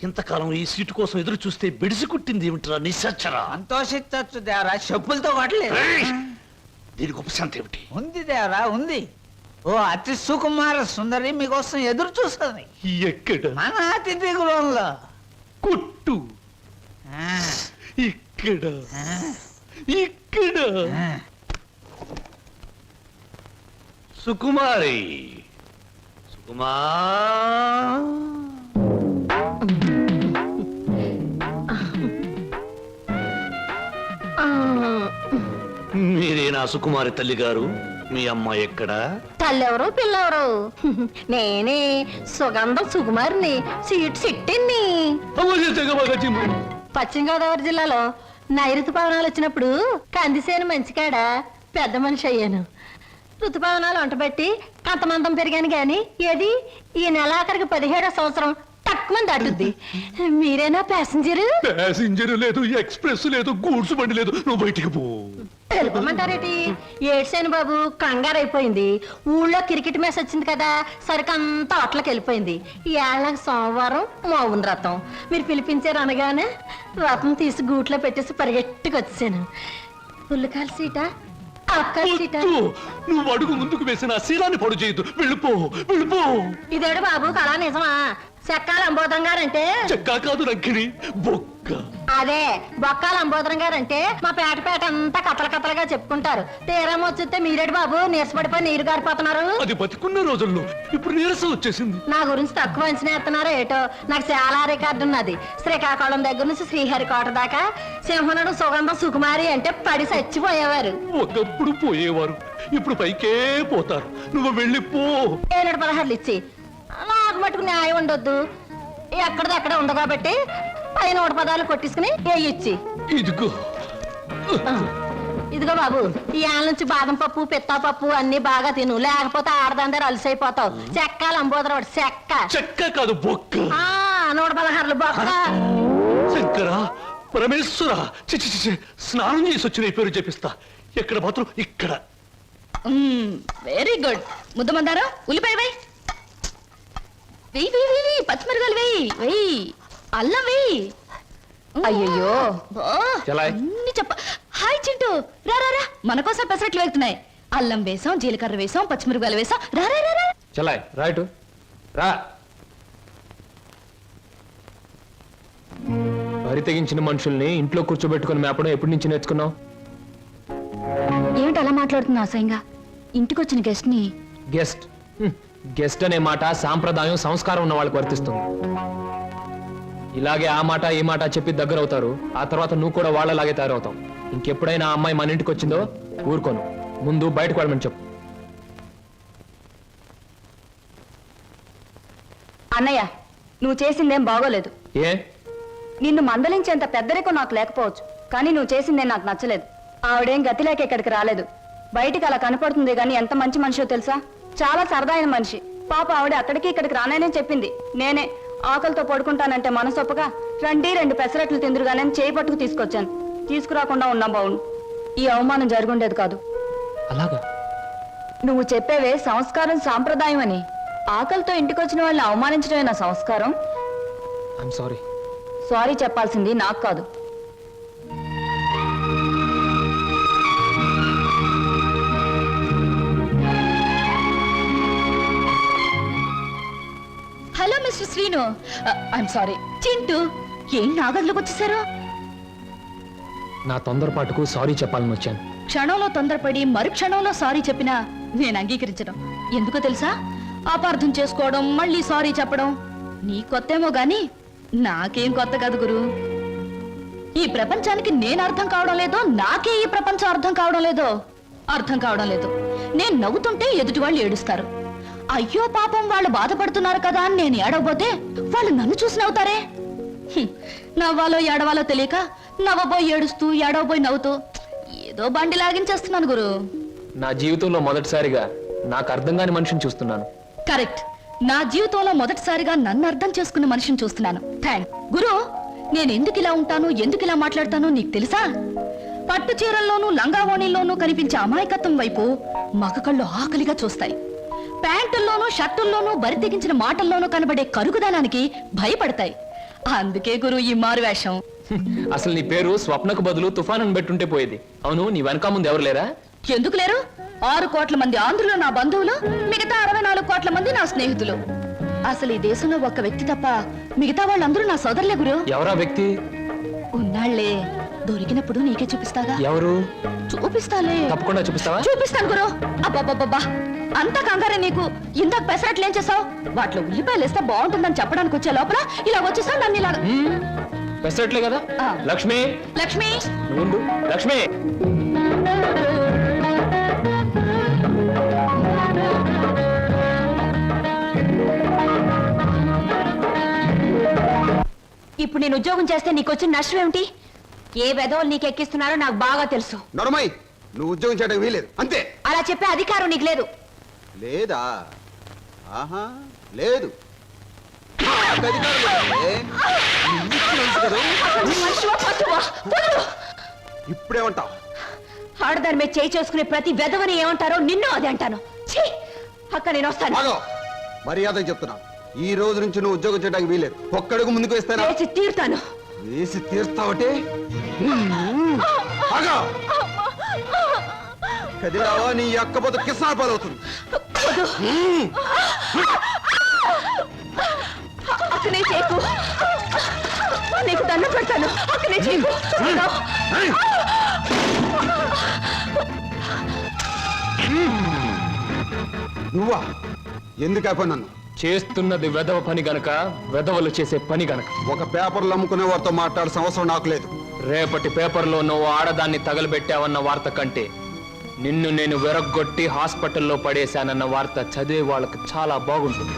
ఇంతకాలం ఈ సీటు కోసం ఎదురు చూస్తే బెడిసి కుట్టింది ఏమిట్రా నిశాచరా? సంతోషించచ్చు దేవరా, చెప్పులతో కొట్టలేదు. దీనికి ఉపశాంతి ఏమిటి? ఉంది దేవరా, ఉంది. ఓ అతి సుకుమార సుందరి మీకోసం ఎదురు చూస్తుంది. ఎక్కడ? మన అతిథి గృహంలో. కొట్టు. ఇక్కడ ఇక్కడ. సుకుమారి, సుకుమా. మీరేనా సుకుమారి తల్లి గారు? మీ అమ్మాయి ఎక్కడా? తల్లెవరు పిల్లెవరు? నేనే సుగంధం సుకుమారిని, సీట్ సిట్టిని. పశ్చిమ గోదావరి జిల్లాలో నైరుతు పవనాలు వచ్చినప్పుడు కందిసేను మంచికాడ పెద్ద మనిషి అయ్యాను. ఋతుపవనాలు వంటబెట్టి కంతమంతం పెరిగాను గాని ఏది ఈ నెలాఖరికి 17వ సంవత్సరం తక్కువ దాటుద్ది. మీరేనా ప్యాసింజరు? ప్యాసింజర్ లేదు, ఎక్స్ప్రెస్ లేదు, గూడ్స్ బండి లేదు. నువ్వు బయటికి పో. వెళ్ళిపోమంటారేటి? ఏడ్సేను బాబు, కంగారు అయిపోయింది. ఊళ్ళో క్రికెట్ మ్యాచ్ వచ్చింది కదా, సరికంతా అట్లకి వెళ్ళిపోయింది. ఈ ఏళ్ళకి సోమవారం మౌన రథం. మీరు పిలిపించారు అనగానే రథం తీసి గూట్లో పెట్టేసి పరిగెట్టుకు వచ్చాను. పుల్లకాల సీట, అక్క సీట. నువ్వు అడుగు ముందుకు వేసిన శీలాన్ని పడు చేయదు. వెళ్ళిపో, వెళ్ళిపో. ఇదేడు బాబు, కళా నిజమా? చెక్కాల అంబోధం గారంటే చెక్కా కాదు రంకిణి, బొక్క. అదే బొక్కాల అంబోధరం గారంటే మా పేట అంతా కథలుగా చెప్పుకుంటారు. తీరం వచ్చేస్తే మీరేడు బాబు నీరసపడిపోయి నీరు గారిపోతున్నారు. అది బతికున్న రోజుల్లో ఇప్పుడు నీరసం వచ్చేసింది. నా గురించి తక్కువ అంచనా ఎత్తున్నారో ఏటో. నాకు చాలా రికార్డు ఉన్నది. శ్రీకాకుళం దగ్గర నుంచి శ్రీహరికోట దాకా సింహనుడు సుగంధం సుకుమారి అంటే పడి చచ్చిపోయేవారు. ఒకప్పుడు పోయేవారు, ఇప్పుడు పైకే పోతారు. నువ్వు వెళ్ళిపో. 716 ఇచ్చి నాకు మటుకు న్యాయం ఉండొద్దు. ఎక్కడిది అక్కడ ఉంది కాబట్టి 110 కొట్టించుకుని ఇచ్చి. ఇదిగో ఇదిగో బాబు, ఈ ఆల నుంచి బాదం పప్పు పిత్తా పప్పు అన్ని బాగా తిను, లేకపోతే ఆడదందరూ అలసైపోతావు. చెక్కాలి అంబోదర చెక్క కాదు, బొక్క. 116 బొక్క. శంకర పరమేశ్వర, చిచి స్నానం చేసి వచ్చిన ఈ పేరు చెప్పిస్తా. ఎక్కడ మాత్రం ఇక్కడ. Very good. ముద్దమందారా, ఉల్లిపాయ వేయి, వెయ్యి, పచ్చిమిరకాయలు వెయ్యి, అల్లం వెయ్యి. అయ్యయ్యో అన్ని చెప్ప. హాయ్ చింటూ, రా రా రా, మన కోసం పెసరట్లు వెళ్తున్నాయి. అల్లం వేసాం, జీలకర్ర వేసాం, పచ్చిమిరకాయలు వేసాం. రా రా రా రా. చలాయ్ రైట్ రా. వరి తెగించిన మనుషుల్ని ఇంట్లో కూర్చోబెట్టుకుని మేపడం ఎప్పటి నుంచి నేర్చుకున్నావు? ఏమిటి అలా మాట్లాడుతున్నా అసహ్యంగా? ఇంటికొచ్చిన గెస్ట్ ని గెస్ట్ గెస్ట్ అనే మాట సాంప్రదాయం సంస్కారం ఉన్న వాళ్ళకి వర్తిస్తుంది. ఇలాగే ఆ మాట ఈ మాట చెప్పి దగ్గర అవుతారు. ఆ తర్వాత నువ్వు కూడా వాళ్ళలాగే తయారవుతావు. ఇంకెప్పుడైనా ఆ అమ్మాయి మన ఇంటికి వచ్చిందో ఊరుకోను. ముందు బయటకు వెళ్ళమని చెప్పు. అన్నయ్య, నువ్వు చేసిందేం బాగోలేదు. ఏ? నిన్ను మందలించేంత పెద్దరికం నాకు లేకపోవచ్చు, కానీ నువ్వు చేసిందేం నాకు నచ్చలేదు. ఆవిడేం గతి లేక ఇక్కడికి రాలేదు. బయటికి అలా కనపడుతుంది గాని ఎంత మంచి మనిషో తెలుసా? చాలా సరదా అయిన మనిషి. పాప ఆవిడ అక్కడికి ఇక్కడికి రాననే చెప్పింది. నేనే ఆకలితో పడుకుంటానంటే మనసొప్పగా రండి 2 పెసరట్లు తిందురుగానే చేయి పట్టుకు తీసుకొచ్చాను. తీసుకురాకుండా ఉన్నాం బావును. ఈ అవమానం జరుగుండేది కాదు. అలాగా? నువ్వు చెప్పేవే సంస్కారం సాంప్రదాయం అని. ఆకలితో ఇంటికొచ్చిన వాళ్ళని అవమానించడమే నా సంస్కారం. I'm sorry. సారీ చెప్పాల్సింది నాకు కాదు. Hello mister Srinu, I'm sorry. Chintu, ఏం నాగదిలోకి వచ్చేసారు? నా తొందరపాటుకు సారీ చెప్పాలని వచ్చాను. క్షణంలో తొందరపడి మరు క్షణంలో సారీ చెప్పినా నేను అంగీకరించడం. ఎందుకో తెలుసా? అపార్థం చేసుకోవడం, మళ్ళీ సారీ చెప్పడం నీ కొత్తేమో గాని నాకేం కొత్త కాదు గురు. ఈ ప్రపంచానికి నేను అర్థం కావడం లేదో, నాకే ఈ ప్రపంచం అర్థం కావడం లేదో. అర్థం కావడం లేదు. నేను నవ్వుతుంటే ఎదుటి వాళ్ళు ఏడుస్తారు. అయ్యో పాపం వాళ్ళు బాధపడుతున్నారు కదా అని నేను ఏడవబోతే వాళ్ళు నన్ను చూసి నవ్వుతారే. నవ్వాలో ఏడవాలో తెలియక నవ్వబోయి ఏడుస్తూ, ఏడవబోయి నవ్వుతూ ఏదో బండి లాగించేస్తున్నాను గురు. నా జీవితంలో మొదటిసారిగా నాకు అర్థం కాని మనిషిని చూస్తున్నాను. కరెక్ట్. నా జీవితంలో మొదటిసారిగా నన్ను అర్థం చేసుకున్న మనిషిని చూస్తున్నాను. థ్యాంక్ గురు. నేను ఎందుకు ఇలా ఉంటాను, ఎందుకు ఇలా మాట్లాడతానో నీకు తెలుసా? పట్టు చీరల్లోనూ లంగావోణీల్లోనూ కనిపించే అమాయకత్వం వైపు మగ కళ్ళు ఆకలిగా చూస్తాయి. ప్యాంటుల్లోనూ షర్టుల్లోనూ బరి తెగించిన మాటల్లోనూ కనబడే కరుగుదనానికి భయపడతాయి. అందుకే గురు ఈ మారు వేషం. అసలు నీ పేరు స్వప్నకు బదులు తుఫాను పెట్టుంటే పోయేది. అవును, నీ వెనక ముందు ఎవరు లేరా? ఎందుకు లేరు? 6 కోట్ల మంది ఆంధ్రులు నా బంధువులు, మిగతా 64 కోట్ల మంది నా స్నేహితులు. అసలు ఈ దేశంలో ఒక్క వ్యక్తి తప్ప మిగతా వాళ్ళందరూ నా సోదరులే గురు. ఎవరా వ్యక్తి? ఉన్నాళ్లే, దొరికినప్పుడు నీకే చూపిస్తాగా. ఎవరు? చూపిస్తాలే. తప్పకుండా చూపిస్తావా? చూపిస్తాను గురు. అబ్బబ్బబ్బబ్బా, అంత కంగారే నీకు? ఇందాక పెసరట్లు ఏం చేసావు? వాటిలో ఉల్లిపాయలు వేస్తే బాగుంటుందని చెప్పడానికి వచ్చే లోపల ఇలా వచ్చేసావు నన్ను ఇలా. పెసరట్లే కదా? లక్ష్మి, లక్ష్మి నువ్వు లక్ష్మి. ఇప్పుడు నేను ఉద్యోగం చేస్తే నీకు వచ్చిన నష్టం ఏమిటి? ఏ వెధవలు నీకు ఎక్కిస్తున్నారో నాకు బాగా తెలుసు. నడమై, నువ్వు ఉద్యోగం చేయడానికి వీలేదు అంతే. అలా చెప్పే అధికారం నీకు లేదు. లేదా? ఆహా, లేదు. ఇప్పుడేమంటావు? ఆడదాని మీద చేయి చేసుకునే ప్రతి వెధవని ఏమంటారో నిన్ను అదే అంటాను. ఛీ! అక్క నేను వస్తాను. ఆగో, మర్యాద చెప్తున్నా, ఈ రోజు నుంచి నువ్వు ఉద్యోగం చేయడానికి వీలేదు. ఒక్కడుగు ముందుకు వేస్తానా? వేసి తీరుతాను. వేసి తీర్స్తావటే? ఆగో, కదిలావా నీ అక్కపోతే కిసాన్ పాలవుతుంది. అక్కనే చేయకు, నీకు దండం పెడతాను. అక్కనే చేయకు. నువ్వా? ఎందుకు అయిపోయి నన్ను చేస్తున్నది వెధవ పని గనక, వెధవలు చేసే పని గనక. ఒక పేపర్లు అమ్ముకునే వారితో మాట్లాడాల్సిన అవసరం నాకు లేదు. రేపటి పేపర్లో నువ్వు ఆడదాన్ని తగలబెట్టావన్న వార్త కంటే నిన్ను నేను వెరగొట్టి హాస్పిటల్లో పడేశానన్న వార్త చదివే వాళ్ళకి చాలా బాగుంటుంది.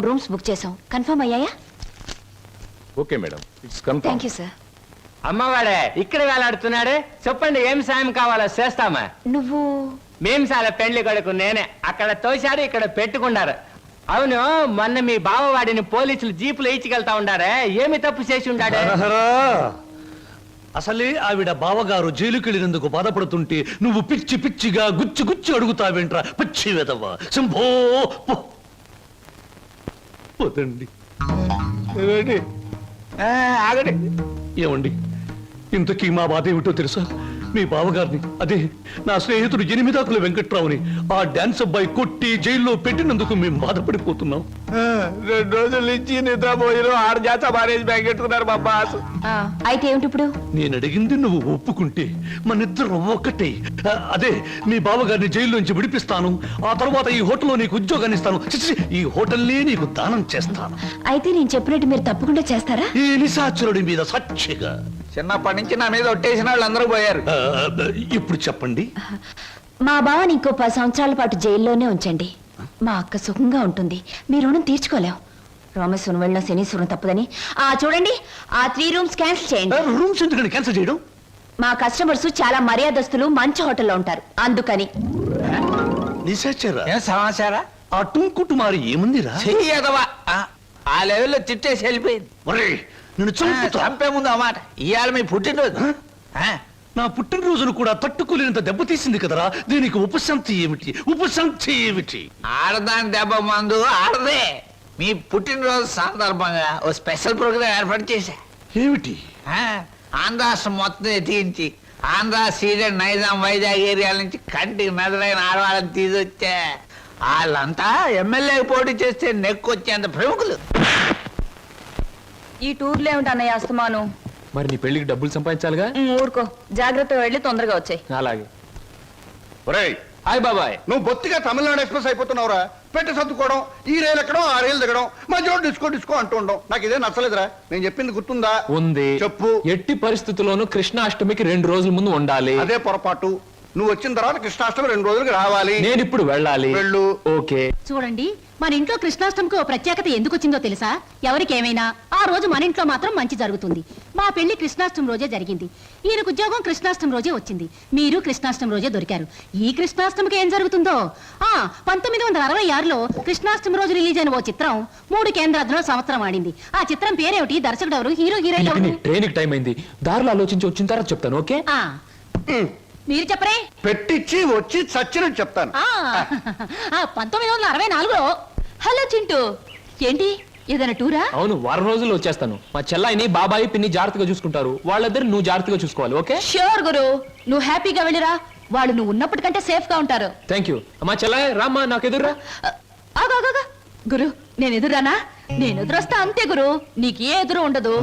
రూమ్స్ బుక్ చేసాం, కన్ఫర్మ్ అయ్యాయా? Okay madam, it's confirm. Thank you sir. అమ్మవాడే ఇక్కడ వేలాడుతున్నాడు. చెప్పండి ఏం సాయం కావాలో చేస్తామా. నువ్వు మేం చాలా పెండ్లి కొడుకు నేనే. అక్కడ తోశారు, ఇక్కడ పెట్టుకున్నారు. అవును, మొన్న మీ బావవాడిని పోలీసులు జీపులు ఇచ్చికెళ్తా ఉండారే, ఏమి తప్పు చేసి ఉండాడే? అసలే ఆవిడ బావగారు జైలుకెళ్ళినందుకు బాధపడుతుంటే నువ్వు పిచ్చి పిచ్చిగా గుచ్చి గుచ్చి అడుగుతావేంట్రా పిచ్చి వెదవ్వ. శంభో పోతండి. ఆగండి. ఏమండి, ఇంతకీ మా బాధ ఏమిటో తెలుసా? మీ బావగారిని, అదే నా స్నేహితుడు ఎనిమిదాకుల వెంకట్రావుని ఆ డాన్స్ అబ్బాయి కొట్టి జైల్లో పెట్టినందుకు మేము బాధపడిపోతున్నాం. 2 రోజుల నుంచి నిద్రపోయిన 6 జాత మారేజ్ బ్యాగ్ పెట్టుకున్నారు మా బాస్. అయితే ఏమిటి ఇప్పుడు? నేను అడిగింది నువ్వు ఒప్పుకుంటే మనిద్దరం ఒక్కటే. అదే మీ బావగారిని జైల్లోంచి విడిపిస్తాను. ఆ తర్వాత ఈ హోటల్లో నీకు ఉద్యోగాన్ని ఇస్తాను. చిచి, ఈ హోటల్నే నీకు దానం చేస్తాను. అయితే నేను చెప్పినట్టు మీరు తప్పకుండా చేస్తారా? ఈ నిశాచరుడి మీద సాక్షిగా. చిన్నప్పటి నుంచి నా మీద ఒట్టేసిన వాళ్ళు అందరూ పోయారు. ఇప్పుడు చెప్పండి. మా బావని ఇంకో 10 సంవత్సరాల పాటు జైల్లోనే ఉంచండి. మా అక్క సుఖంగా ఉంటుంది. మీ రుణం తీర్చుకోలేం. రామేశ్వరం వెళ్ళిన శనీశ్వరం తప్పదని. చూడండి, ఆ 3 రూమ్స్ క్యాన్సిల్ చేయండి. రూమ్స్ ఎందుకని క్యాన్సిల్ చేయడం? మా కస్టమర్స్ చాలా మర్యాదస్తులు, మంచి హోటల్లో ఉంటారు, అందుకని. నిశాచరా, ఏం సమాచారా? ఆ టుంకుటుమారి ఏముందిరా? చెయ్యదవా ఆ లెవెల్లో తిట్టేసి వెళ్ళిపోయింది. నేను చంపే ముందు అన్నమాట. ఇవాళ మీ పుట్టినరోజు. నా పుట్టినరోజును కూడా తట్టుకోలేనంత దెబ్బతీసింది కదరా. దీనికి ఉపశాంతి ఏమిటి? ఉపశాంతి ఏమిటి? ఆడదాని దెబ్బ మందు ఆడదే. మీ పుట్టినరోజు సందర్భంగా ఓ స్పెషల్ ప్రోగ్రామ్ ఏర్పాటు చేశా. ఏమిటి? ఆంధ్రాష్ట్రం మొత్తం ఎత్తించి ఆంధ్ర సీడెడ్ నైజాం వైజాగ్ ఏరియాల నుంచి కంటికి మెదలైన ఆడవాళ్ళని తీసుకొచ్చా. వాళ్ళంతా ఎమ్మెల్యే పోటీ చేస్తే నెక్కొచ్చేంత ప్రముఖులు. ఈ టూర్లో ఏమిటి అన్నయ్య అస్తమాను? మరి నీ పెళ్లికి డబ్బులు సంపాదించాలిగా. ఊరుకో, జాగ్రత్తగా వెళ్ళి తొందరగా వచ్చాయి. అలాగే. ఒరేయ్ హాయ్ బాబాయ్. నువ్వు బొత్తిగా తమిళనాడు ఎక్స్ప్రెస్ అయిపోతున్నావురా. పెట్టి సర్దుకోవడం, ఈ రైలు ఎక్కడం ఆ రైలు దిగడం, మధ్యలో డిస్కో డిస్కో అంటూ ఉండడం నాకు ఇదే నచ్చలేదురా. నేను చెప్పింది గుర్తుందా? ఉంది. చెప్పు. ఎట్టి పరిస్థితుల్లోనూ కృష్ణాష్టమికి 2 రోజుల ముందు ఉండాలి. అదే పొరపాటు. నువ్వు వచ్చిన తర్వాత కృష్ణాష్టమి 2 రోజులకి రావాలి. నేను ఇప్పుడు వెళ్ళాలి. వెళ్ళు. ఓకే. చూడండి, మన ఇంట్లో కృష్ణాష్టమికి ఓ ప్రత్యేకత ఎందుకు వచ్చిందో తెలుసా? ఎవరికేమైనా ఆ రోజు మన ఇంట్లో మాత్రం మంచి జరుగుతుంది. మా పెళ్లి కృష్ణాష్టమి రోజే జరిగింది. ఈయనకు ఉద్యోగం కృష్ణాష్టమి రోజే వచ్చింది. మీరు కృష్ణాష్టమి రోజే దొరికారు. ఈ కృష్ణాష్టమికి ఏం జరుగుతుందో? 1966లో కృష్ణాష్టమి రోజు రిలీజ్ అయిన ఓ చిత్రం 3 కేంద్రాల్లో సంవత్సరం ఆడింది. ఆ చిత్రం పేరేమిటి? దర్శకుడు ఎవరు? హీరో హీరోయిన్ ఎవరు? ట్రైన్ టైం అయింది. దారిలో ఆలోచించి వచ్చిన తర్వాత చెప్తాను. ఓకే. మీరు చెప్పరే. పెట్టించి వచ్చి చచ్చినట్టు చెప్తాను. 1964లో. హలో చింటూ, ఏంటి ఏదైనా టూరా? అవును, వారం రోజుల్లో వచ్చేస్తాను. మా చెల్లాయిని బాబాయి పిన్ని జాగ్రత్తగా చూసుకుంటారు. వాళ్ళిద్దరు నువ్వు జాగ్రత్తగా చూసుకోవాలి. ఓకే. ష్యూర్ గురు, నువ్వు హ్యాపీగా వెళ్ళిరా. వాళ్ళు నువ్వు ఉన్నప్పటికంటే సేఫ్ గా ఉంటారు. Thank you. మా చెల్లాయి రామ్మా, నాకు ఎదురురా. ఆగా గురు, నేను ఎదురానా? నేను ఎదురొస్తా అంతే గురు, నీకు ఏ ఎదురు ఉండదు.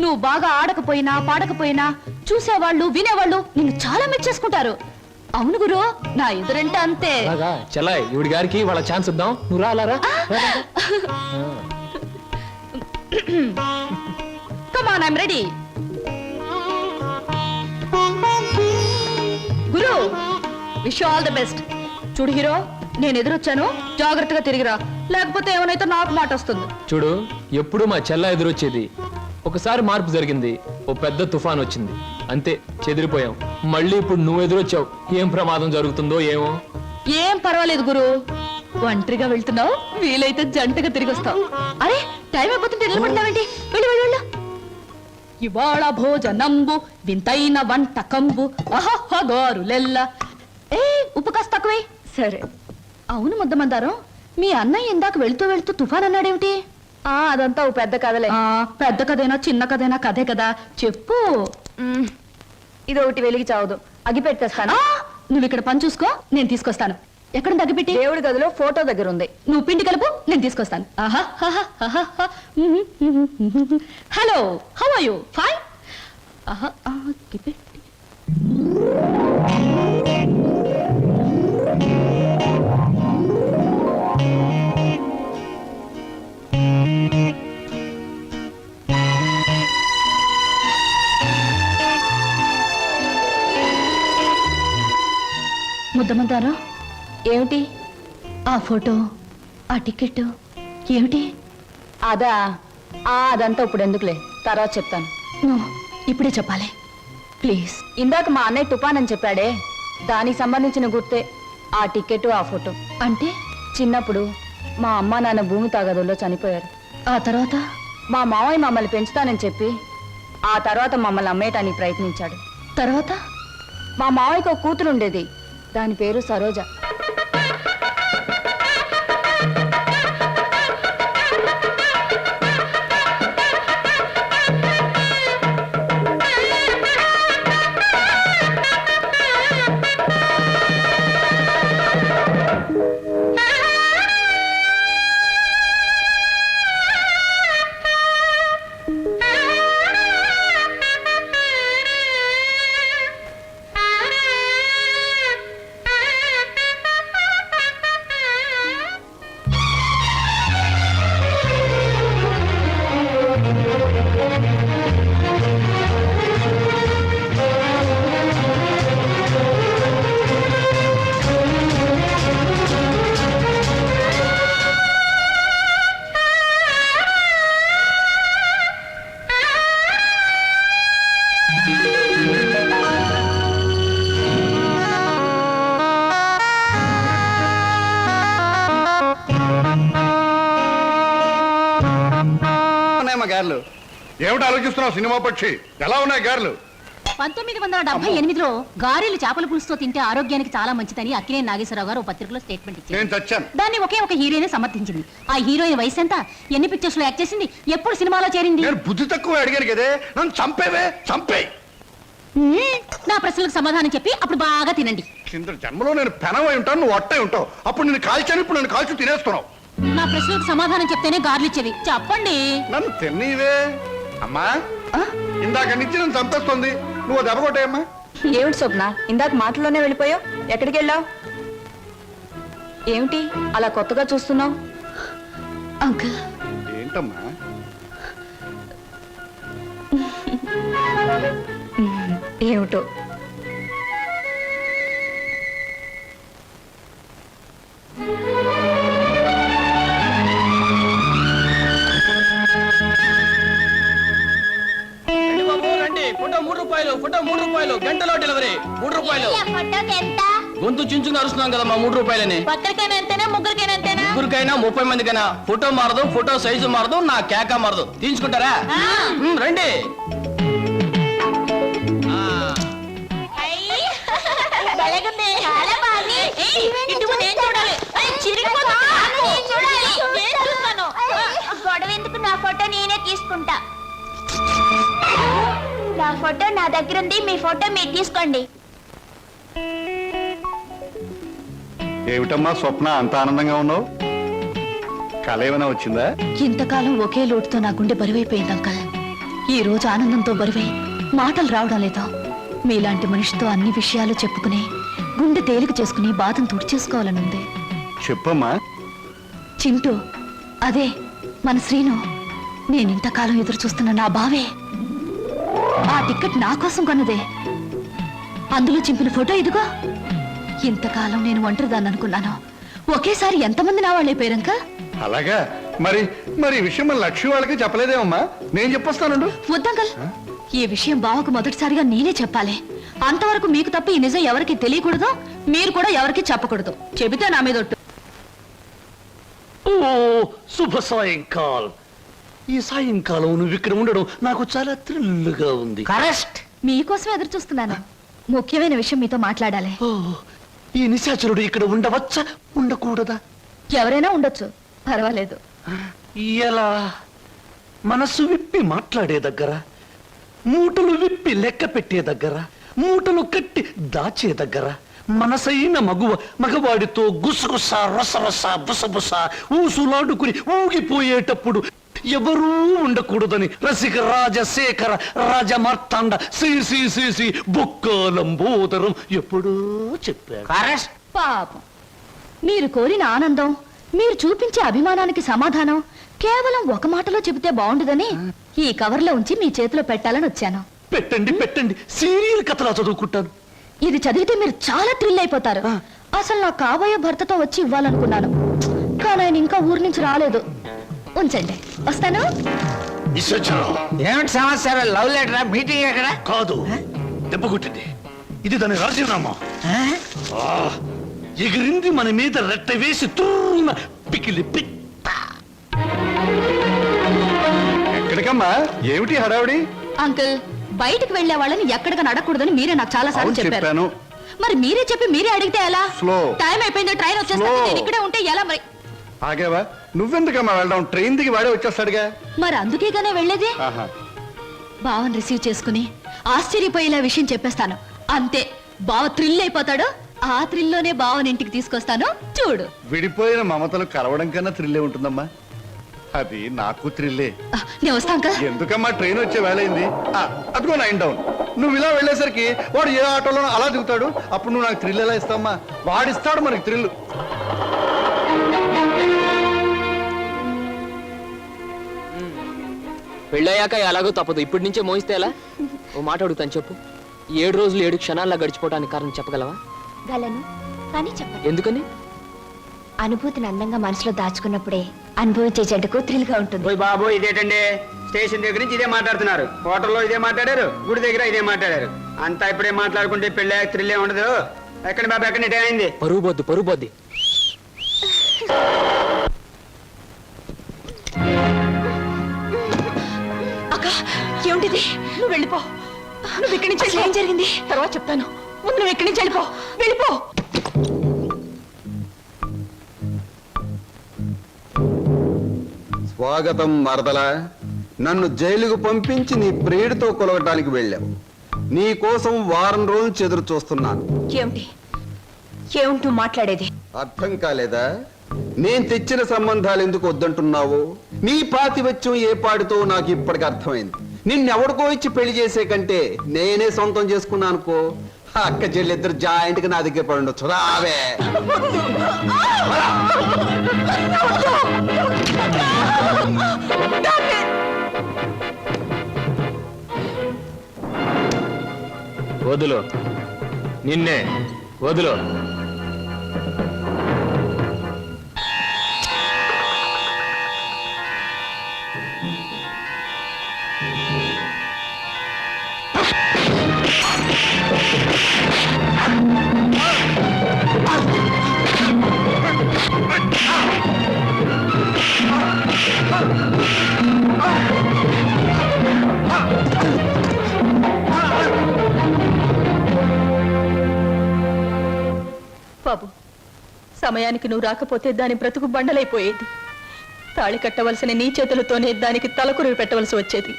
నువ్వు బాగా ఆడకపోయినా పాడకపోయినా చూసేవాళ్ళు వినేవాళ్ళు నిన్ను చాలా మెచ్చేసుకుంటారు. అవును గురు, నా ఎదురంటే అంతే. చెల్లాయి, ఇవిడి గారికి వాళ్ళ ఛాన్స్ ఇద్దాం. నువ్వు రా, అలా రా. Come on, I'm ready. Guru, wish all the best. చూడు హీరో, నేను ఎదురొచ్చాను, జాగ్రత్తగా తిరిగిరా, లేకపోతే ఏమైనా నాకు మాట వస్తుంది. చూడు, ఎప్పుడు మా చెల్ల ఎదురొచ్చేది. ఒకసారి మార్పు జరిగింది. ఓ పెద్ద తుఫాన్ వచ్చింది, అంతే చెదిరిపోయాం. మళ్ళీ ఇప్పుడు నువ్వు ఎదురొచ్చావు. ఏం ప్రమాదం జరుగుతుందో ఏమో. ఏం పర్వాలేదు గురు, ఒంటరిగా వెళ్తున్నావు, వీలైతే జంటగా తిరిగి వస్తావు. అరే, టైం అయిపోతుంటే నిలబడతావేంటి? వెళ్ళు వెళ్ళు వెళ్ళు. ఇవాళ భోజనంబు వింతైన వంటకంబు అహహగారులెల్ల. ఏ, ఉప్పు కాస్త తక్కువే. సరే. అవును ముద్దమందారం, మీ అన్నయ్య ఇందాక వెళ్తూ వెళ్తూ తుఫాన్ అన్నాడేమిటి? అదంతా ఓ పెద్ద కథలే. పెద్ద కథైనా చిన్న కథైనా కథే కదా, చెప్పు. ఇది ఒకటి వెలిగి చావదు, అగి పెట్టేస్తాను. నువ్వు ఇక్కడ పని చూసుకో, నేను తీసుకొస్తాను. ఎక్కడ తగ్గిపెట్టి? దేవుడి గదిలో ఫోటో దగ్గర ఉంది. నువ్వు పిండి కలుపు, నేను తీసుకొస్తాను. Hello, how are you? Fine. ముద్దమంటారా? ఏమిటి ఆ ఫోటో, ఆ టికెట్ ఏమిటి? అదంతా ఇప్పుడు ఎందుకులే, తర్వాత చెప్తాను. ఇప్పుడే చెప్పాలి ప్లీజ్. ఇందాక మా అన్నయ్య తుఫాన్ అని చెప్పాడే, దానికి సంబంధించిన గుర్తే ఆ టికెట్, ఆ ఫోటో. అంటే చిన్నప్పుడు మా అమ్మ నాన్న భూమి తాగదుల్లో చనిపోయారు. ఆ తర్వాత మా మావయ్య మమ్మల్ని పెంచుతానని చెప్పి ఆ తర్వాత మమ్మల్ని అమ్మేయటానికి ప్రయత్నించాడు. తర్వాత మా మావయ్యకు ఒక కూతురు ఉండేది, దాని పేరు సరోజ. గారెలు ఏమిటి ఆలోచిస్తున్నావు? సినిమా పక్షి ఎలా ఉన్నాయి గారెలు? 1978లో గారెలు చేపల పులుసుతో తింటే ఆరోగ్యానికి చాలా మంచిదని అక్కినేని నాగేశ్వరరావు గారు పత్రికలో స్టేట్మెంట్ ఇచ్చారు. నేను చచ్చాను. దాన్ని ఒకే ఒక హీరోయిన్ సమర్థించింది. ఆ హీరోయిన్ వయసు ఎంత? ఎన్ని పిక్చర్స్ లో యాక్ట్ చేసింది? ఎప్పుడు సినిమాలో చేరింది? నేను బుద్ధి తక్కువ అడిగాను కదే, నన్ను చంపేవే, చంపే. నా ప్రశ్నలకు సమాధానం చెప్పి అప్పుడు బాగా తినండి. కింద జన్మలో నేను పెనవై ఉంటాను, నువ్వు అట్టై ఉంటావు. అప్పుడు నేను కాల్చాను, ఇప్పుడు నన్ను కాల్చి తినేస్తున్నావు. నా ప్రశ్నలకు సమాధానం చెప్తేనే గార్లు ఇచ్చేది. చెప్పండి. నన్ను తిన్నీవే. అమ్మా ఇందాక నుంచి నన్ను చంపేస్తుంది. నువ్వు దెబ్బ కొట్టేయమ్మా. ఏమిటి స్వప్న, ఇందాక మాటల్లోనే వెళ్ళిపోయావు? ఎక్కడికి వెళ్ళావు? ఏమిటి అలా కొత్తగా చూస్తున్నావు? అంకుల్. ఏంటమ్మా? ఏమిటో ఫోటో 3 రూపాయలు, ఫోటో 3 రూపాయలు, గంటలో డెలివరీ 3 రూపాయలు. ఫోటోకి ఎంత? గొంతు చించుకుని అరుస్తున్నాం కదమ్మా, 3 రూపాయలని. ఒక్కరికైనా ఎంతేనా, ముగ్గురికైనా ఎంతేనా? ముగ్గురికైనా 30 మందికైనా. ఫోటో మారదు, ఫోటో సైజు మారదు, నా కేక మారదు. తీసుకుంటారా? రండి. భలేగుంది. చాలా బాగుంది. ఇటు నేను చూడాలి. గొడవ ఎందుకు, నా ఫోటో నేనే తీసుకుంటా. నా ఫోటో నా దగ్గర ఉంది, మీ ఫోటో మీరు తీసుకోండి. ఏమిటమ్మా స్వప్న, అంత ఆనందంగా ఉన్నావు? కళ ఏమైనా వచ్చిందా? ఇంతకాలం ఒకే లోటుతో నా గుండె బరువైపోయింది అంకల్. ఈ రోజు ఆనందంతో బరువై మాటలు రావడం లేదా. మీలాంటి మనిషితో అన్ని విషయాలు చెప్పుకుని గుండె తేలిక చేసుకుని బాధను తుడిచేసుకోవాలనుంది. చెప్పమ్మా. చింటూ, అదే మన శ్రీను. నేనింతకాలం ఎదురు చూస్తున్న నా బావే. ఆ టికెట్ నా కోసం కొన్నదే. అందులో చింపిన ఫోటో ఇదిగో. ఇంతకాలం నేను ఒంటరిదాన్ని అనుకున్నాను. ఒకేసారి ఎంతమంది నా వాళ్ళైపోయారంక. అలాగా? మరి మరి ఈ విషయం మన లక్ష్మి వాళ్ళకి చెప్పలేదేమమ్మా? నేను చెప్పొస్తానండు. వద్దంకల్, ఈ విషయం బావకు మొదటిసారిగా నేనే చెప్పాలి. అంతవరకు మీకు తప్ప ఈ నిజం ఎవరికి తెలియకూడదు, మీరు కూడా ఎవరికి చెప్పకూడదు. చెబితే నా మీద ఒట్టు. ఓ శుభ సాయంకాలం. ఈ సాయంకాలం నువ్వు ఇక్కడ ఉండడం నాకు చాలా థ్రిల్గా ఉంది. కరెక్ట్. మీకోసం ఎదురు చూస్తున్నాను. ముఖ్యమైన విషయం మీతో మాట్లాడాలి. ఓ, ఈ నిశాచరుడు ఇక్కడ ఉండవచ్చా, ఉండకూడదా? ఎవరైనా ఉండొచ్చు, పర్వాలేదు. ఎలా? మనసు విప్పి మాట్లాడే దగ్గర, మూటలు విప్పి లెక్క పెట్టే దగ్గర, మూటలు కట్టి దాచే దగ్గర, మనసైన మగవాడితో గుసగుస రసరస బుసబుస ఊసులాడుకుని ఊగిపోయేటప్పుడు ఎవరూ ఉండకూడదని రసిక రాజశేఖర రాజమార్తాండ శ్రీ బొక్కలంబోదరం ఎప్పుడూ చెప్పారు. పాపం, మీరు కోరిన ఆనందం, మీరు చూపించే అభిమానానికి సమాధానం కేవలం ఒక మాటలో చెబితే బాగుండదని ఈ కవర్లో ఉంచి మీ చేతిలో పెట్టాలని వచ్చాను. పెట్టండి పెట్టండి, సీరియల్ కథలా చదువుకుంటాను. ఇది చదివితే మీరు చాలా థ్రిల్ అయిపోతారు. అసలు నా కాబోయే భర్తతో వచ్చి ఇవ్వాలనుకున్నాను, కానీ ఆయన ఇంకా ఊరి నుంచి రాలేదు. ఉంచండి, వస్తాను. ఏమిటి సమస్య? లవ్ లెటర్ మీటింగ్ ఎక్కడ? కాదు, దెబ్బ కొట్టింది. ఇది దాని రాజీనామా. ఎగిరింది మన మీద రెట్ట వేసి తూన పికిలి పిట్ట. ఎక్కడికమ్మా? ఏమిటి హడావిడి? అంకుల్, బయటికి వెళ్లే వాళ్ళని ఎక్కడికి నడకూడదని మీరే నాకు చాలా సార్లు చెప్పారు. మరి మీరే చెప్పి మీరే అడిగితే ఎలా? టైం అయిపోయింది, ట్రైన్ వచ్చేస్తుంది, నేను ఇక్కడే ఉంటే ఎలా? మరి ఆగేవా? నువ్వెందుకమ్మా వెళ్ళడం? ట్రైన్ దిగి వాడే వచ్చేస్తాడుగా. మరి అందుకేగానే వెళ్ళేది. బావని రిసీవ్ చేసుకుని ఆశ్చర్యపోయేలా విషయం చెప్పేస్తాను, అంతే. బావ థ్రిల్ అయిపోతాడు. ఆ థ్రిల్లోనే బావని ఇంటికి తీసుకొస్తాను, చూడు. విడిపోయిన మమతలు కలవడం కన్నా థ్రిల్లే ఉంటుందమ్మా. అది నాకు థ్రిల్లే. నేను వస్తాను. ఎందుకమ్మా, ట్రైన్ వచ్చే వేళయింది. అదిగో 9 డౌన్. నువ్వు ఇలా వెళ్ళేసరికి వాడు ఏ ఆటోలో అలా దిగుతాడు. అప్పుడు నువ్వు నాకు థ్రిల్ ఎలా ఇస్తావమ్మా? వాడిస్తాడు మనకి థ్రిల్. పెళ్ళయ్యాక ఎలాగో తప్పదు, ఇప్పటి నుంచే మోయిస్తే ఎలా? ఓ మాట అడుగుతాను, చెప్పు. 7 రోజులు 7 క్షణాల్లో గడిచిపోవడానికి కారణం చెప్పగలవా? గలను, కానీ చెప్పండి. ఎందుకని? అనుభూతిని అందంగా మనసులో దాచుకున్నప్పుడే అనుభవించే జంటకు థ్రిల్ గా ఉంటుంది. ఓయ్ బాబు, ఇదేటండి? స్టేషన్ దగ్గర నుంచి ఇదే మాట్లాడుతున్నారు, హోటల్లో ఇదే మాట్లాడారు, గుడి దగ్గర ఇదే మాట్లాడారు. అంతా ఇప్పుడే మాట్లాడుకుంటే పెళ్ళి థ్రిల్లే ఉండదు. ఎక్కడ బాబు, ఎక్కడ టైం అయింది? పరువు బొద్దు. అక్క, ఏమిటిది? నువ్వు వెళ్ళిపో. నువ్వు ఇక్కడి నుంచి ఏం జరిగింది తర్వాత చెప్తాను. ముందు నువ్వు ఇక్కడి నుంచి వెళ్ళిపో. స్వాగతం మరదల. నన్ను జైలుకు పంపించి నీ ప్రియుడితో కొలవటానికి వెళ్ళావు. నీ కోసం వారం రోజులు ఎదురు చూస్తున్నాను. ఏమిటి మాట్లాడేది? అర్థం కాలేదా? నేను తెచ్చిన సంబంధాలు ఎందుకు వద్దంటున్నావు? నీ పాతివత్యం ఏ పాడితో నాకు ఇప్పటికి అర్థమైంది. నిన్నెవడికో ఇచ్చి పెళ్లి చేసే కంటే నేనే సొంతం చేసుకున్నా అనుకో, అక్క చెల్లిద్దరు జాయింట్ గా నా దగ్గర పడి ఉండొచ్చు. రావే. వదులు, నిన్నే వదులు. బాబు, సమయానికి నువ్వు రాకపోతే దాని బ్రతుకు బండలైపోయేది. తాళి కట్టవలసిన నీ చేతులతోనే దానికి తలకురువి పెట్టవలసి వచ్చేది.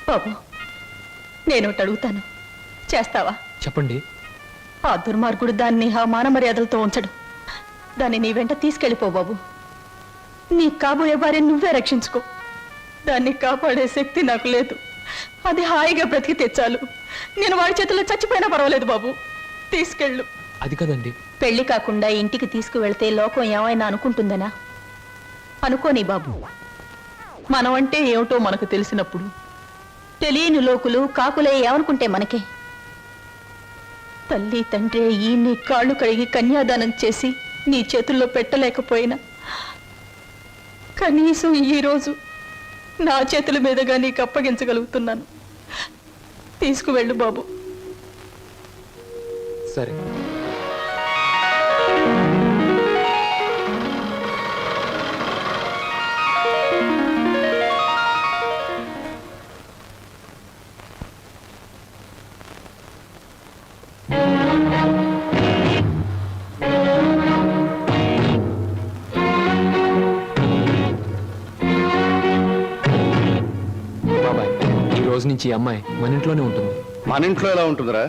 బాబు, నేను ఒకటి అడుగుతాను, చేస్తావా? చెప్పండి. ఆ దుర్మార్గుడు దాన్ని ఆ మాన మర్యాదలతో ఉంచడు. దాన్ని నీ వెంట తీసుకెళ్ళిపో బాబు. నీ కాబోయే భార్య నువ్వే రక్షించుకో. దాన్ని కాపాడే శక్తి నాకు లేదు. అది హాయిగా బ్రతికితే చాలు. నేను వాడి చేతుల్లో చచ్చిపోయినా పర్వాలేదు బాబు, తీసుకెళ్ళు. అది కదండి. పెళ్లి కాకుండా ఇంటికి తీసుకువెళ్తే లోకం ఏమైనా అనుకుంటుందనా? అనుకోని బాబు. మనం అంటే ఏమిటో మనకు తెలిసినప్పుడు తెలియని లోకులు కాకులే ఏమనుకుంటే మనకే? తల్లి తండ్రి ఈ నీ కాళ్ళు కడిగి కన్యాదానం చేసి నీ చేతుల్లో పెట్టలేకపోయినా కనీసం ఈ రోజు నా చేతుల మీదుగా నీకు అప్పగించగలుగుతున్నాను. తీసుకువెళ్ళు బాబు. సరే. బాబాయ్, ఈ రోజు నుంచి ఈ అమ్మాయి మన ఇంట్లోనే ఉంటుంది. మన ఇంట్లో ఎలా ఉంటుందిరా?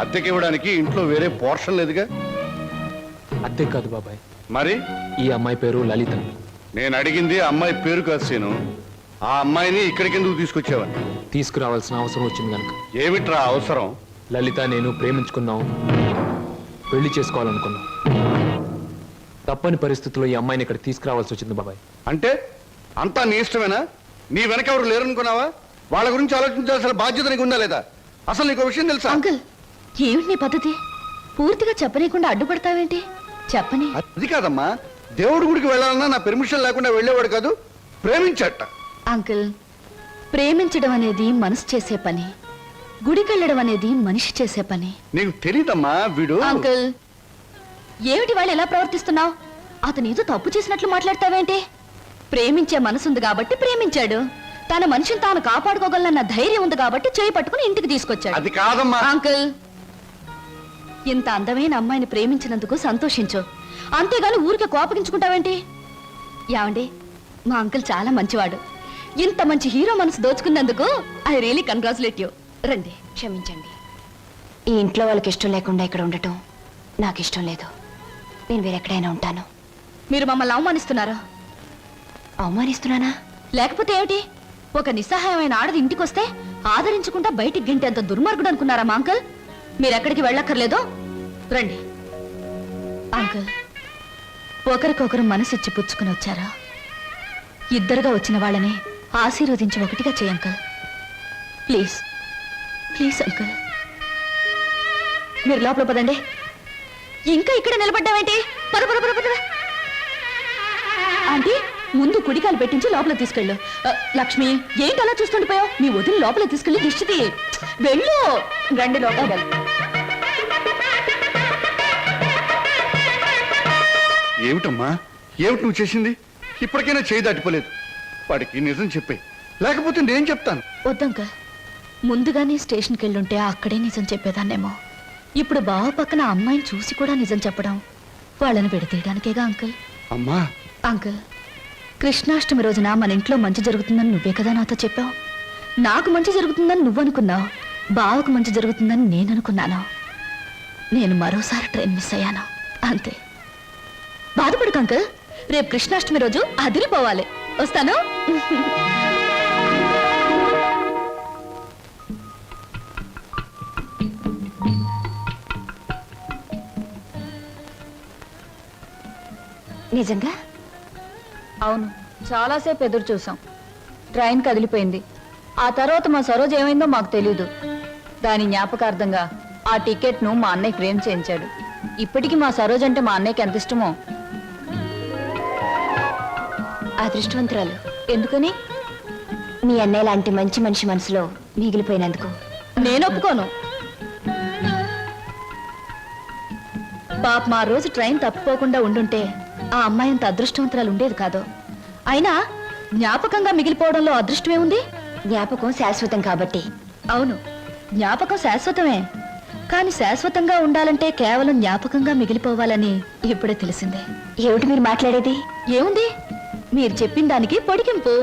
అద్దెకి ఇవ్వడానికి ఇంట్లో వేరే పోర్షన్ లేదుగా. అద్దె కాదు బాబాయ్, మరి ఈ అమ్మాయి పేరు లలిత. నేను అడిగింది అమ్మాయి పేరు కాదు సీను. ఆ అమ్మాయిని ఇక్కడికి ఎందుకు తీసుకొచ్చావని. తీసుకురావాల్సిన అవసరం వచ్చింది కనుక. ఏమిట్రా అవసరం? లలిత నేను ప్రేమించుకున్నాం, పెళ్లి చేసుకోవాలనుకున్నాం. తప్పని పరిస్థితుల్లో ఈ అమ్మాయిని ఇక్కడ తీసుకురావాల్సి వచ్చింది బాబాయ్. అంటే అంతా నీ ఇష్టమేనా? నీ వెనక ఎవరు లేరనుకున్నావా? వాళ్ళ గురించి ఆలోచించాల్సిన బాధ్యత నీకు ఉందా లేదా? అసలు నీకు విషయం తెలుసా? అంకుల్, ఏమిటి నీ పద్ధతి? పూర్తిగా చెప్పనీయకుండా అడ్డుపడతావేంటి? చెప్పని. అది కాదమ్మా, దేవుడి గుడికి వెళ్ళాలన్నా నా పెర్మిషన్ లేకుండా వెళ్ళేవాడు కాదు, ప్రేమించట. అంకుల్, ప్రేమించడం అనేది మనసు చేసే పని, గుడికెళ్ళడం అనేది మనిషి చేసే పని. నీకు తెలీదమ్మా వీడు. అంకుల్, ఏమిటి వాళ్ళు ఎలా ప్రవర్తిస్తున్నావు? అతను ఏదో తప్పు చేసినట్లు మాట్లాడతావేంటి? ప్రేమించే మనసుంది కాబట్టి ప్రేమించాడు. తన మనిషిని తాను కాపాడుకోగలన్న ధైర్యం ఉంది కాబట్టి చేయి పట్టుకుని ఇంటికి తీసుకొచ్చాడు. అది కాదమ్మా. అంకుల్, ఇంత అందమైన అమ్మాయిని ప్రేమించినందుకు సంతోషించు, అంతేగాని ఊరికే కోపగించుకుంటావేంటి? యావండి, మా అంకుల్ చాలా మంచివాడు. ఇంత మంచి హీరో మనసు దోచుకున్నందుకు ఐ రియలీ కంగ్రాచులేట్ యూ. రండి. క్షమించండి, ఈ ఇంట్లో వాళ్ళకి ఇష్టం లేకుండా ఇక్కడ ఉండటం నాకు ఇష్టం లేదు. నేను వేరెక్కడైనా ఉంటాను. మీరు మమ్మల్ని అవమానిస్తున్నారా? అవమానిస్తున్నానా? లేకపోతే ఏమిటి? ఒక నిస్సహాయమైన ఆడది ఇంటికొస్తే ఆదరించకుండా బయటికి గెంటేంత దుర్మార్గుడు అనుకున్నారా మా అంకుల్? మీరెక్కడికి వెళ్ళక్కర్లేదో రండి. అంకుల్, ఒకరికొకరు మనసిచ్చి పుచ్చుకుని వచ్చారా? ఇద్దరుగా వచ్చిన వాళ్ళని ఆశీర్వదించి ఒకటిగా చేయి అంకుల్. Please please uncle. మీరు లోపల పదండి. ఇంకా ఇక్కడ నిలబడ్డావేంటి? పద పద పద పద. ఆంటీ, ముందు కుడికాలు పెట్టించి లోపల తీసుకెళ్ళు. లక్ష్మి, ఏంటి అలా చూస్తుండిపోయావు? మీ వదిలి లోపల తీసుకెళ్ళి దిష్టి వెళ్ళు. రండి లోపల వెళ్ళు. ఏమిటమ్మా, ఏమిటి నువ్వు చేసింది? ఇప్పటికైనా చేయి దాటిపోలేదు. వాడికి నిజం చెప్పే, లేకపోతే నేను చెప్తాను. వద్దంక, ముందుగానే స్టేషన్కి వెళ్ళుంటే అక్కడే నిజం చెప్పేదాన్నేమో. ఇప్పుడు బావ పక్కన అమ్మాయిని చూసి కూడా నిజం చెప్పడం వాళ్ళని విడతీయడానికేగా అంకుల్. అమ్మా. అంకుల్, కృష్ణాష్టమి రోజున మన ఇంట్లో మంచి జరుగుతుందని నువ్వే కదా నాతో చెప్పావు. నాకు మంచి జరుగుతుందని నువ్వనుకున్నావు, బావకు మంచి జరుగుతుందని నేను అనుకున్నాను. నేను మరోసారి ట్రైన్ మిస్ అయ్యాను, అంతే. బాధపడకు అంకుల్, రేపు కృష్ణాష్టమి రోజు అదిరిపోవాలి. వస్తాను. నిజంగా? అవును, చాలాసేపు ఎదురు చూసాం. ట్రైన్ కదిలిపోయింది. ఆ తర్వాత మా సరోజ్ ఏమైందో మాకు తెలీదు. దాని జ్ఞాపకార్థంగా ఆ టికెట్ను మా అన్నయ్య ఫ్రేమ్ చేయించాడు. ఇప్పటికీ మా సరోజ్ అంటే మా అన్నయ్యకి ఎంత ఇష్టమో. అదృష్టవంతురాలు. ఎందుకని? మీ అన్నయ్య లాంటి మంచి మనిషి మనసులో మిగిలిపోయినందుకు. నేను ఒప్పుకోను. పాప మా రోజు ట్రైన్ తప్పిపోకుండా ఉండుంటే ఆ అమ్మాయి అంత అదృష్టవంతురాలు ఉండేది కాదు. అయినా జ్ఞాపకంగా మిగిలిపోవడంలో అదృష్టమే ఉంది. జ్ఞాపకం శాశ్వతం కాబట్టి. అవును, జ్ఞాపకం శాశ్వతమే. కానీ శాశ్వతంగా ఉండాలంటే కేవలం జ్ఞాపకంగా మిగిలిపోవాలని ఇప్పుడే తెలిసిందే. ఏమిటి మీరు మాట్లాడేది? ఏముంది, మీరు చెప్పిన దానికి పొడిగింపు.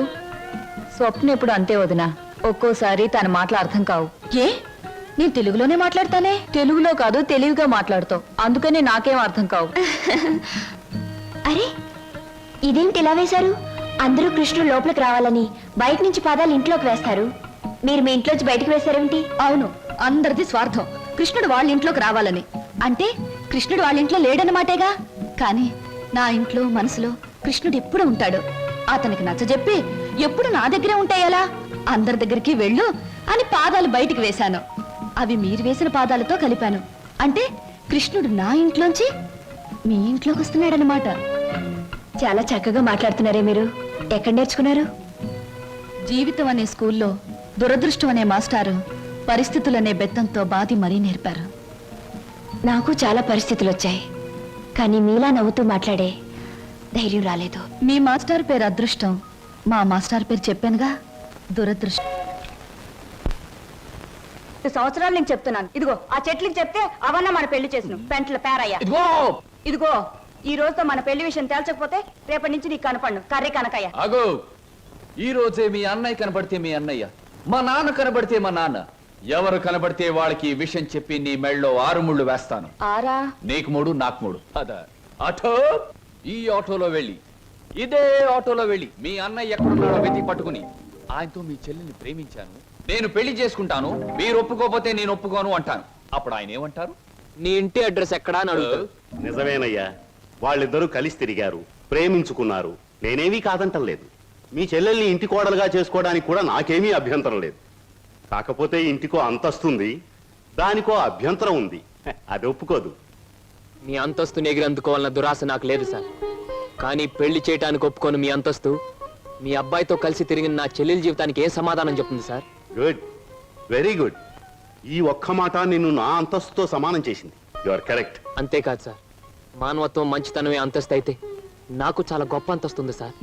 స్వప్న ఎప్పుడు అంతే వదినా, ఒక్కోసారి తన మాటలు అర్థం కావు. ఏ, నేను తెలుగులోనే మాట్లాడతానే. తెలుగులో కాదు, తెలివిగా మాట్లాడుతావు. అందుకనే నాకేం అర్థం కావు. అరే, ఇదేమిటి ఇలా వేశారు? అందరూ కృష్ణుడు లోపలికి రావాలని బయట నుంచి పాదాలు ఇంట్లోకి వేస్తారు. మీరు మీ ఇంట్లోంచి బయటికి వేశారేమిటి? అవును, అందరిది స్వార్థం. కృష్ణుడు వాళ్ళ ఇంట్లోకి రావాలని. అంటే కృష్ణుడు వాళ్ళ ఇంట్లో లేడన్నమాటేగా. కానీ నా ఇంట్లో మనసులో కృష్ణుడు ఎప్పుడు ఉంటాడు. అతనికి నచ్చజెప్పి ఎప్పుడు నా దగ్గరే ఉంటాయలా? అందరి దగ్గరికి వెళ్ళు అని పాదాలు బయటికి వేశాను. అవి మీరు వేసిన పాదాలతో కలిపాను. అంటే కృష్ణుడు నా ఇంట్లోంచి మీ ఇంట్లోకి వస్తున్నాడనమాట. చాలా చక్కగా మాట్లాడుతున్నారే మీరు. ఎక్కడ నేర్చుకున్నారు? జీవితం అనే స్కూల్లో దురదృష్టం అనే మాస్టారు పరిస్థితులనే బెత్తంతో బాధి మరీ నేర్పారు. నాకు చాలా పరిస్థితులు వచ్చాయి, కానీ మీలా నవ్వుతూ మాట్లాడే ధైర్యం రాలేదు. మీ మాస్టర్ పేరు అదృష్టం, మా మాస్టర్ పేరు చెప్పానుగా దురదృష్టం. సంవత్సరాలు నేను చెప్తున్నాను. ఇదిగో ఆ చెట్లకి చెప్తే అవన్నా మన పెళ్లి చేసిన పెంట్ల పేరయ్య. ఇదిగో ఈ రోజుతో మన పెళ్లి విషయం తేల్చకపోతే రేపటి నుంచి నీకు కనపడను కర్రీ కనకయ్య. అగో, ఈ రోజే మీ అన్నయ్య కనబడితే మీ అన్నయ్య, మా నాన్న కనబడితే మా నాన్న, ఎవరు కనబడితే వాళ్ళకి ఈ విషయం చెప్పి నీ మెళ్ళలో 6 ముళ్ళు వేస్తాను. ఆరా? నీకు 3, నాకు 3. అదా ఆటో, ఈ ఆటోలో వెళ్ళి, ఇదే ఆటోలో వెళ్ళి మీ అన్నయ్య ఎక్కడున్నాడో వెతికి పట్టుకుని ఆయనతో మీ చెల్లిని ప్రేమించాను, నేను పెళ్లి చేసుకుంటాను, మీరు ఒప్పుకోకపోతే నేను ఒప్పుకోను అంటాను. అప్పుడు ఆయన ఏమంటారు? నీ ఇంటి అడ్రస్ ఎక్కడా అని అడుగుతారు. నిజమేనయ్యా, వాళ్ళిద్దరూ కలిసి తిరిగారు, ప్రేమించుకున్నారు. నేనేమీ కాదంటం లేదు. మీ చెల్లెల్ని ఇంటి కోడలుగా చేసుకోవడానికి కూడా నాకేమీ అభ్యంతరం లేదు. కాకపోతే ఇంటికో అంతస్తుంది, దానికో అభ్యంతరం ఉంది. అది ఒప్పుకోదు. మీ అంతస్తుని ఎగిరి అందుకోవాలన్న దురాశ నాకు లేదు సార్. కానీ పెళ్లి చేయటానికి ఒప్పుకోను మీ అంతస్తు మీ అబ్బాయితో కలిసి తిరిగిన నా చెల్లెల జీవితానికి ఏం సమాధానం చెప్తుంది సార్? Good, very good. ఈ ఒక్క మాట నిన్ను నా అంతస్తుతో సమానం చేసింది. You are correct. అంతేకాదు సార్, మానవత్వం మంచితనమే అంతస్తు అయితే నాకు చాలా గొప్ప అంతస్తుంది సార్.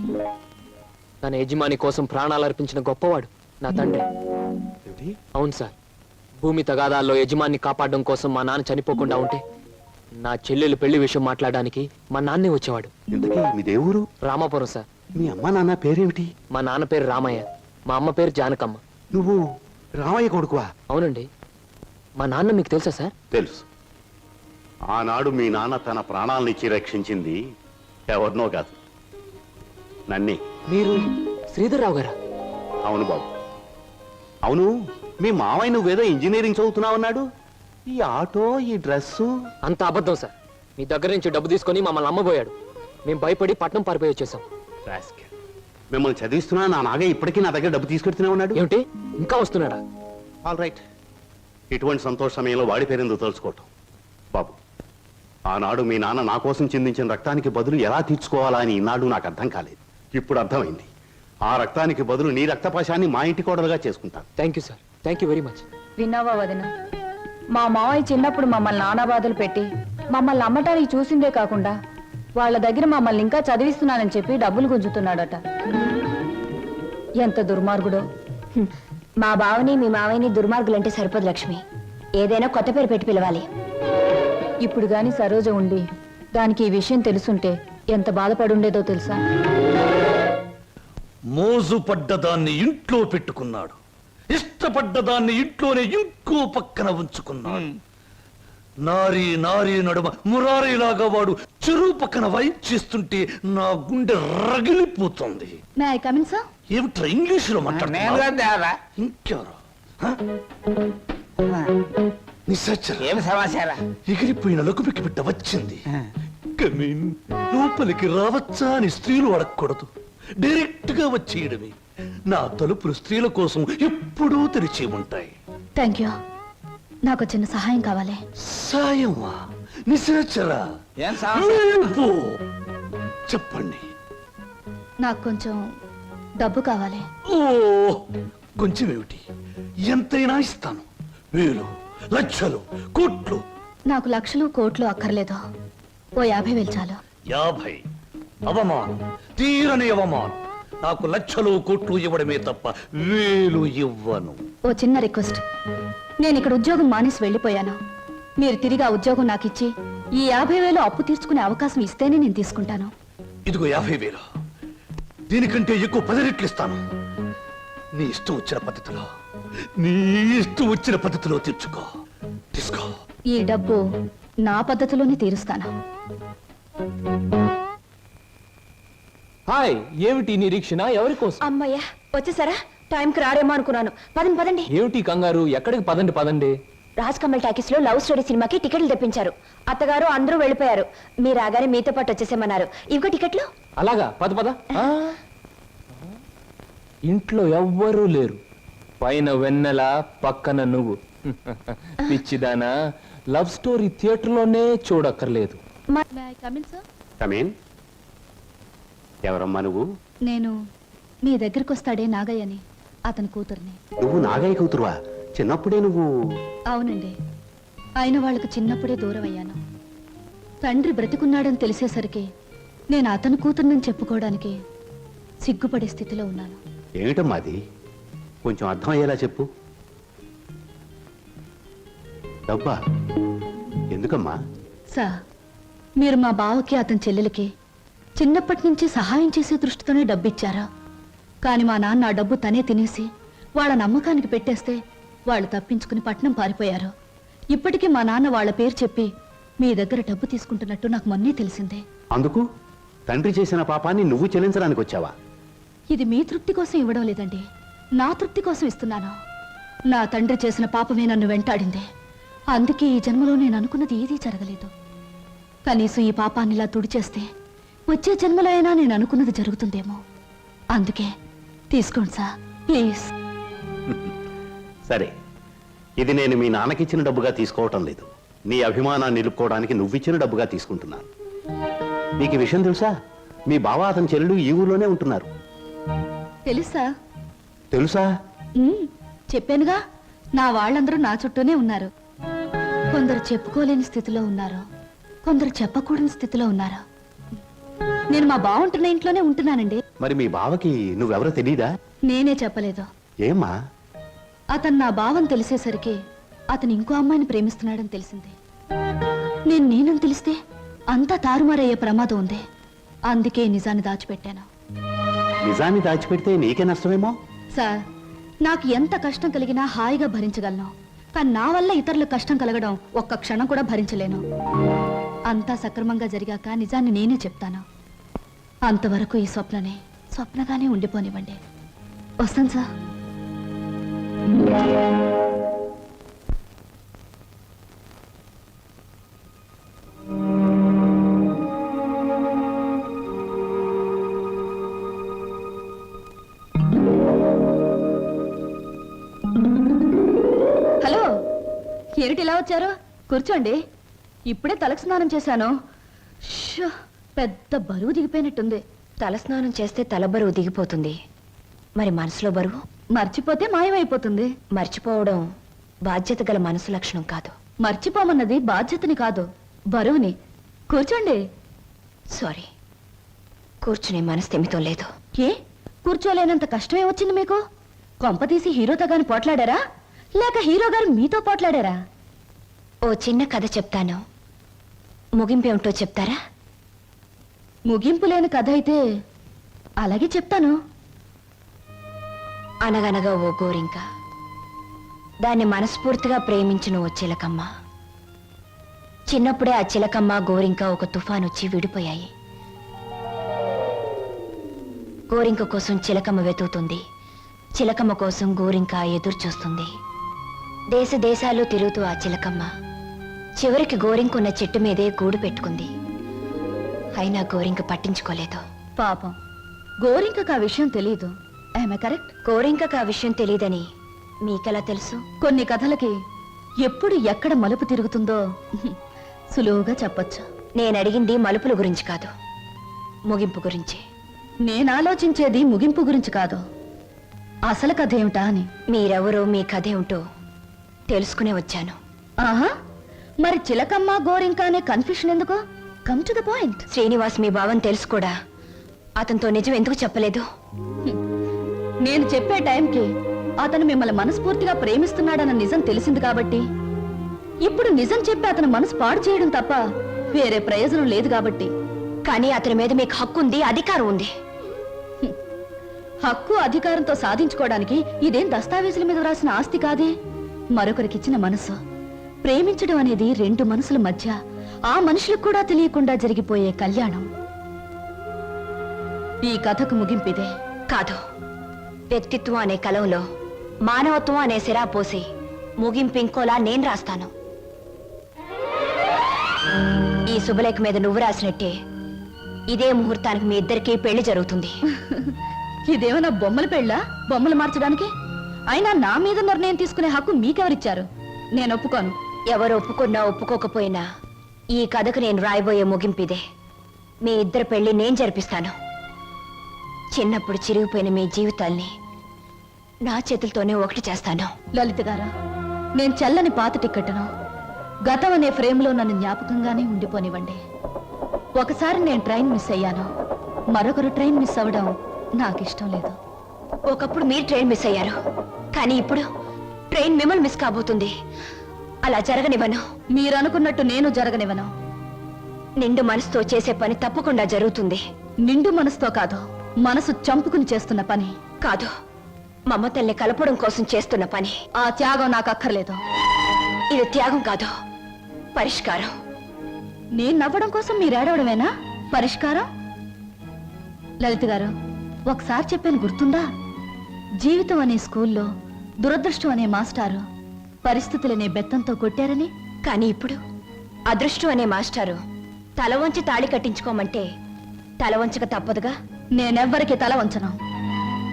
తన యజమాని కోసం ప్రాణాలు అర్పించిన గొప్పవాడు నా తండ్రి. అవును సార్, భూమి తగాదాల్లో యజమాన్ని కాపాడడం కోసం మా నాన్న చనిపోకుండా ఉంటే నా చెల్లెలు పెళ్లి విషయం మాట్లాడడానికి మా నాన్నే వచ్చేవాడు. ఇంతకీ మీ దేవురు? రామాపురం సార్. మీ అమ్మ నాన్న పేరేమిటి? మా నాన్న పేరు రామయ్య, మా అమ్మ పేరు జానకమ్మ. నువ్వు రామయ్య కొడుకువా? అవునండి. మా నాన్న మీకు తెలుసా సార్? తెలుసు. ఆనాడు మీ నాన్న తన ప్రాణాలనిచ్చి రక్షించింది ఎవరినో కాదు, నన్నే. మీరు శ్రీధర్రావు గారా? అవును బాబు. అవును, మీ మావయ్య నువ్వేదో ఇంజనీరింగ్ చదువుతున్నావన్నాడు. ఈ ఆటో, ఈ డ్రెస్సు అంత అబద్ధం సార్. మీ దగ్గర నుంచి డబ్బు తీసుకొని మమ్మల్ని అమ్మబోయాడు. మేము భయపడి పట్నం పారిపోయి వచ్చేసాం. మిమ్మల్ని చదివిస్తున్నా నా నాగే ఇప్పటికీ నా దగ్గర డబ్బు తీసుకెడుతూనే ఉన్నాడు. ఏమిటి, ఇంకా వస్తున్నాడా? All right. ఇటువంటి సంతోష సమయంలో వాడి పేరెందుకు తలుచుకోవటం బాబు. ఆనాడు మీ నాన్న నా కోసం చిందించిన రక్తానికి బదులు ఎలా తీర్చుకోవాలా అని ఈనాడు నాకు అర్థం కాలేదు. ఇప్పుడు అర్థమైంది. ఆ రక్తానికి బదులు నీ రక్తపాశాన్ని మా ఇంటి కోడలుగా చేసుకుంటాను. Thank you sir, thank you very much. విన్నావా వదిన? మా మావయ్య చిన్నప్పుడు మమ్మల్ని నానా బాధలు పెట్టి మమ్మల్ని అమ్మటానికి చూసిందే కాకుండా వాళ్ళ దగ్గర మమ్మల్ని ఇంకా చదివిస్తున్నానని చెప్పి డబ్బులు గుంజుతున్నాడట. ఎంత దుర్మార్గుడో. మా బావని మీ మావయ్యని దుర్మార్గులంటే సరిపోదు లక్ష్మి. ఏదైనా కొత్త పేరు పెట్టి పిలవాలి. ఇప్పుడు గాని సరోజ ఉండి దానికి ఈ విషయం తెలుసుంటే ఎంత బాధపడుండేదో తెలుసా? మోజు పడ్డదాన్ని ఇంట్లో పెట్టుకున్నాడు, ఇష్టపడ్డదాన్ని ఇంట్లోనే ఇంకో పక్కన ఉంచుకున్నాడు. నారీ నారీ నడుమ మురారీలాగా వాడు చెరువు పక్కన వైప్ చేస్తుంటే నా గుండె రగిలిపోతుంది. May I come in sir? ఏమిట్రా ఇంగ్లీషులో మాట్లాడుతున్నా? ఇంకెవరు? నిశాచర. ఏం సమాచారం? ఎగిరిపోయిన లకుపికి బిడ్డ వచ్చింది. కమిన్ లోపలికి రావచ్చా అని స్త్రీలు అడగకూడదు, డైరెక్ట్ గా వచ్చేయడమే. నా తలుపులు స్త్రీల కోసం ఎప్పుడూ తెరిచి ఉంటాయి. Thank you. నాకు చిన్న సహాయం కావాలి. సాయమా? నిశాచరా, వెళ్ళిపో. చెప్పండి. నాకు కొంచెం డబ్బు కావాలి. ఓ కొంచెం ఏమిటి, ఎంతైనా ఇస్తాను. వేలు, లక్షలు, కోట్లు. నాకు లక్షలు కోట్లు అక్కర్లేదు. ఓ 50,000 చాలు. 50? అవమానం, తీరని అవమానం. నాకు లక్షలు కోట్లు ఇవ్వడమే తప్ప వేలు ఇవ్వను. ఓ చిన్న రిక్వెస్ట్. నేను ఇక్కడ ఉద్యోగం మానేసి వెళ్ళిపోయాను. మీరు తిరిగి ఆ ఉద్యోగం నాకు ఇచ్చి ఈ 50,000 అప్పు తీర్చుకునే అవకాశం ఇస్తేనే నేను తీసుకుంటాను. ఇదిగో 50,000. దీనికంటే ఎక్కువ 10 రెట్లు ఇస్తాను. నీ ఇష్టం వచ్చిన పద్ధతిలో, నీ ఇష్టం వచ్చిన పద్ధతిలో తీర్చుకో. తీసుకో. ఈ డబ్బు నా పద్ధతిలోనే తీరుస్తాను. హాయ్, ఏమిటి నిరీక్షణ? ఎవరి కోసం? అమ్మయ్యా వచ్చేసారా? టైంకి రారేమో అనుకున్నాను. పదండి పదండి. ఏమిటి కంగారు? ఎక్కడికి? పదండి పదండి. రాజ్ కమల్ టాకీస్ లో లవ్ స్టోరీ సినిమాకి టికెట్లు తెప్పించారు. అత్తగారు అందరూ వెళ్ళిపోయారు. మీరు రాగానే మీతో పాటు వచ్చేసేమన్నారు. ఇంకో టికెట్లు. అలాగా? పద పద. ఇంట్లో ఎవ్వరూ లేరు. పైన వెన్నెల, పక్కన నువ్వు. పిచ్చిదానా, లవ్ స్టోరీ థియేటర్లోనే చూడక్కర్లేదు. కమేన్. ఎవరమ్మా నువ్వు? నేను మీ దగ్గరికి వస్తాడే నాగయ్యని, అతని కూతుర్ని. నువ్వు నాగయ్య కూతురువా? చిన్నప్పుడే నువ్వు? అవునండి. అయిన వాళ్ళకు చిన్నప్పుడే దూరం అయ్యాను. తండ్రి బ్రతికున్నాడని తెలిసేసరికి నేను అతని కూతుర్నని చెప్పుకోవడానికి సిగ్గుపడే స్థితిలో ఉన్నాను. ఏమిటమ్మా అది? కొంచెం అర్థమయ్యేలా చెప్పు. డబ్బా? ఎందుకమ్మా? సార్, మీరు మా బావకి అతని చెల్లెలకి చిన్నప్పటి నుంచి సహాయం చేసే దృష్టితోనే డబ్బిచ్చారా? కానీ మా నాన్న ఆ డబ్బు తనే తినేసి వాళ్ళ నమ్మకానికి పెట్టేస్తే వాళ్ళు తప్పించుకుని పట్నం పారిపోయారు. ఇప్పటికీ మా నాన్న వాళ్ళ పేరు చెప్పి మీ దగ్గర డబ్బు తీసుకుంటున్నట్టు నాకు మొన్నే తెలిసిందే. అందుకు తండ్రి చేసిన పాపాన్ని నువ్వు చెల్లించడానికి వచ్చావా? ఇది మీ తృప్తి కోసం ఇవ్వడం లేదండి, నా తృప్తి కోసం ఇస్తున్నాను. నా తండ్రి చేసిన పాపమే నన్ను వెంటాడింది. అందుకే ఈ జన్మలో నేను అనుకున్నది ఏదీ జరగలేదు. కనీసం ఈ పాపాన్ని ఇలా తుడిచేస్తే వచ్చే జన్మలో అయినా నేను అనుకున్నది జరుగుతుందేమో. అందుకే తీసుకోండి సార్, ప్లీజ్. సరే, ఇది నేను మీ నాన్నకిచ్చిన డబ్బుగా తీసుకోవటం లేదు. నీ అభిమానాన్ని నిలుపుకోవడానికి నువ్విచ్చిన డబ్బుగా తీసుకుంటున్నాను. నీకు ఈ విషయం తెలుసా? మీ బావ అతని చెల్లెలు ఈ ఊర్లోనే ఉంటున్నారు. తెలుసా? తెలుసా? చెప్పానుగా, నా వాళ్ళందరూ నా చుట్టూనే ఉన్నారు. కొందరు చెప్పుకోలేని స్థితిలో ఉన్నారు, కొందరు చెప్పకూడని స్థితిలో ఉన్నారు. నేను మా బావ ఉంటున్న ఇంట్లోనే ఉంటున్నానండి. మరి మీ బావకి నువ్వెవరో తెలీదా? నేనే చెప్పలేదు. ఏమ్మా? అతను నా బావని తెలిసేసరికి అతను ఇంకో అమ్మాయిని ప్రేమిస్తున్నాడని తెలిసింది. నేనని తెలిస్తే అంతా తారుమారయ్యే ప్రమాదం ఉంది. అందుకే నిజాన్ని దాచిపెట్టాను. నిజాన్ని దాచిపెడితే నీకే నష్టమేమో. సార్, నాకు ఎంత కష్టం కలిగినా హాయిగా భరించగలను. కానీ నా వల్ల ఇతరులకు కష్టం కలగడం ఒక్క క్షణం కూడా భరించలేను. అంతా సక్రమంగా జరిగాక నిజాన్ని నేనే చెప్తాను. అంతవరకు ఈ స్వప్నగానే ఉండిపోనివ్వండి. వస్తాను సార్. హలో, ఏమిటి ఇలా వచ్చారు? కూర్చోండి. ఇప్పుడే తలకు స్నానం చేశాను. షో, పెద్ద బరువు దిగిపోయినట్టుంది. తలస్నానం చేస్తే తల బరువు దిగిపోతుంది. మరి మనసులో బరువు మర్చిపోతే మాయమైపోతుంది. మర్చిపోవడం బాధ్యత గల మనసు లక్షణం కాదు. మర్చిపోమన్నది బాధ్యతని కాదు, బరువుని. కూర్చోండి. సారీ, కూర్చునే మనస్థిమితం లేదు. ఏ, కూర్చోలేనంత కష్టమే వచ్చింది మీకు? కొంపతీసి హీరోతో గాని పోట్లాడారా, లేక హీరో గారు మీతో పోట్లాడారా? ఓ చిన్న కథ చెప్తాను, ముగింపేమిటో చెప్తారా? ముగింపు లేని కథ అయితే అలాగే చెప్తాను. అనగనగా ఓ గోరింక, దాన్ని మనస్ఫూర్తిగా ప్రేమించిన ఓ చిలకమ్మ. చిన్నప్పుడే ఆ చిలకమ్మ గోరింక ఒక తుఫాన్ వచ్చి విడిపోయాయి. గోరింక కోసం చిలకమ్మ వెతుకుతుంది, చిలకమ్మ కోసం గోరింక ఎదురు చూస్తుంది. దేశ దేశాలు తిరుగుతూ ఆ చిలకమ్మ చివరికి గోరింకున్న చెట్టు మీదే గూడు పెట్టుకుంది. అయినా గోరింక పట్టించుకోలేదు. పాపం గోరింకకు ఆ విషయం తెలియదు. I'm correct? గోరింకకు ఆ విషయం తెలియదని మీకెలా తెలుసు? కొన్ని కథలకి ఎప్పుడు ఎక్కడ మలుపు తిరుగుతుందో సులువుగా చెప్పొచ్చు. నేను అడిగింది మలుపుల గురించి కాదు, ముగింపు గురించి. నేను ఆలోచించేది ముగింపు గురించి కాదు, అసలు కథ ఏమిటా అని. మీరెవరో, మీ కథ ఏమిటో తెలుసుకునే వచ్చాను. ఆహా, మరి చిలకమ్మ గోరింక అనే కన్ఫ్యూషన్ ఎందుకు? Come to the point. Srinivas మీ భావం తెలుసు కూడా అతనితో నిజం ఎందుకు చెప్పలేదు? నేను చెప్పే టైంకి అతను మిమ్మల్ని మనస్ఫూర్తిగా ప్రేమిస్తున్నాడన్న నిజం తెలిసింది కాబట్టి, ఇప్పుడు నిజం చెప్పి అతను మనసు పాడు చేయడం తప్ప వేరే ప్రయోజనం లేదు కాబట్టి. కానీ అతని మీద మీకు హక్కు ఉంది, అధికారం ఉంది. హక్కు అధికారంతో సాధించుకోవడానికి ఇదేం దస్తావేజుల మీద రాసిన ఆస్తి కాదే. మరొకరికిచ్చిన మనసు. ప్రేమించడం అనేది రెండు మనసుల మధ్య, ఆ మనుషులకు కూడా తెలియకుండా జరిగిపోయే కళ్యాణం. ఈ కథకు ముగింపిదే. కాదు, వ్యక్తిత్వం అనే కలంలో మానవత్వం అనే సిరా పోసి ముగింపు ఇంకోలా నేను రాస్తాను. ఈ శుభలేఖ మీద నువ్వు రాసినట్టే ఇదే ముహూర్తానికి మీ ఇద్దరికీ పెళ్లి జరుగుతుంది. ఇదేమన్నా బొమ్మల పెళ్ళా? బొమ్మలు మార్చడానికి? అయినా నా మీద నిర్ణయం తీసుకునే హక్కు మీకెవరిచ్చారు? నేను ఒప్పుకోను. ఎవరు ఒప్పుకున్నా ఒప్పుకోకపోయినా ఈ కథకు నేను రాయబోయే ముగింపిదే. మీ ఇద్దరు పెళ్లి నేను జరిపిస్తాను. చిన్నప్పుడు చిరిగిపోయిన మీ జీవితాల్ని నా చేతులతోనే ఒకటి చేస్తాను. లలిత గారా, నేను చల్లని పాత టిక్కెట్ను గతం అనే ఫ్రేమ్లో నన్ను జ్ఞాపకంగానే ఉండిపోనివ్వండి. ఒకసారి నేను ట్రైన్ మిస్ అయ్యాను, మరొకరు ట్రైన్ మిస్ అవ్వడం నాకు ఇష్టం లేదు. ఒకప్పుడు మీరు ట్రైన్ మిస్ అయ్యారు, కానీ ఇప్పుడు ట్రైన్ మిమ్మల్ని మిస్ కాబోతుంది. అలా జరగనివ్వను. మీరు అనుకున్నట్టు నేను జరగనివ్వను. నిండు మనసుతో చేసే పని తప్పకుండా జరుగుతుంది. నిండు మనసుతో కాదు, మనసు చంపుకుని చేస్తున్న పని. కాదు, మమతల్ని కలపడం కోసం చేస్తున్న పని. ఆ త్యాగం నాకు అక్కర్లేదు. ఇది త్యాగం కాదు, పరిష్కారం. నేను నవ్వడం కోసం మీరు ఏడవడమేనా పరిష్కారం? లలిత గారు, ఒకసారి చెప్పాను గుర్తుందా? జీవితం అనే స్కూల్లో దురదృష్టం అనే మాస్టారు పరిస్థితులనే బెత్తంతో కొట్టారని. కానీ ఇప్పుడు అదృష్టం అనే మాస్టారు తల వంచి తాళి కట్టించుకోమంటే తల వంచక తప్పదుగా. నేనెవ్వరికి తల వంచను.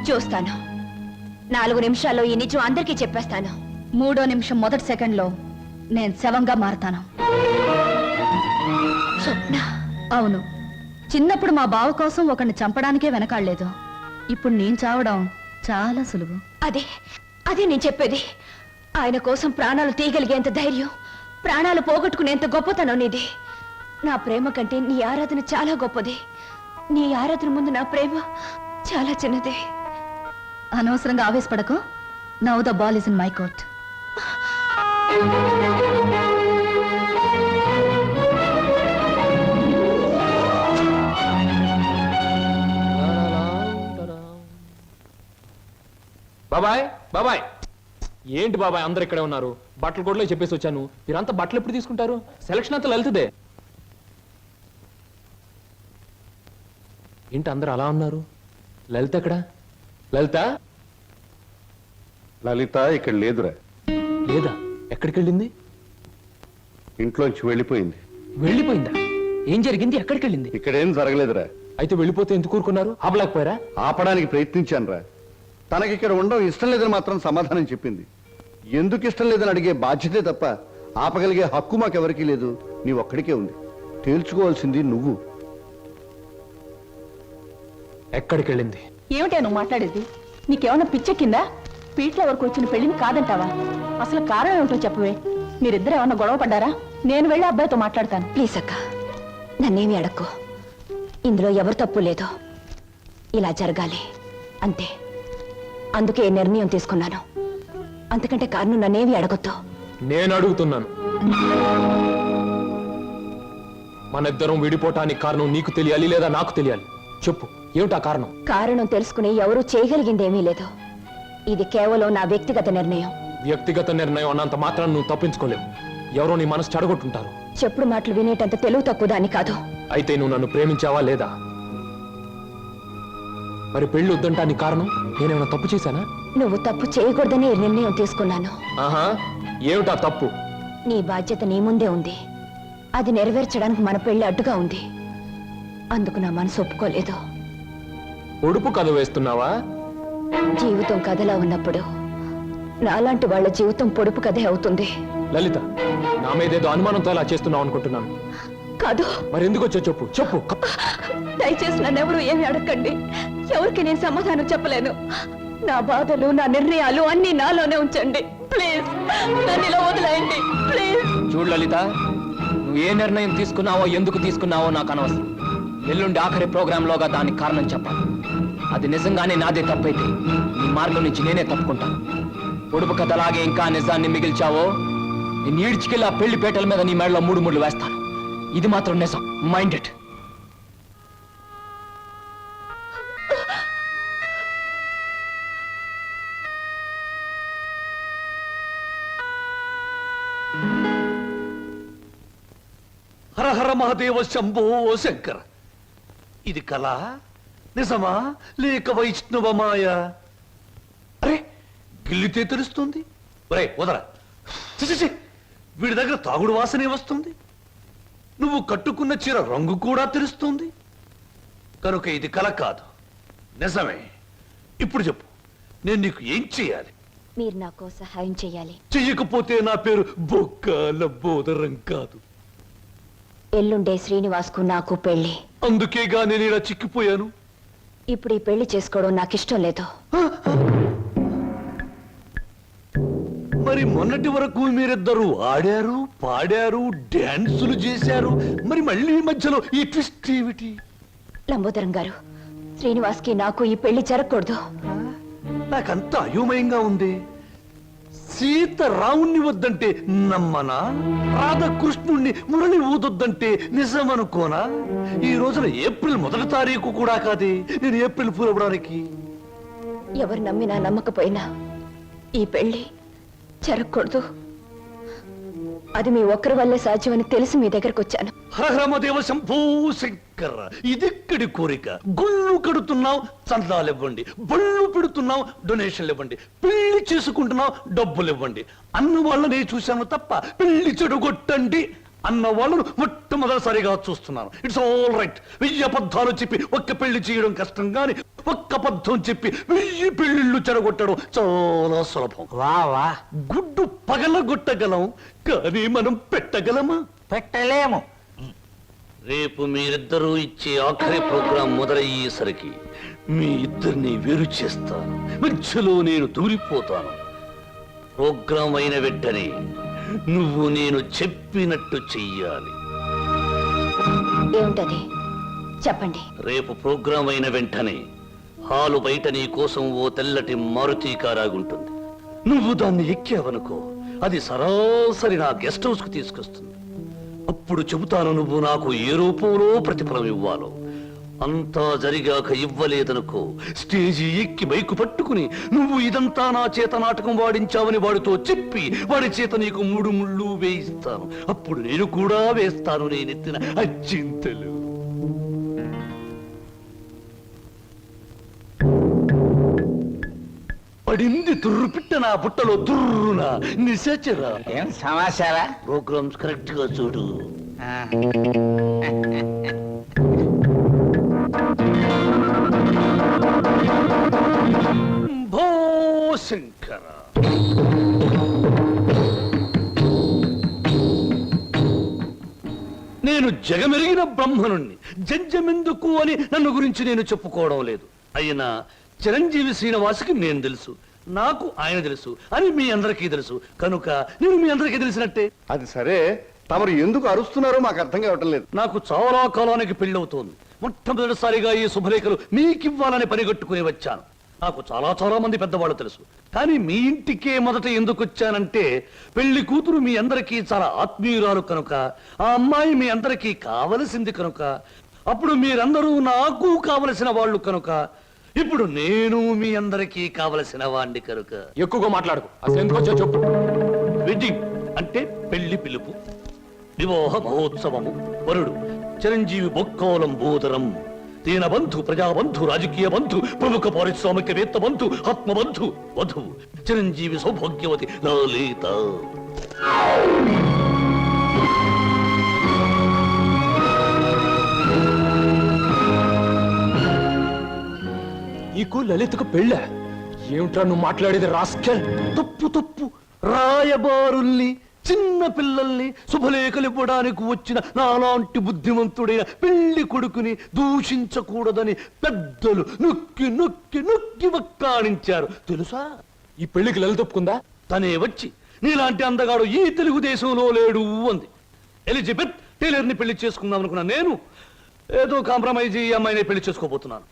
చూస్తాను. 4 నిమిషాల్లో ఈ నిజం అందరికీ చెప్పేస్తాను. 3వ నిమిషం మొదటి సెకండ్లో నేను శవంగా మారతాను. స్వప్న. అవును, చిన్నప్పుడు మా బావ కోసం ఒకరిని చంపడానికే వెనకాడలేదు. ఇప్పుడు నేను చావడం చాలా సులువు. అదే నేను చెప్పేది. ఆయన కోసం ప్రాణాలు తీయగలిగేంత ధైర్యం, ప్రాణాలు పోగొట్టుకునేంత గొప్పతనం నీది. నా ప్రేమ కంటే నీ ఆరాధన చాలా గొప్పది. నీ ఆరాధన ముందు నా ప్రేమ చాలా చిన్నది. అనవసరంగా ఆవేశపడకు. Now the ball is in my court. బాబాయ్, బాబాయ్. ఏంటి బాబాయ్ అందరు ఇక్కడే ఉన్నారు? బట్టలు కూడా చెప్పేసి వచ్చాను. మీరంతా బట్టలు ఎప్పుడు తీసుకుంటారు? సెలక్షన్ అంతా లలితదే. ఏంటి అందరు అలా ఉన్నారు? లలిత ఎక్కడా? లలిత? లలిత ఇక్కడ లేదురా. లేదా? ఎక్కడికి వెళ్ళింది? ఇంట్లోంచి వెళ్ళిపోయింది. వెళ్ళిపోయిందా? ఏం జరిగింది? ఎక్కడికి వెళ్ళింది? ఇక్కడేం జరగలేదురా. అయితే వెళ్ళిపోతే ఎందుకు కూరుకున్నారు? ఆపలేకపోయారా? ఆపడానికి ప్రయత్నించానురా. తనకి ఇక్కడ ఉండడం ఇష్టం లేదని మాత్రం సమాధానం చెప్పింది. ఎందుకు ఇష్టం లేదని అడిగే బాధ్యతే తప్ప ఆపగలిగే హక్కు మాకెవరికీ లేదు. నీ ఒక్కడికే ఉంది. తేల్చుకోవాల్సింది నువ్వు. ఎక్కడికి వెళ్ళింది? ఏమిటా నువ్వు మాట్లాడేది? నీకేమన్నా పిచ్చెక్కిందా? పీట్ల వరకు వచ్చిన పెళ్లిని కాదంటావా? అసలు కారణం ఏమిటో చెప్పవే. మీరిద్దరు ఏమన్నా గొడవ పడ్డారా? నేను వెళ్ళి అబ్బాయితో మాట్లాడతాను. ప్లీజ్ అక్క, నన్నేమి అడక్కు. ఇందులో ఎవరు తప్పు లేదో. ఇలా జరగాలి అంతే. అందుకే నిర్ణయం తీసుకున్నాను. అంతకంటే కారణం నన్నేమి అడగొద్దు. నేను అడుగుతున్నాను. మన ఇద్దరం విడిపోవటానికి కారణం నీకు తెలియాలి లేదా నాకు తెలియాలి. చెప్పు, ఏమిటా కారణం? కారణం తెలుసుకుని ఎవరూ చేయగలిగిందేమీ లేదు. ఇది కేవలం నా వ్యక్తిగత నిర్ణయం. వ్యక్తిగత నిర్ణయం అన్నంత మాత్రం నువ్వు తప్పించుకోలేవు. ఎవరో నీ మనసు చెడగొట్టుంటారు. చెప్పుడు మాటలు వినేటంత తెలుగు తక్కువ దాన్ని కాదు. అయితే నువ్వు నన్ను ప్రేమించావా లేదా? మరి పెళ్లి వద్దంటానికి కారణం నేనేమైనా తప్పు చేశానా? నువ్వు తప్పు చేయకూడదని ఈ నిర్ణయం తీసుకున్నాను. ఆహా, ఏమిటా తప్పు? నీ బాధ్యత నీ ముందే ఉంది. అది నెరవేర్చడానికి మన పెళ్లి అడ్డుగా ఉంది. అందుకు నా మనసు ఒప్పుకోలేదు. ఉడుపు కథ వేస్తున్నావా? జీవితం కథలా ఉన్నప్పుడు నాలాంటి వాళ్ళ జీవితం పొడుపు కథే అవుతుంది. లలిత, నా మీదేదో అనుమానంతో అలా చేస్తున్నావు అనుకుంటున్నాను. కాదు. మరెందుకు వచ్చో చెప్పు చెప్పు. దయచేసి నన్నెవరూ ఏమి అడగండి. ఎవరికి నేను సమాధానం చెప్పలేను. నా బాధలు, నా నిర్ణయాలు అన్ని నాలోనే ఉంచండి. ప్లీజ్ నన్ను ఇలా వదిలేయండి. ప్లీజ్. చూడు లలిత, నువ్వు ఏ నిర్ణయం తీసుకున్నావో ఎందుకు తీసుకున్నావో నాకు అనవసరం. ఎల్లుండి ఆఖరి ప్రోగ్రాంలోగా దానికి కారణం చెప్పాలి. అది నిజంగానే నాదే తప్పైతే నీ మార్గం నుంచి నేనే తప్పుకుంటాను. పొడుపు కథలాగే ఇంకా నిజాన్ని మిగిల్చావో నేను ఈడ్చికెళ్ళి ఆ పెళ్లి పేటల మీద నీ మెడలో 3 ముళ్ళు వేస్తాను. ఇది మాత్రం నిజం. Mind it. హర హర మహాదేవ శంభో శంకర. ఇది కళ నిజమా లేక వైష్ణవ మాయ? అరే గిల్లితే తెలుస్తుంది. ఒరే వదరా. చి, వీడి దగ్గర తాగుడు వాసనే వస్తుంది. నువ్వు కట్టుకున్న చీర రంగు కూడా తెలుస్తుంది. కనుక ఇది కళ కాదు, నిజమే. ఇప్పుడు చెప్పు, నేను నీకు ఏం చేయాలి? మీరు నాకు సహాయం చేయాలి. చెయ్యకపోతే నా పేరు బొక్కల బోదరం కాదు. ఎల్లుండే శ్రీనివాస్కు నాకు పెళ్లి. అందుకేగా నేను ఇలా చిక్కిపోయాను. ఇప్పుడు ఈ పెళ్లి చేసుకోవడం నాకు ఇష్టం లేదు. మరి మొన్నటి వరకు మీరిద్దరూ ఆడారు, పాడారు, డాన్సులు చేశారు. మరి మళ్ళీ మధ్యలో ఈ ట్విస్ట్ ఏమిటి? లంబోదరం గారు, శ్రీనివాస్కి నాకు ఈ పెళ్లి జరగకూడదు. నాకంత అయోమయంగా ఉంది. సీత రావుణ్ణి వద్దంటే నమ్మనా? రాధకృష్ణుణ్ణి మురళి ఊదొద్దంటే నిజమనుకోనా? ఈ రోజున ఏప్రిల్ 1వ తారీఖు కూడా కాదే నేను ఏప్రిల్ ఫూల్ అవ్వడానికి. ఎవరు నమ్మినా నమ్మకపోయినా ఈ పెళ్లి జరగకూడదు. అది మీ ఒక్కరి వల్లే సాధ్యమని తెలిసి మీ దగ్గరకు వచ్చాను. హరహరమదేవ శంభో శంకర. ఇదెక్కడి కోరిక? గుళ్ళు కడుతున్నావు, చందాలు ఇవ్వండి. బళ్ళు పెడుతున్నావు, డొనేషన్లు ఇవ్వండి. పెళ్లి చేసుకుంటున్నావు, డబ్బులు ఇవ్వండి. అన్న వాళ్ళనే చూశాను తప్ప పెళ్లి చెడుగొట్టండి అన్న వాళ్ళను మొట్టమొదటిసారిగా చూస్తున్నాను. It's all right. 1000 అబద్ధాలు చెప్పి ఒక్క పెళ్లి చేయడం కష్టం, గాని ఒక్క అబద్ధం చెప్పి 1000 పెళ్లిళ్ళు చెడగొట్టడం చాలా సులభం. వా గుడ్డు పగలగొట్టగలం, కానీ మనం పెట్టగలమా? పెట్టలేము. రేపు మీరిద్దరూ ఇచ్చే ఆఖరి ప్రోగ్రాం మొదలయ్యేసరికి మీ ఇద్దరిని వేరు చేస్తాను. మధ్యలో నేను దూరిపోతాను. ప్రోగ్రాం అయిన వెంటనే నువ్వు నేను చెప్పినట్టు చెయ్యాలి. ఏమిటది చెప్పండి. రేపు ప్రోగ్రాం అయిన వెంటనే హాలు బయట నీ కోసం ఓ తెల్లటి మారుతి కారాగుంటుంది. నువ్వు దాన్ని ఎక్కావనుకో, అది సరాసరి నా గెస్ట్ హౌస్ కు తీసుకొస్తుంది. అప్పుడు చెబుతాను నువ్వు నాకు ఏ రూపంలో ప్రతిఫలం ఇవ్వాలో. అంతా జరిగాక ఇవ్వలేదనుకో, స్టేజి ఎక్కి బైకు పట్టుకుని నువ్వు ఇదంతా నా చేత నాటకం వాడించావని వాడితో చెప్పి వాడి చేత నీకు 3 ముళ్ళు వేయిస్తాను. అప్పుడు నేను కూడా వేస్తాను నేనెత్తిన అచ్చింతలు. పడింది తుర్రు పిట్ట నా బుట్టలో తుర్రునా నిశాచరా. ఏం సమాచారా? ప్రోగ్రామ్స్ కరెక్ట్ గా చూడు. భో శంకర. నేను జగమెరిగిన బ్రహ్మనుణ్ణి. జంజమెందుకు అని నన్ను గురించి నేను చెప్పుకోవడం లేదు. అయినా చిరంజీవి శ్రీనివాసుకి నేను తెలుసు, నాకు ఆయన తెలుసు అని మీ అందరికీ తెలుసు. కనుక నేను మీ అందరికీ తెలిసినట్టే. అది సరే, తమరు ఎందుకు అరుస్తున్నారో మాకు అర్థం కావటం లేదు. నాకు చాలా కాలానికి పెళ్ళవుతోంది. మొట్టమొదటిసారిగా ఈ శుభలేఖలు మీకివ్వాలని పనిగట్టుకుని వచ్చాను. నాకు చాలా మంది పెద్దవాళ్ళు తెలుసు. కానీ మీ ఇంటికే మొదట ఎందుకు వచ్చానంటే, పెళ్లి కూతురు మీ అందరికీ చాలా ఆత్మీయురాలు కనుక, ఆ అమ్మాయి మీ అందరికీ కావలసింది కనుక, అప్పుడు మీరందరూ నాకు కావలసిన వాళ్ళు కనుక, ఇప్పుడు నేను మీ అందరికీ కావలసిన వాణ్ణి కనుక. ఎక్కువగా మాట్లాడుకో, అసలు ఎందుకు వచ్చో చెప్పు. వెడ్డింగ్ అంటే పెళ్లి పిలుపు, వివాహ మహోత్సవము. వరుడు చిరంజీవి బొక్కోలం బోదరం, దీనబంధు, ప్రజాబంధు, రాజకీయ బంధు, ప్రముఖ పారిశ్రామికవేత్త బంధు, ఆత్మబంధు. వధువు చిరంజీవి సౌభాగ్యవతి లలిత. నీకు లలితకు పెళ్ళ? ఏమిట్రా నువ్వు మాట్లాడేది రాస్కెల్? తప్పు తప్పు. రాయబారుల్ని, చిన్న పిల్లల్ని శుభలేఖలు ఇవ్వడానికి వచ్చిన నాలాంటి బుద్ధిమంతుడైన పెళ్లి కొడుకుని దూషించకూడదని పెద్దలు నొక్కి నొక్కి నొక్కి వక్కాణించారు తెలుసా? ఈ పెళ్లికి లలిత ఒప్పుకుందా? తనే వచ్చి నీలాంటి అందగాడు ఈ తెలుగుదేశంలో లేడు అంది. ఎలిజబెత్ టైలర్ని పెళ్లి చేసుకుందాం అనుకున్నా నేను ఏదో కాంప్రమైజ్ ఈ అమ్మాయిని పెళ్లి చేసుకోబోతున్నాను.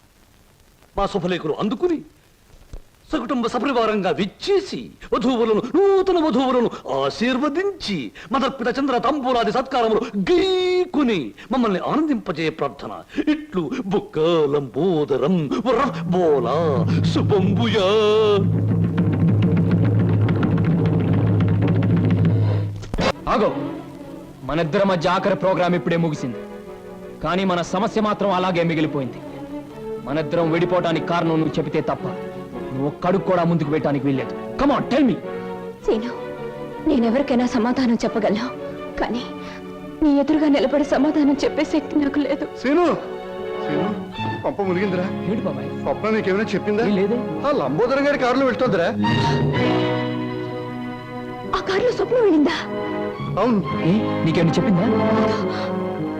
మా శుభలేఖలు అందుకుని సకుటుంబ సపరివారంగా విచ్చేసి వధూవులను, నూతన వధూవులను ఆశీర్వదించి మదర్పిత చంద్ర తంబూలాది సత్కారములు గీకుని మమ్మల్ని ఆనందింపజే ప్రార్థన. ఇట్లు బుక్క లంబోదరం బోలా శుభంబుయా. ఆగో, మనిద్దరి మధ్య ఆఖరి ప్రోగ్రాం ఇప్పుడే ముగిసింది, కానీ మన సమస్య మాత్రం అలాగే మిగిలిపోయింది. మనిద్దరం విడిపోవటానికి కారణం నువ్వు చెబితే తప్ప నువ్వు కడుగు కూడా ముందుకు పెట్టడానికి వీల్లేదు. Come on, tell me. Seenu, నేనెవరికైనా సమాధానం చెప్పగలను, కానీ నీ ఎదురుగా నిలబడి సమాధానం చెప్పే శక్తి నాకు లేదు. సీను, పంప మునిగిందిరా. ఏంటి బాబాయ్? స్వప్న నీకేమైనా చెప్పిందా? లేదు. ఆ లంబోదరం గారి కారులో వెళ్తుందిరా. ఆ కారులో స్వప్న వెళ్ళిందా? అవును. నీకేమైనా చెప్పిందా?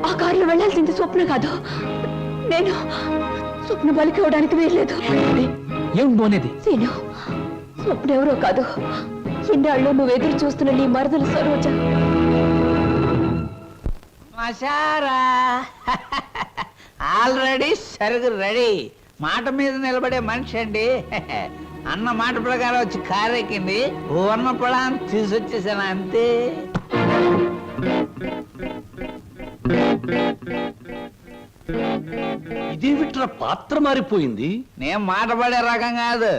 ఆ కారులో వెళ్ళాల్సింది స్వప్న కాదు, నేను. స్వప్న బలికి ఇవ్వడానికి వీల్లేదు. ఏం అనేది? సీను, స్వప్న ఎవరో కాదు, ఇన్నాళ్ళు నువ్వు ఎదురు చూస్తున్న నీ మరదలు సరోజ. మషారా ఆల్రెడీ సరుగు రెడీ. మాట మీద నిలబడే మనిషి అండి. అన్న మాట ప్రకారం వచ్చి కారెక్కింది. ఊర్ణ పొలాన్ని తీసుకొచ్చేసాను అంతే. ఇదేమిట్రా పాత్ర మారిపోయింది? నేను మాట పడే రకం కాదు,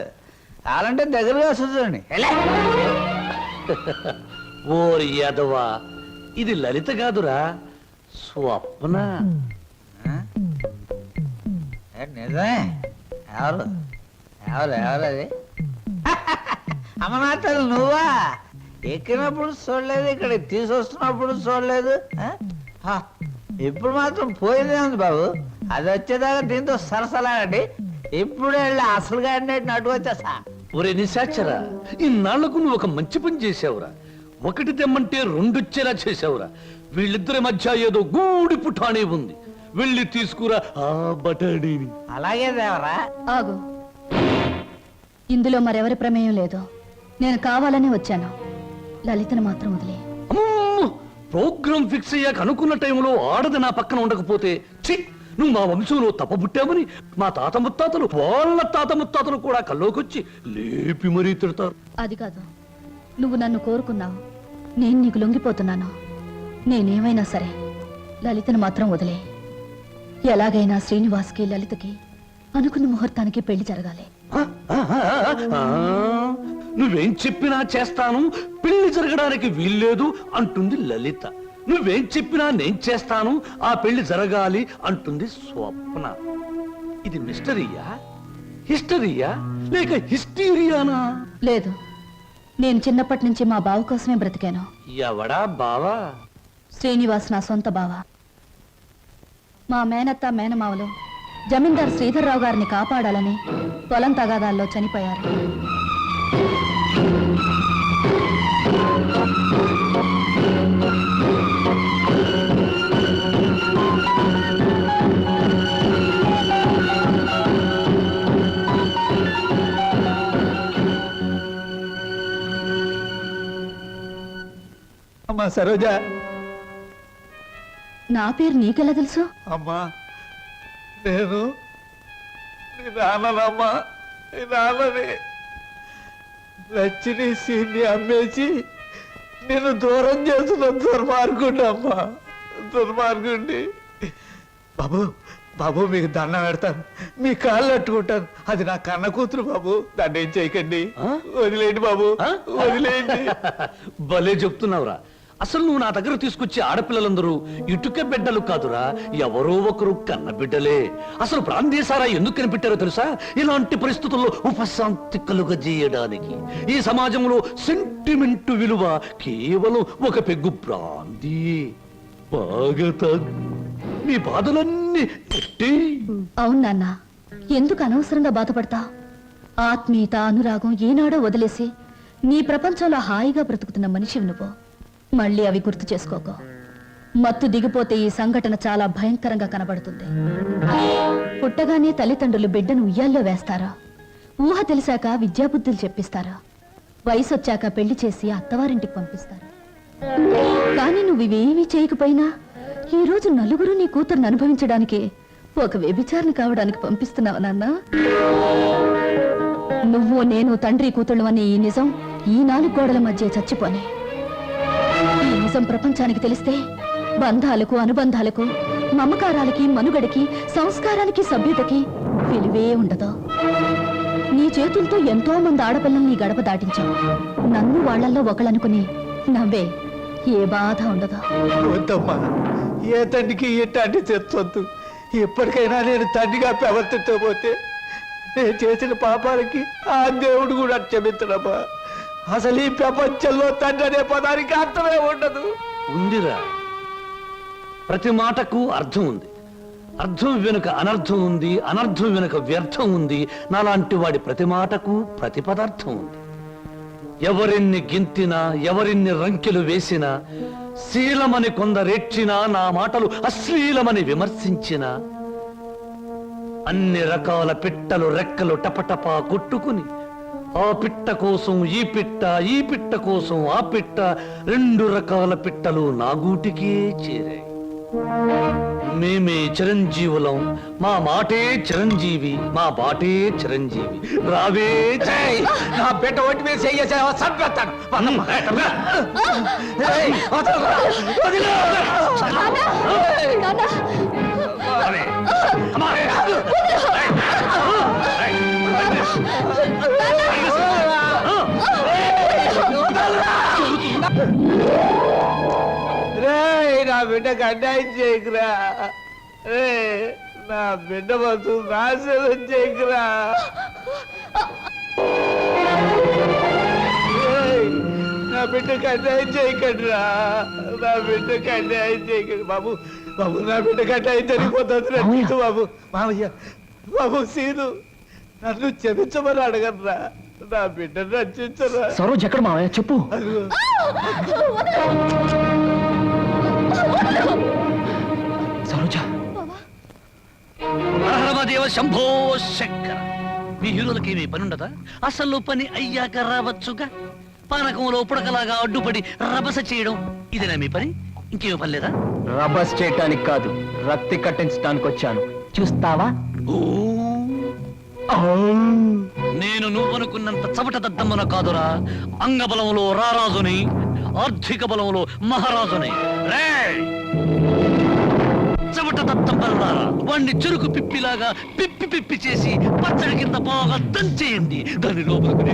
అలాంటే దగ్గరగా వస్తుంది. ఓరి యాదవా, ఇది లలిత కాదురా, స్వప్న. నిజమే. ఎవరు ఎవరు ఎవరు అది? అమ్మనాథలు నువ్వా? ఎక్కినప్పుడు చూడలేదు, ఇక్కడ తీసుకొస్తున్నప్పుడు చూడలేదు. ఇప్పుడు మాత్రం పోయిందే ఉంది బాబు. అది వచ్చేదాకా దీంతో సరసలాడండి. ఇప్పుడు వెళ్ళి అసలుగా అటు వచ్చేసా. ఒరే నిశాచరా, ఇన్నాళ్లకు నువ్వు ఒక మంచి పని చేసావురా. ఒకటి తెమ్మంటే రెండొచ్చేలా చేసావురా. వీళ్ళిద్దరి మధ్య ఏదో గూడి పుఠానే ఉంది, వెళ్ళి తీసుకురా ఆ బటాడీని. అలాగే దేవరా. ఆగు, ఇందులో మరెవరి ప్రమేయం లేదు. నేను కావాలని వచ్చాను. లలితను మాత్రం వదిలే. ప్రోగ్రామ్ ఫిక్స్ అయ్యాక అనుకున్న టైంలో ఆడది నా పక్కన ఉండకపోతే, ఛీ, నువ్వు మా వంశంలో తప్పబుట్టామని మా తాత ముత్తాతలు, వాళ్ళ తాత ముత్తాతలు కూడా కల్లోకొచ్చి లేపి మరీ తిడతారు. అది కాదు, నువ్వు నన్ను కోరుకున్నావు, నేను నీకు లొంగిపోతున్నాను. నేనేమైనా సరే లలితను మాత్రం వదిలే. ఎలాగైనా శ్రీనివాస్కి లలితకి అనుకున్న ముహూర్తానికి పెళ్లి జరగాలి. నువ్వేం చెప్పినా చేస్తాను, పెళ్లి జరగడానికి వీల్లేదు అంటుంది లలిత. నువ్వేం చెప్పినా నేను చేస్తాను, ఆ పెళ్లి జరగాలి అంటుంది స్వప్న. ఇది మిస్టరీయా, హిస్టరీయా, లేక హిస్టీరియానా? లేదు, నేను చిన్నప్పటి నుంచి మా బావ కోసమే బ్రతికాను. ఎవడా బావా? శ్రీనివాస్ నా సొంత బావ. మా మేనత్త మేనమావలు జమీందార్ శ్రీధర్రావు గారిని కాపాడాలని పొలం తగాదాల్లో చనిపోయారు. అమ్మా సరోజ. నా పేరు నీకెలా తెలుసు? అమ్మా నేను నీ నాన్ననమ్మా, నీ నాన్నని. లచ్చిని సీన్ని అమ్మేసి నేను దూరం చేస్తున్న దుర్మార్గుండి అమ్మా, దుర్మార్గుండి. బాబు బాబు, మీకు దండం పెడతాను, మీ కాళ్ళు అట్టుకుంటాను. అది నా కన్న కూతురు బాబు, దాన్ని ఏం చేయకండి. వదిలేయండి బాబు, వదిలేయండి. భలే చెప్తున్నావురా. అసలు నువ్వు నా దగ్గర తీసుకొచ్చే ఆడపిల్లలందరూ ఇటుక బిడ్డలు కాదురా, ఎవరో ఒకరు కన్న బిడ్డలే. అసలు ప్రాంతీసారా ఎందుకు కనిపెట్టారో తెలుసా? ఇలాంటి పరిస్థితుల్లో ఉపశాంతి కలుగజేయడానికి. ఈ సమాజంలో సెంటిమెంట్ విలువ కేవలం ఒక పెగ్గు బ్రాందీ. బాగా తాగు, నీ బాధలన్నీ అవును నాన్న, ఎందుకు అనవసరంగా బాధపడతావు? ఆత్మీయత, అనురాగం ఏనాడో వదిలేసి నీ ప్రపంచంలో హాయిగా బ్రతుకుతున్న మనిషివి నువ్వు. మళ్ళీ అవి గుర్తు చేసుకోకో. మత్తు దిగిపోతే ఈ సంఘటన చాలా భయంకరంగా కనబడుతుంది. పుట్టగానే తల్లిదండ్రులు బిడ్డను ఉయ్యాల్లో వేస్తారా? ఊహ తెలిసాక విద్యాబుద్ధులు చెప్పిస్తారా? వయసు వచ్చాక పెళ్లి చేసి అత్తవారింటికి పంపిస్తారా? కానీ నువ్వు ఇవేమీ చేయకపోయినా ఈ రోజు నలుగురు నీ కూతురుని అనుభవించడానికి ఒక వ్యభిచారిని కావడానికి పంపిస్తున్నావు నాన్న. నువ్వు నేను తండ్రి కూతుళ్ళు అనే ఈ నిజం ఈ 4 గోడల మధ్య చచ్చిపోని. ఈ నిజం ప్రపంచానికి తెలిస్తే బంధాలకు, అనుబంధాలకు, మమకారాలకి, మనుగడకి, సంస్కారానికి, సభ్యతకి విలువే ఉండదు. నీ చేతులతో ఎంతో మంది ఆడపిల్లల్ని గడప దాటించావు. నన్ను వాళ్లల్లో ఒకళ్ళనుకుని నవ్వే. ఏ బాధ ఉండదు. వద్దమ్మా, ఏ తండ్రికి ఇట్లాంటి తెచ్చొద్దు. ఎప్పటికైనా నేను తండ్రిగా ప్రవర్తించబోతే నేను చేసిన పాపాలకి ఆ దేవుడు కూడా క్షమించడమ్మా. అసలు ఈ ప్రపంచంలో తండ్రి అనే పదానికి అర్థమే ఉండదు. ఉందిరా, ప్రతి మాటకు అర్థం ఉంది. అర్థం వెనుక అనర్థం ఉంది, అనర్థం వెనుక వ్యర్థం ఉంది. నాలాంటి వాడి ప్రతి మాటకు ప్రతి పదార్థం ఉంది. ఎవరిన్ని గింతినా, ఎవరిన్ని రంకెలు వేసినా, శీలమని కొందరేడ్చినా, నా మాటలు అశ్లీలమని విమర్శించినా, అన్ని రకాల పిట్టలు రెక్కలు టపటపా కొట్టుకుని ఆ పిట్ట కోసం ఈ పిట్ట, ఈ పిట్ట కోసం ఆ పిట్ట, 2 రకాల పిట్టలు నా గూటికే చేరాయి. మేమే చిరంజీవులం, మా మాటే చిరంజీవి, మా బాటే చిరంజీవి. రావే నా బిడ్డ ఒంటి మీద చెయ్యేసావా చంపేస్తాను. నా బిడ్డకు అన్యాయం చేయకురా. నా బిడ్డ బతు నాశనం చేయకురా. నా బిడ్డకు అన్యాయం చేయకండిరా. నా బిడ్డకు అన్యాయం చేయకండి బాబు. బాబు, నా బిడ్డకు అన్యాయం జరిగిపోతుంది బాబు. మామయ్య, బాబు సీను, నన్ను క్షమించమని అడగనరా. నా బిడ్డను రక్షించరా. సరోజ్ ఎక్కడ మావయ్య చెప్పు. సరోజా, దేవ శంభో శంకర. మీ హీరోలకి ఏమీ పని ఉండదా? అసలు పని అయ్యాక రావచ్చుగా. పానకంలో పుడకలాగా అడ్డుపడి రభస చేయడం ఇదేనా మీ పని? ఇంకేమీ పని లేదా? రబస్ చేయటానికి కాదు, రక్తి కట్టించడానికి వచ్చాను. చూస్తావా? నేను నువ్వనుకున్నంత చవట దద్దమ్మన కాదురా. అంగబలంలో రారాజుని, ఆర్థిక బలంలో మహారాజుని. చవట దద్దమ్మలారా, వాణ్ణి చెరుకు పిప్పిలాగా పిప్పి పిప్పి చేసి పచ్చడి కింద బాగా దంచేయండి. దాని లోపలికి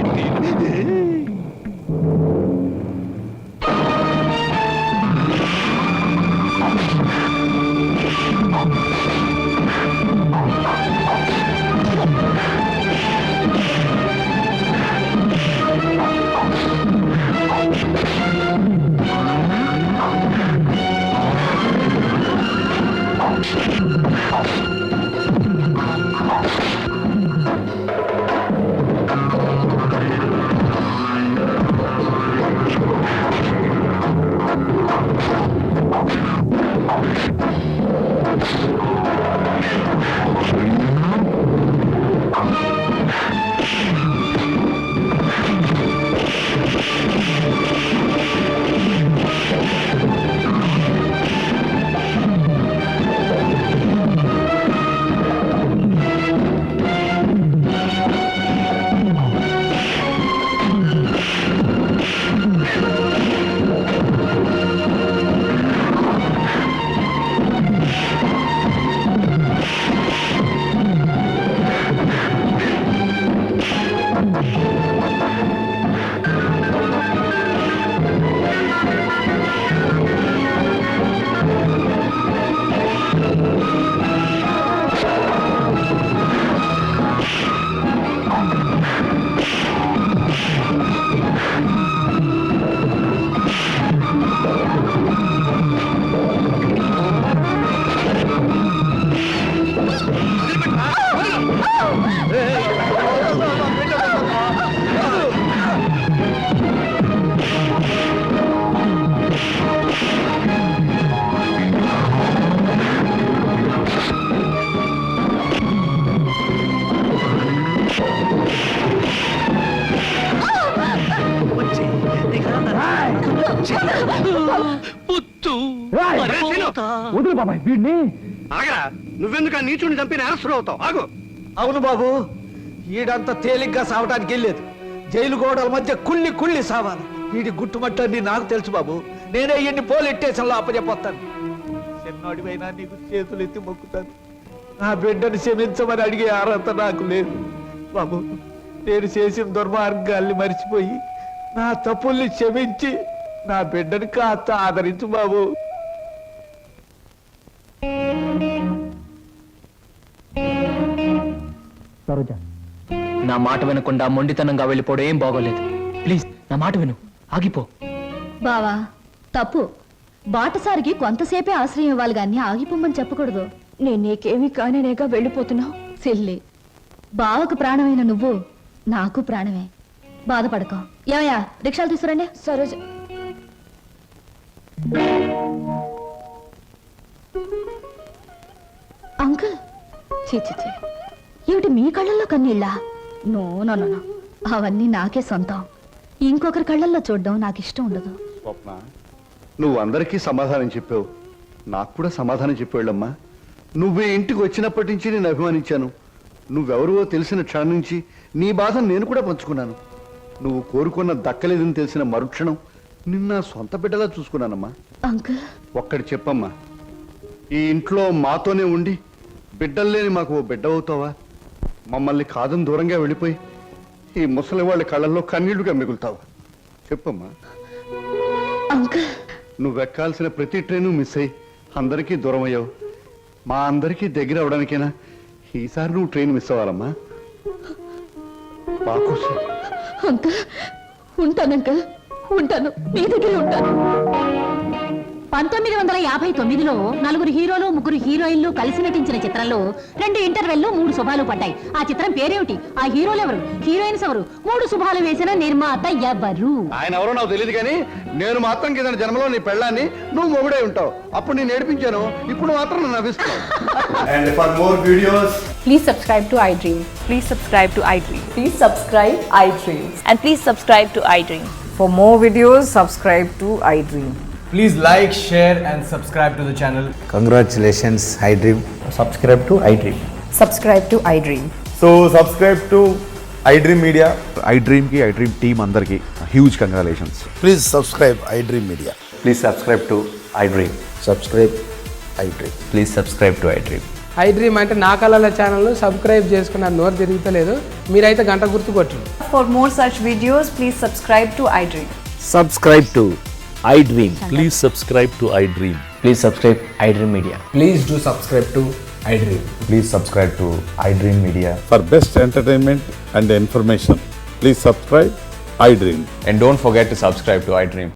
వదులు బాబాయ్ వీడిని. ఆగరా, నువ్వెందుకు ఆ నీచుని చంపిన అరెస్ట్ అవుతావు? ఆగు. అవును బాబు, ఈడంత తేలిగ్గా సావటానికి వెళ్ళలేదు. జైలు గోడల మధ్య కుళ్ళి కుళ్ళి సావాలి. వీడి గుట్టుమట్టని నాకు తెలుసు బాబు. నేనే ఇన్ని పోలీస్ స్టేషన్లో అప్పచెప్పొస్తాను. చిన్నోడివైనా నీకు చేతులు ఎత్తి మొక్కుతాను. నా బిడ్డను క్షమించమని అడిగే అర్హత నాకు లేదు బాబు. నేను చేసిన దుర్మార్గాల్ని మర్చిపోయి నా తప్పుల్ని క్షమించి నా బిడ్డని కాస్త ఆదరించు బాబు. సరోజ, నా మాట వినకుండా మొండితనంగా వెళ్ళిపోవడం ఏం బాగోలేదు. ప్లీజ్ నా మాట విను, ఆగిపో. బావా తప్పు. బాటసారికి కొంతసేపే ఆశ్రయం ఇవ్వాలి గాని ఆగిపోమని చెప్పకూడదు. నేను నీకేమీ కానేనేగా వెళ్ళిపోతున్నావు. సిల్లి, బావకు ప్రాణమైన నువ్వు నాకు ప్రాణమే. బాధపడకో. ఏమయ్యా, రిక్షాలు తీసుకురండి. సరోజ, అంకుల్, చీ చీ చీ, ఏమిటి మీ కళ్ళల్లో కన్నీళ్ళా? నో నో నో నో, అవన్నీ నాకే సొంతం. ఇంకొకరి కళ్ళల్లో చూడడం నాకు ఇష్టం ఉండదు. స్వప్న, నువ్వు అందరికీ సమాధానం చెప్పావు, నాకు కూడా సమాధానం చెప్పాళ్ళమ్మా. నువ్వు ఈ ఇంటికి వచ్చినప్పటి నుంచి నేను అభిమానించాను. నువ్వెవరో తెలిసిన క్షణం నుంచి నీ బాధను నేను కూడా పంచుకున్నాను. నువ్వు కోరుకున్న దక్కలేదని తెలిసిన మరుక్షణం నిన్న సొంత బిడ్డలా చూసుకున్నానమ్మా. అంకుల్, ఒక్కటి చెప్పమ్మా, ఈ ఇంట్లో మాతోనే ఉండి బిడ్డల్లేని మాకు ఓ బిడ్డ అవుతావా? మమ్మల్ని కాదని దూరంగా వెళ్ళిపోయి ఈ ముసలి వాళ్ళ కళ్ళల్లో కన్నీళ్లుగా మిగులుతావా? చెప్పమ్మా. అంకుల్, నువ్వెక్కాల్సిన ప్రతి ట్రైను మిస్ అయ్యి అందరికీ దూరం అయ్యావు. మా అందరికీ దగ్గర అవడానికైనా ఈసారి నువ్వు ట్రైన్ మిస్ అవ్వాలమ్మా. మా కోసం. అంకుల్, ఉంటాను అంకుల్, ఉంటాను, మీ దగ్గర ఉంటాను. 1959లో నలుగురు హీరోలు ముగ్గురు హీరోయిన్లు కలిసి నటించిన చిత్రంలో 2 ఇంటర్వెల్లు 3 శుభాలు పడ్డాయి. ఆ చిత్రం పేరేమిటి? ఆ హీరోలు ఎవరు? హీరోయిన్స్ ఎవరు? 3 శుభాలు వేసిన నిర్మాత ఎవరు? ఆయన ఎవరో నాకు తెలియదు కానీ నేను మాత్రం కింద జన్మలో నీ పెళ్ళాన్ని నువ్వు మొగుడే ఉంటావు. అప్పుడు నేను నేర్పించాను, ఇప్పుడు మాత్రం నన్ను నవ్విస్తావు. And for more videos, please subscribe to iDream. Please subscribe to iDream. Please subscribe iDream. And please subscribe to iDream. For more videos, subscribe to iDream. Please like, share and subscribe to the channel. Congratulations, iDream. Subscribe to iDream. Subscribe to iDream. So subscribe to iDream Media. iDream ki iDream team andarki huge congratulations. Please subscribe iDream Media. Please subscribe to iDream. Subscribe iDream. Please subscribe to iDream. iDream అంటే నా కళల channel subscribe చేసుకున్న నోరు తిరుగుతలేదు. మీరైతే గంట గుర్తు కొట్టండి. For more such videos, please subscribe to iDream. Subscribe to iDream. Please subscribe to iDream. Please subscribe iDream Media. Please do subscribe to iDream. Please subscribe to iDream Media. For best entertainment and information, please subscribe iDream. And don't forget to subscribe to iDream.